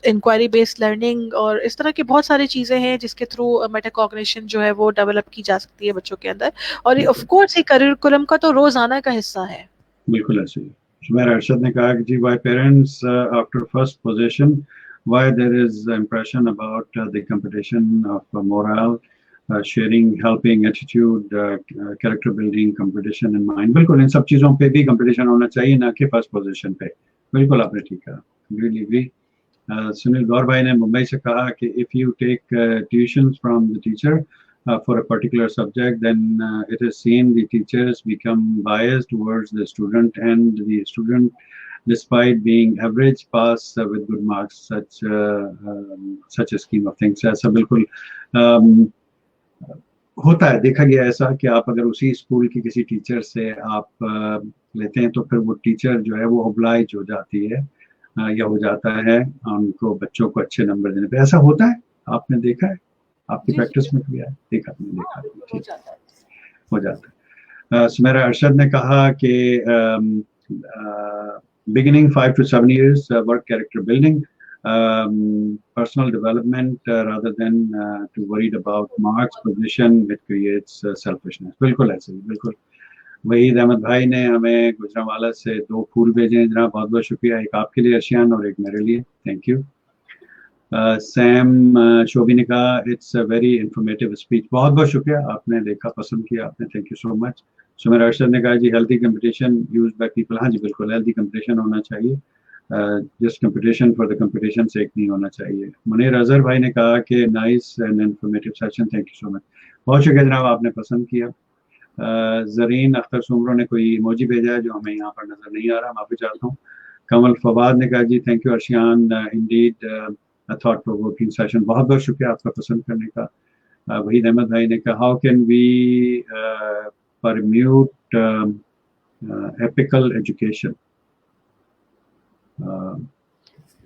इंक्वायरी बेस्ड लर्निंग और इस तरह की बहुत सारी चीज़ें हैं जिसके थ्रू मेटाकॉग्निशन जो है वो डेवलप की जा सकती है बच्चों के अंदर. और ऑफ कोर्स ये करिकुलम का तो रोजाना का हिस्सा है. बिल्कुल ऐसे ही. सुमेरा अरशद ने कहा कि जी why parents after first position why there is impression about the competition of moral, sharing, helping, attitude, character building, competition in mind. बिल्कुल इन सब चीज़ों पे भी competition होना चाहिए, ना कि फर्स्ट पोजीशन पे. बिल्कुल आपने ठीक कहा. Really agree. सुनील गौर भाई ने मुंबई से कहा कि if you take tuitions from the teacher for a particular subject, then it is seen the teachers become biased towards the student, and the student, despite being average, pass with good marks. Such a scheme of things. ऐसा बिल्कुल होता है, देखा गया ऐसा कि आप अगर उसी स्कूल की किसी टीचर से आप लेते हैं तो फिर वो टीचर जो है वो ऑब्लाइज हो जाती है या हो जाता है उनको बच्चों को अच्छे नंबर देने पे. ऐसा होता है, आपने देखा है, आपकी प्रैक्टिस में किया है? देखा, ठीक हो जाता है. सुमेरा अरशद ने कहा कि beginning 5 to 7 years work character building. Personal development rather than to worried about marks position which creates selfishness. बिल्कुल ऐसे ही, बिल्कुल। वहीद अहमद भाई ने हमें गुजरांवाला से 2 फूल भेजे हैं जनाब, बहुत बहुत शुक्रिया। एक आपके लिए अर्शियान और एक मेरे लिए, थैंक यू। सैम शोभी ने कहा it's a very informative speech, बहुत बहुत शुक्रिया, आपने देखा, पसंद किया आपने, thank you so much. Sumer Arshad ने कहा जी healthy competition use by people, हाँ जी बिल्कुल, हेल्थी कंपटीशन होना चाहिए, just competition for the competition से एक नहीं होना चाहिए। मुनीर अजहर भाई ने कहा कि nice and informative session, thank you so much, बहुत शुक्रिया जनाब, आपने पसंद किया। जरीन अख्तर सुमरो ने कोई इमोजी भेजा है जो हमें यहाँ पर नजर नहीं आ रहा, माफी चाहता हूँ। कमल फवाद ने कहा जी thank you Arshiyan, indeed thought provoking session, बहुत बहुत शुक्रिया आपका पसंद करने का। वहीद अहमद भाई ने कहा how can we permute apical education,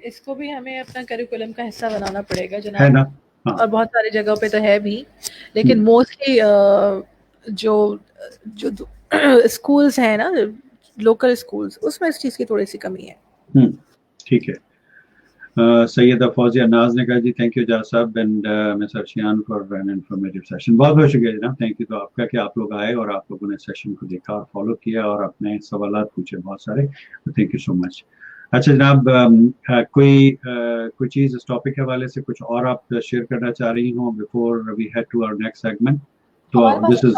इसको भी हमें अपना करिकुलम का हिस्सा बनाना पड़ेगा है जनाब, ना? हाँ। और बहुत सारी जगहों पे तो है भी, लेकिन मोस्टली जो जो स्कूल्स हैं ना, लोकल स्कूल्स, उसमें इस चीज़ की थोड़ी सी कमी है। ठीक है। सैयदा फौजिया नाज ने कहा जी थैंक यू जाज साहब and miss Arshiyan for an informative session, बहुत बहुत शुक्रिया जनाब, थैंक यू तो आपका कि आप लोग आए और आप लोगों ने सेशन को देखा और फॉलो किया और अपने सवालात पूछे बहुत सारे, थैंक यू सो मच। अच्छा जनाब, कोई चीज़ इस टॉपिक के हवाले से कुछ और आप शेयर करना चाह रही हो before we head to our next segment? तो दिस इज,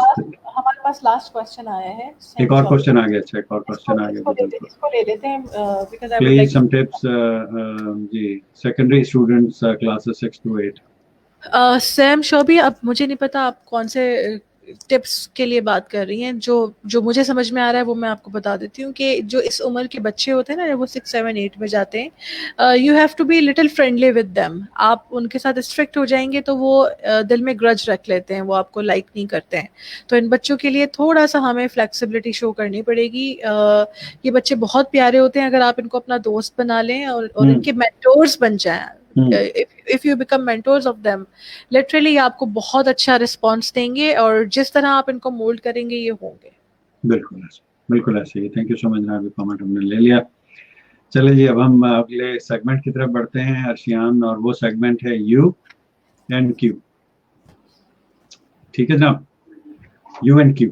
हमारे पास लास्ट क्वेश्चन आया है, एक और क्वेश्चन आ गया, अच्छा एक और क्वेश्चन आ गया, इसको ले लेते हैं, because I would please like some tips जी, secondary students classes 6 to 8। Sam Shobhi, अब मुझे नहीं पता आप कौन से टिप्स के लिए बात कर रही हैं, जो मुझे समझ में आ रहा है वो मैं आपको बता देती हूँ कि जो इस उम्र के बच्चे होते हैं ना, वो 6, 7, 8 में जाते हैं, you have to be little friendly with them. आप उनके साथ स्ट्रिक्ट हो जाएंगे तो वो दिल में ग्रज रख लेते हैं, वो आपको लाइक नहीं करते हैं। तो इन बच्चों के लिए थोड़ा सा हमें फ्लेक्सिबिलिटी शो करनी पड़ेगी। ये बच्चे बहुत प्यारे होते हैं, अगर आप इनको अपना दोस्त बना लें और इनके मेंटोर्स बन जाएं, if you become mentors of them, literally आपको बहुत अच्छा रिस्पॉन्स देंगे और जिस तरह आप इनको मोल्ड करेंगे ये होंगे। बिल्कुल ऐसे, बिल्कुल ऐसे ही, थैंक यू सो मच जनाब, कमेंट हमने ले लिया। चले जी, अब हम अगले सेगमेंट की तरफ बढ़ते हैं अर्शियान, और वो सेगमेंट है यू एंड क्यू। ठीक है जनाब, यू एंड क्यू।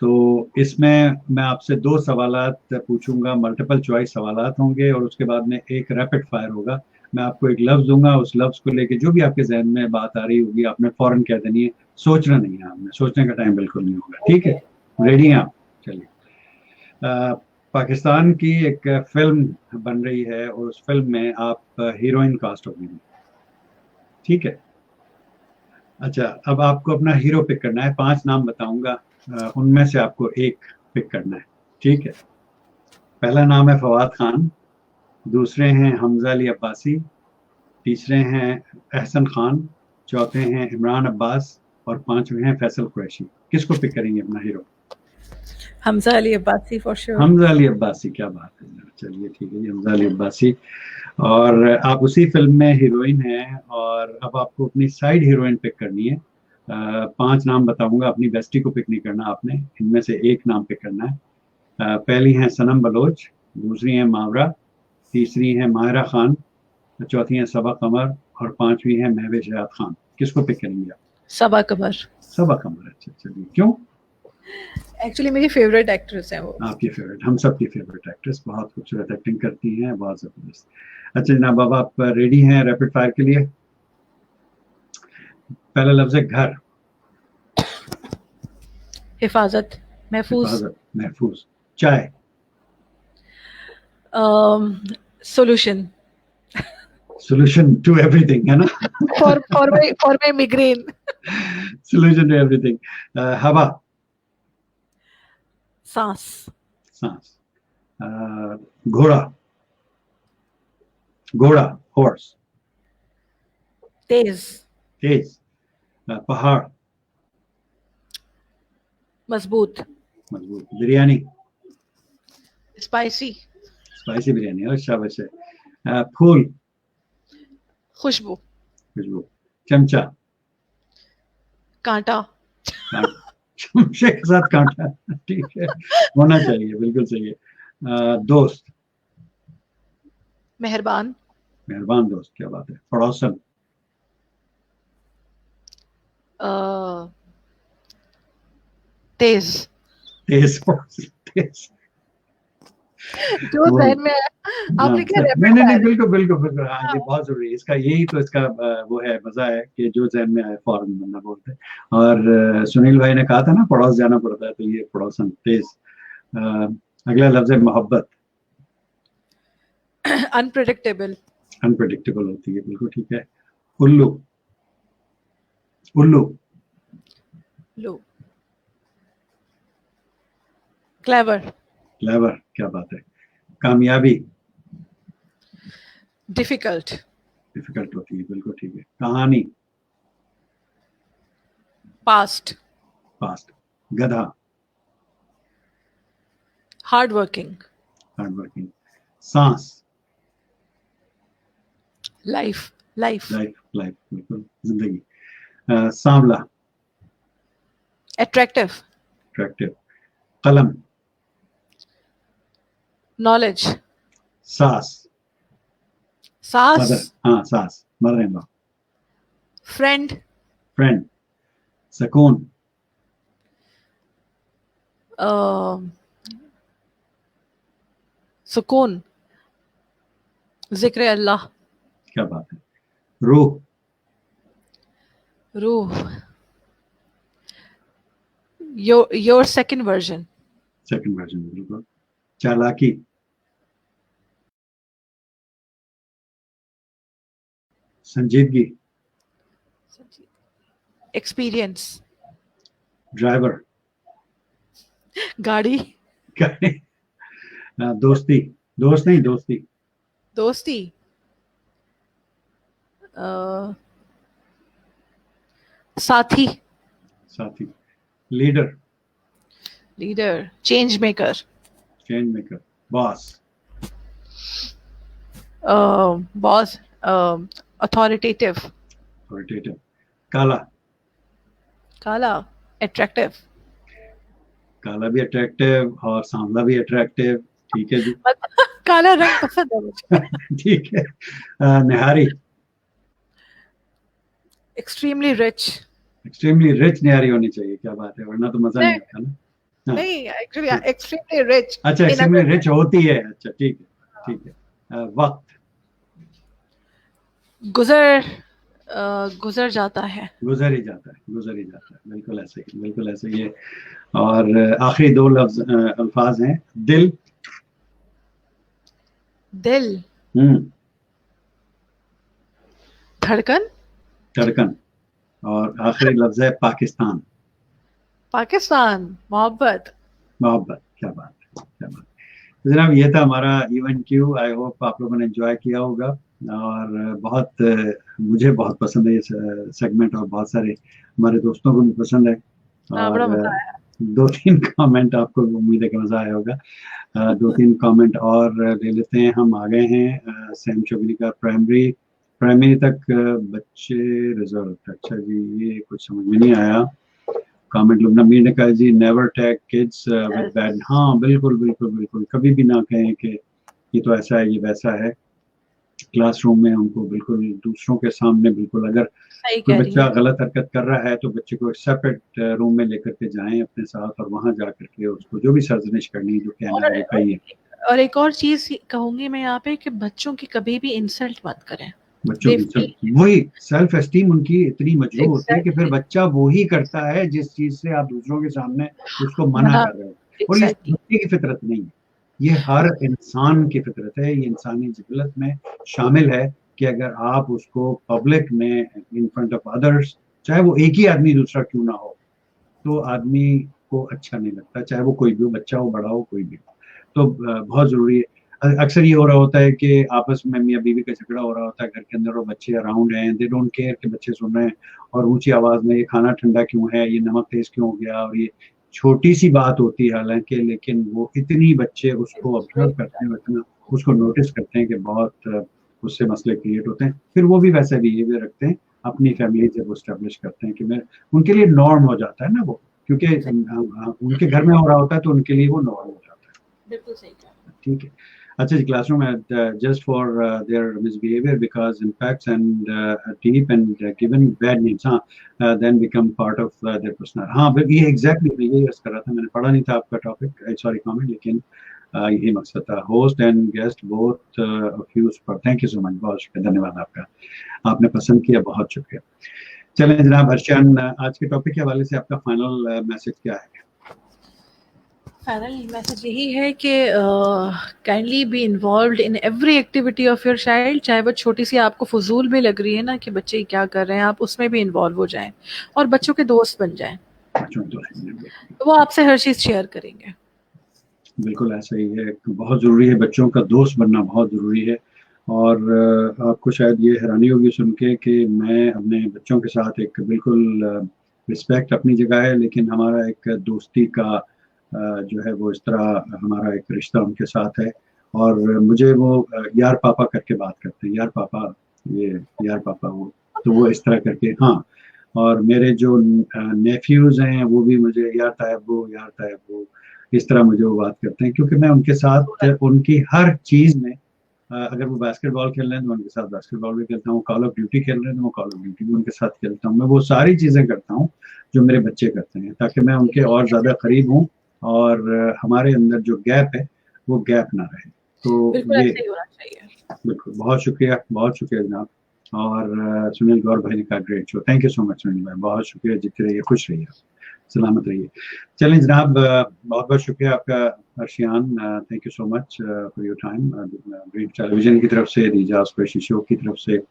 तो इसमें मैं आपसे 2 सवालात पूछूंगा, मल्टीपल चॉइस सवालात होंगे, और उसके बाद में एक रैपिड फायर होगा। मैं आपको एक लफ्ज दूंगा, उस लफ्ज को लेके जो भी आपके जहन में बात आ रही होगी आपने फौरन कह देनी है, सोचना नहीं है, आपने सोचने का टाइम बिल्कुल नहीं होगा, ठीक है? रेडी हैं आप? चलिए, पाकिस्तान की एक फिल्म बन रही है और उस फिल्म में आप हीरोइन कास्ट होगी, ठीक है? अच्छा, अब आपको अपना हीरो पिक करना है, 5 नाम बताऊंगा, उनमें से आपको एक पिक करना है, ठीक है? पहला नाम है फवाद खान, दूसरे हैं हमजा अली अब्बासी, तीसरे हैं एहसन खान, चौथे हैं इमरान अब्बास, और 5वें हैं फैसल कुरैशी। किसको पिक करेंगे अपना hero? Hamza Ali Abbasi for sure. Hamza Ali Abbasi, क्या बात है, चलिए ठीक है जी, हमजा अली अब्बासी। और आप उसी फिल्म में हीरोइन हैं, और अब आपको अपनी साइड हीरोइन पिक करनी है। 5 नाम बताऊंगा, अपनी बेस्टी को पिक नहीं करना आपने, इनमें से एक नाम पिक करना है। पहली है सनम बलोच, दूसरी है मावरा, तीसरी है माहिरा खान, चौथी है सबा कमर, और 5वीं है महवेश हयात खान। किसको पिक करेंगे आप? सबा कमर। सबा कमर, अच्छा चलिए, क्यों? एक्चुअली मेरी फेवरेट एक्ट्रेस है वो। आपकी फेवरेट, हम सब की फेवरेट एक्ट्रेस, बहुत खूबसूरत एक्टिंग करती हैं, बहुत जबरदस्त। अच्छा जनाब, अब आप रेडी हैं रैपिड फायर के लिए? पहला लफ्ज है घर। हिफाजत, महफूज। हिफाजत, महफूज। चाय। सोल्यूशन। सोल्यूशन टू एवरीथिंग, है ना? For my migraine. Solution to everything. हवा। सांस। सांस। घोड़ा। घोड़ा, हॉर्स। तेज। तेज। पहाड़। मजबूत। मजबूत। बिरयानी। स्पाइसी। स्पाइसी बिरयानी, और शाबाश है। फूल। खुशबू। खुशबू। चमचा। कांटा। चमचे के साथ कांटा, ठीक है, होना चाहिए, बिल्कुल सही है। दोस्त। मेहरबान। मेहरबान दोस्त, क्या बात है। पड़ोसन, तेज। तेज पड़ोसी, तेज, जो वही। जहन में आया, हाँ आपने क्या नहीं रैपिड नहीं नहीं, फायर। बिल्कुल बिल्कुल बिल्कुल, हाँ हाँ। ये बहुत जरूरी है इसका, यही तो इसका वो है, मजा है कि जो जहन में आए फौरन बंदा बोलते हैं। और सुनील भाई ने कहा था ना पड़ोस जाना पड़ता है, तो ये पड़ोसन, तेज। अ, अगला लफ्ज है मोहब्बत। अनप्रिडिक्टेबल। अनप्रडिक्टेबल होती है, बिल्कुल ठीक है। उल्लू, उल्लू, लो। क्लेवर। क्लेवर, क्या बात है। कामयाबी, डिफिकल्ट। डिफिकल्ट होती है, बिल्कुल ठीक है। कहानी, पास्ट। पास्ट। गधा, हार्ड वर्किंग। Hard working. सांस, लाइफ। लाइफ। लाइफ, लाइफ, बिल्कुल जिंदगी। सांवला, अट्रैक्टिव। अट्रैक्टिव। कलम, नॉलेज। सास, सास। मदर, हाँ सास, mother in law. Friend. Friend, सुकून, सुकून। जिक्र अल्लाह। क्या बात है। रूह, रूह। Your second version. Second version, बिल्कुल। चालाकी, संजीदगी। एक्सपीरियंस। ड्राइवर, गाड़ी। दोस्ती, दोस्त नहीं, दोस्ती। दोस्ती। अ, साथी। साथी। Leader, leader. Change maker. Change maker. Boss, boss. Authoritative. Authoritative. काला, काला। अट्रैक्टिव। काला भी अट्रैक्टिव और सांवला भी अट्रैक्टिव, ठीक है जी। काला रंग पसंद है मुझे। ठीक है। निहारी, एक्सट्रीमली रिच। एक्सट्रीमली रिच निहारी होनी चाहिए, क्या बात है, वरना तो मजा नहीं नहीं आता ना। हाँ, नहीं, एक्चुअली हाँ। एक्सट्रीमली रिच अच्छा, इन अ एक्सट्रीमली गुड वे। रिच होती है, अच्छा ठीक है, ठीक है। वक्त, गुजर। गुजर जाता है। गुजर ही जाता है, गुजर ही जाता है, बिल्कुल ऐसे ही, बिल्कुल ऐसे ही है। और आखिरी दो लफ्ज अल्फाज हैं। दिल, दिल। हम्म, धड़कन। धड़कन। और आखिरी लफ्ज है पाकिस्तान। पाकिस्तान। मोहब्बत। मोहब्बत, क्या बात है, क्या बात है। तो जनाब ये था हमारा इवेंट क्यू, आई होप आप लोगों ने एंजॉय किया होगा। और बहुत मुझे बहुत पसंद है ये सेगमेंट, और बहुत सारे हमारे दोस्तों को भी पसंद है। हाँ, बड़ा और मजा आया। दो तीन कमेंट आपको भी उम्मीद है कि मजा आया होगा। दो तीन कमेंट और ले लेते हैं। हम आ गए हैं सैम शोगनी का प्राइमरी प्राइमरी तक बच्चे रिजल्ट, अच्छा जी ये कुछ समझ में नहीं आया। कमेंट लुबना मीर ने कहा जी never tag kids with bad, हाँ बिल्कुल बिल्कुल बिल्कुल, कभी भी ना कहें कि ये तो ऐसा है, ये वैसा है। क्लासरूम में उनको बिल्कुल दूसरों के सामने, बिल्कुल अगर सही कोई कह रही बच्चा हैं। गलत हरकत कर रहा है तो बच्चे को एक सेपरेट रूम में लेकर के जाएं अपने साथ, और वहां जा करके उसको जो भी सरजनिश करनी है, जो कहना और है वो कहिए। और एक और चीज कहूंगी मैं यहाँ पे कि बच्चों की कभी भी इंसल्ट मत करें। बच्चों दे की सब, फील। वही सेल्फ एस्टीम उनकी इतनी मजबूत होती है कि फिर एग्जैक्टली। बच्चा वो ही करता है जिस चीज से आप दूसरों के सामने उसको मना मना। कर रहे हो। और ये एग्जैक्टली। बच्चे की फितरत नहीं है, ये हर इंसान की फितरत है, ये इंसानी जिबलत में शामिल है कि अगर आप उसको पब्लिक में इन फ्रंट ऑफ अदर्स, चाहे वो एक ही आदमी दूसरा क्यों ना हो, तो आदमी को अच्छा नहीं लगता, चाहे वो कोई भी हो, बच्चा हो बड़ा हो कोई भी हो। तो बहुत जरूरी है। अक्सर ये हो रहा होता है कि आपस में मियाँ बीवी का झगड़ा हो रहा होता है घर के अंदर, और बच्चे अराउंड हैं, दे डोंट केयर कि बच्चे सुन रहे हैं, और ऊंची आवाज में ये खाना ठंडा क्यों है, ये नमक तेज क्यों हो गया, और ये छोटी सी बात होती है हालांकि, लेकिन वो इतनी बच्चे उसको ऑब्जर्व करते हैं, इतना उसको नोटिस करते हैं कि बहुत उससे मसले क्रिएट होते हैं, फिर वो भी वैसा बिहेवियर रखते हैं अपनी फैमिली जब वो स्टेब्लिश करते हैं कि मैं, उनके लिए नॉर्म हो जाता है ना वो, क्योंकि उनके घर में हो रहा होता है तो उनके लिए वो नॉर्म हो जाता है। बिल्कुल सही कहा। ठीक है। अच्छा जी, classroom just for their misbehavior because impacts and deep and given bad names, हाँ, then become part of their personality. हाँ, ये exactly मैं यही अर्ज कर रहा था, मैंने पढ़ा नहीं था आपका टॉपिक, सॉरी कमेंट, लेकिन यही मकसद था. Host and guest both of you, thank you so much, बहुत शुक्रिया, धन्यवाद आपका, आपने पसंद किया, बहुत शुक्रिया. चलें जनाब हर्षियान, आज के टॉपिक के हवाले से आपका फाइनल मैसेज क्या है? फाइनल मैसेज यही है कि kindly be involved in every activity of your child, चाहे वो छोटी सी आपको फजूल भी लग रही है ना कि बच्चे क्या कर रहे हैं, आप उसमें भी इन्वॉल्व हो जाएं और बच्चों के दोस्त बन जाएं, तो वो आपसे हर चीज़ शेयर करेंगे. बिल्कुल ऐसा ही है, बहुत ज़रूरी है, बच्चों का दोस्त बनना बहुत ज़रूरी है. और आपको शायद ये हैरानी होगी सुन के कि मैं अपने बच्चों के साथ एक बिल्कुल रिस्पेक्ट अपनी जगह है, लेकिन हमारा एक दोस्ती का जो है वो इस तरह हमारा एक रिश्ता उनके साथ है. और मुझे वो यार पापा करके बात करते हैं, यार पापा, ये यार पापा, वो तो वो इस तरह करके, हाँ. और मेरे जो नेफ्यूज़ हैं वो भी मुझे यार तायब्बू, यार तायब्बू, इस तरह मुझे वो बात करते हैं, क्योंकि मैं उनके साथ उनकी हर चीज़ में, अगर वो बास्केटबॉल खेल रहे हैं तो मैं उनके साथ बास्केटबॉल भी खेलता हूँ, कॉल ऑफ ड्यूटी खेल रहे हैं तो मैं कॉल ऑफ ड्यूटी भी उनके साथ खेलता हूँ. मैं वो सारी चीज़ें करता हूँ जो मेरे बच्चे करते हैं, ताकि मैं उनके और ज़्यादा करीब हूँ और हमारे अंदर जो गैप है वो गैप ना रहे. तो बिल्कुल ये ऐसे ही होना चाहिए. बिल्कुल, बहुत शुक्रिया जनाब. और सुनील गौर भाई ने कहा great show, thank you so much Sunil भाई, बहुत शुक्रिया, जीते रहिए, खुश रहिए, सलामत रहिए. चलें जनाब, बहुत बहुत शुक्रिया आपका Arshiyan, thank you so much for your time. Green television की तरफ से, रीजा स्पेशल शो की तरफ से,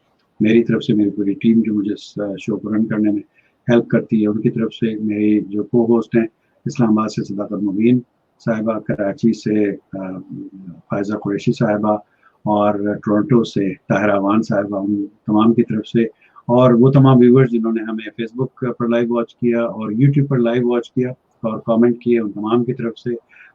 मेरी तरफ से, मेरी पूरी टीम जो मुझे शो को रन करने में हेल्प करती है, उनकी तरफ से, मेरी जो को होस्ट हैं इस्लामाबाद से सदाकत मुबीन साहिबा, कराची से फायजा कुरैशी साहिबा, और टोरंटो से ताहिरा अवान साहिबा, उन तमाम की तरफ से, और वो तमाम व्यूवर्स जिन्होंने हमें फेसबुक पर लाइव वॉच किया और यूट्यूब पर लाइव वॉच किया और कमेंट किए, उन तमाम की तरफ से,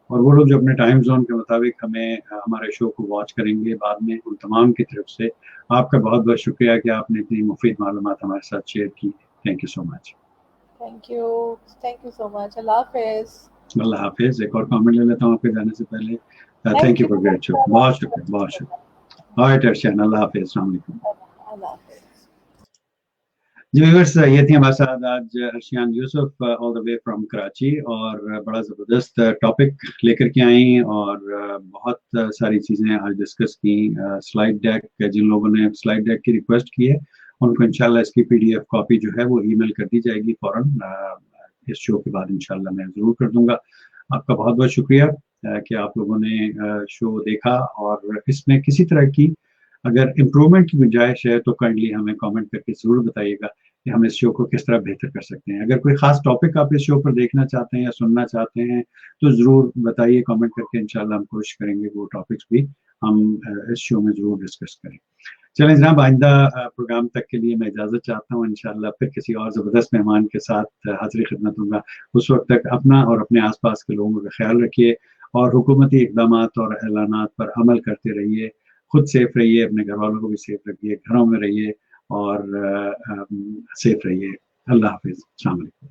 और वो लोग जो अपने टाइम जोन के मुताबिक हमें हमारे शो को वॉच करेंगे बाद में, उन तमाम की तरफ से आपका बहुत बहुत शुक्रिया कि आपने इतनी मुफीद मालूमात हमारे साथ शेयर की. Thank you so much. Thank you so much. अल्लाह हाफिज. अल्लाह हाफिज. एक और कमेंट ले लेता हूँ आपके जाने से पहले. Thank you for great show, बहुत शुक्रिया, बहुत शुक्रिया. ऑलराइट अर्शियान, अल्लाह हाफिज, अस्सलाम वालेकुम. अल्लाह हाफिज. जी व्यूअर्स, ये थी हमारे साथ आज Arshiyan Yusuf all the way from Karachi, और बड़ा ज़बरदस्त टॉपिक लेकर के आई, और बहुत सारी चीज़ें आज डिस्कस की. स्लाइड डेक, जिन लोगों ने स्लाइड डेक की रिक्वेस्ट की है उनको इंशाल्लाह इसकी PDF कॉपी जो है वो ईमेल कर दी जाएगी फ़ौरन. इस शो के बाद इंशाल्लाह मैं ज़रूर कर दूंगा. आपका बहुत बहुत शुक्रिया कि आप लोगों ने शो देखा, और इसमें किसी तरह की अगर इम्प्रूवमेंट की गुंजाइश है तो काइंडली हमें कमेंट करके ज़रूर बताइएगा कि हम इस शो को किस तरह बेहतर कर सकते हैं. अगर कोई ख़ास टॉपिक आप इस शो पर देखना चाहते हैं या सुनना चाहते हैं तो ज़रूर बताइए कमेंट करके, इंशाल्लाह हम कोशिश करेंगे वो टॉपिक्स भी हम इस शो में ज़रूर डिस्कस करें. चलें जनाब, आइंदा प्रोग्राम तक के लिए मैं इजाज़त चाहता हूँ. इंशाल्लाह फिर किसी और ज़बरदस्त मेहमान के साथ हाज़िर खिदमत दूंगा. उस वक्त तक अपना और अपने आसपास के लोगों का ख्याल रखिए, और हुकूमती इक़दामात और ऐलानात पर अमल करते रहिए. खुद सेफ रहिए, अपने घर वालों को भी सेफ रखिए, घरों में रहिए और सेफ रहिए. अल्लाह हाफिज़, अस्सलाम वालेकुम.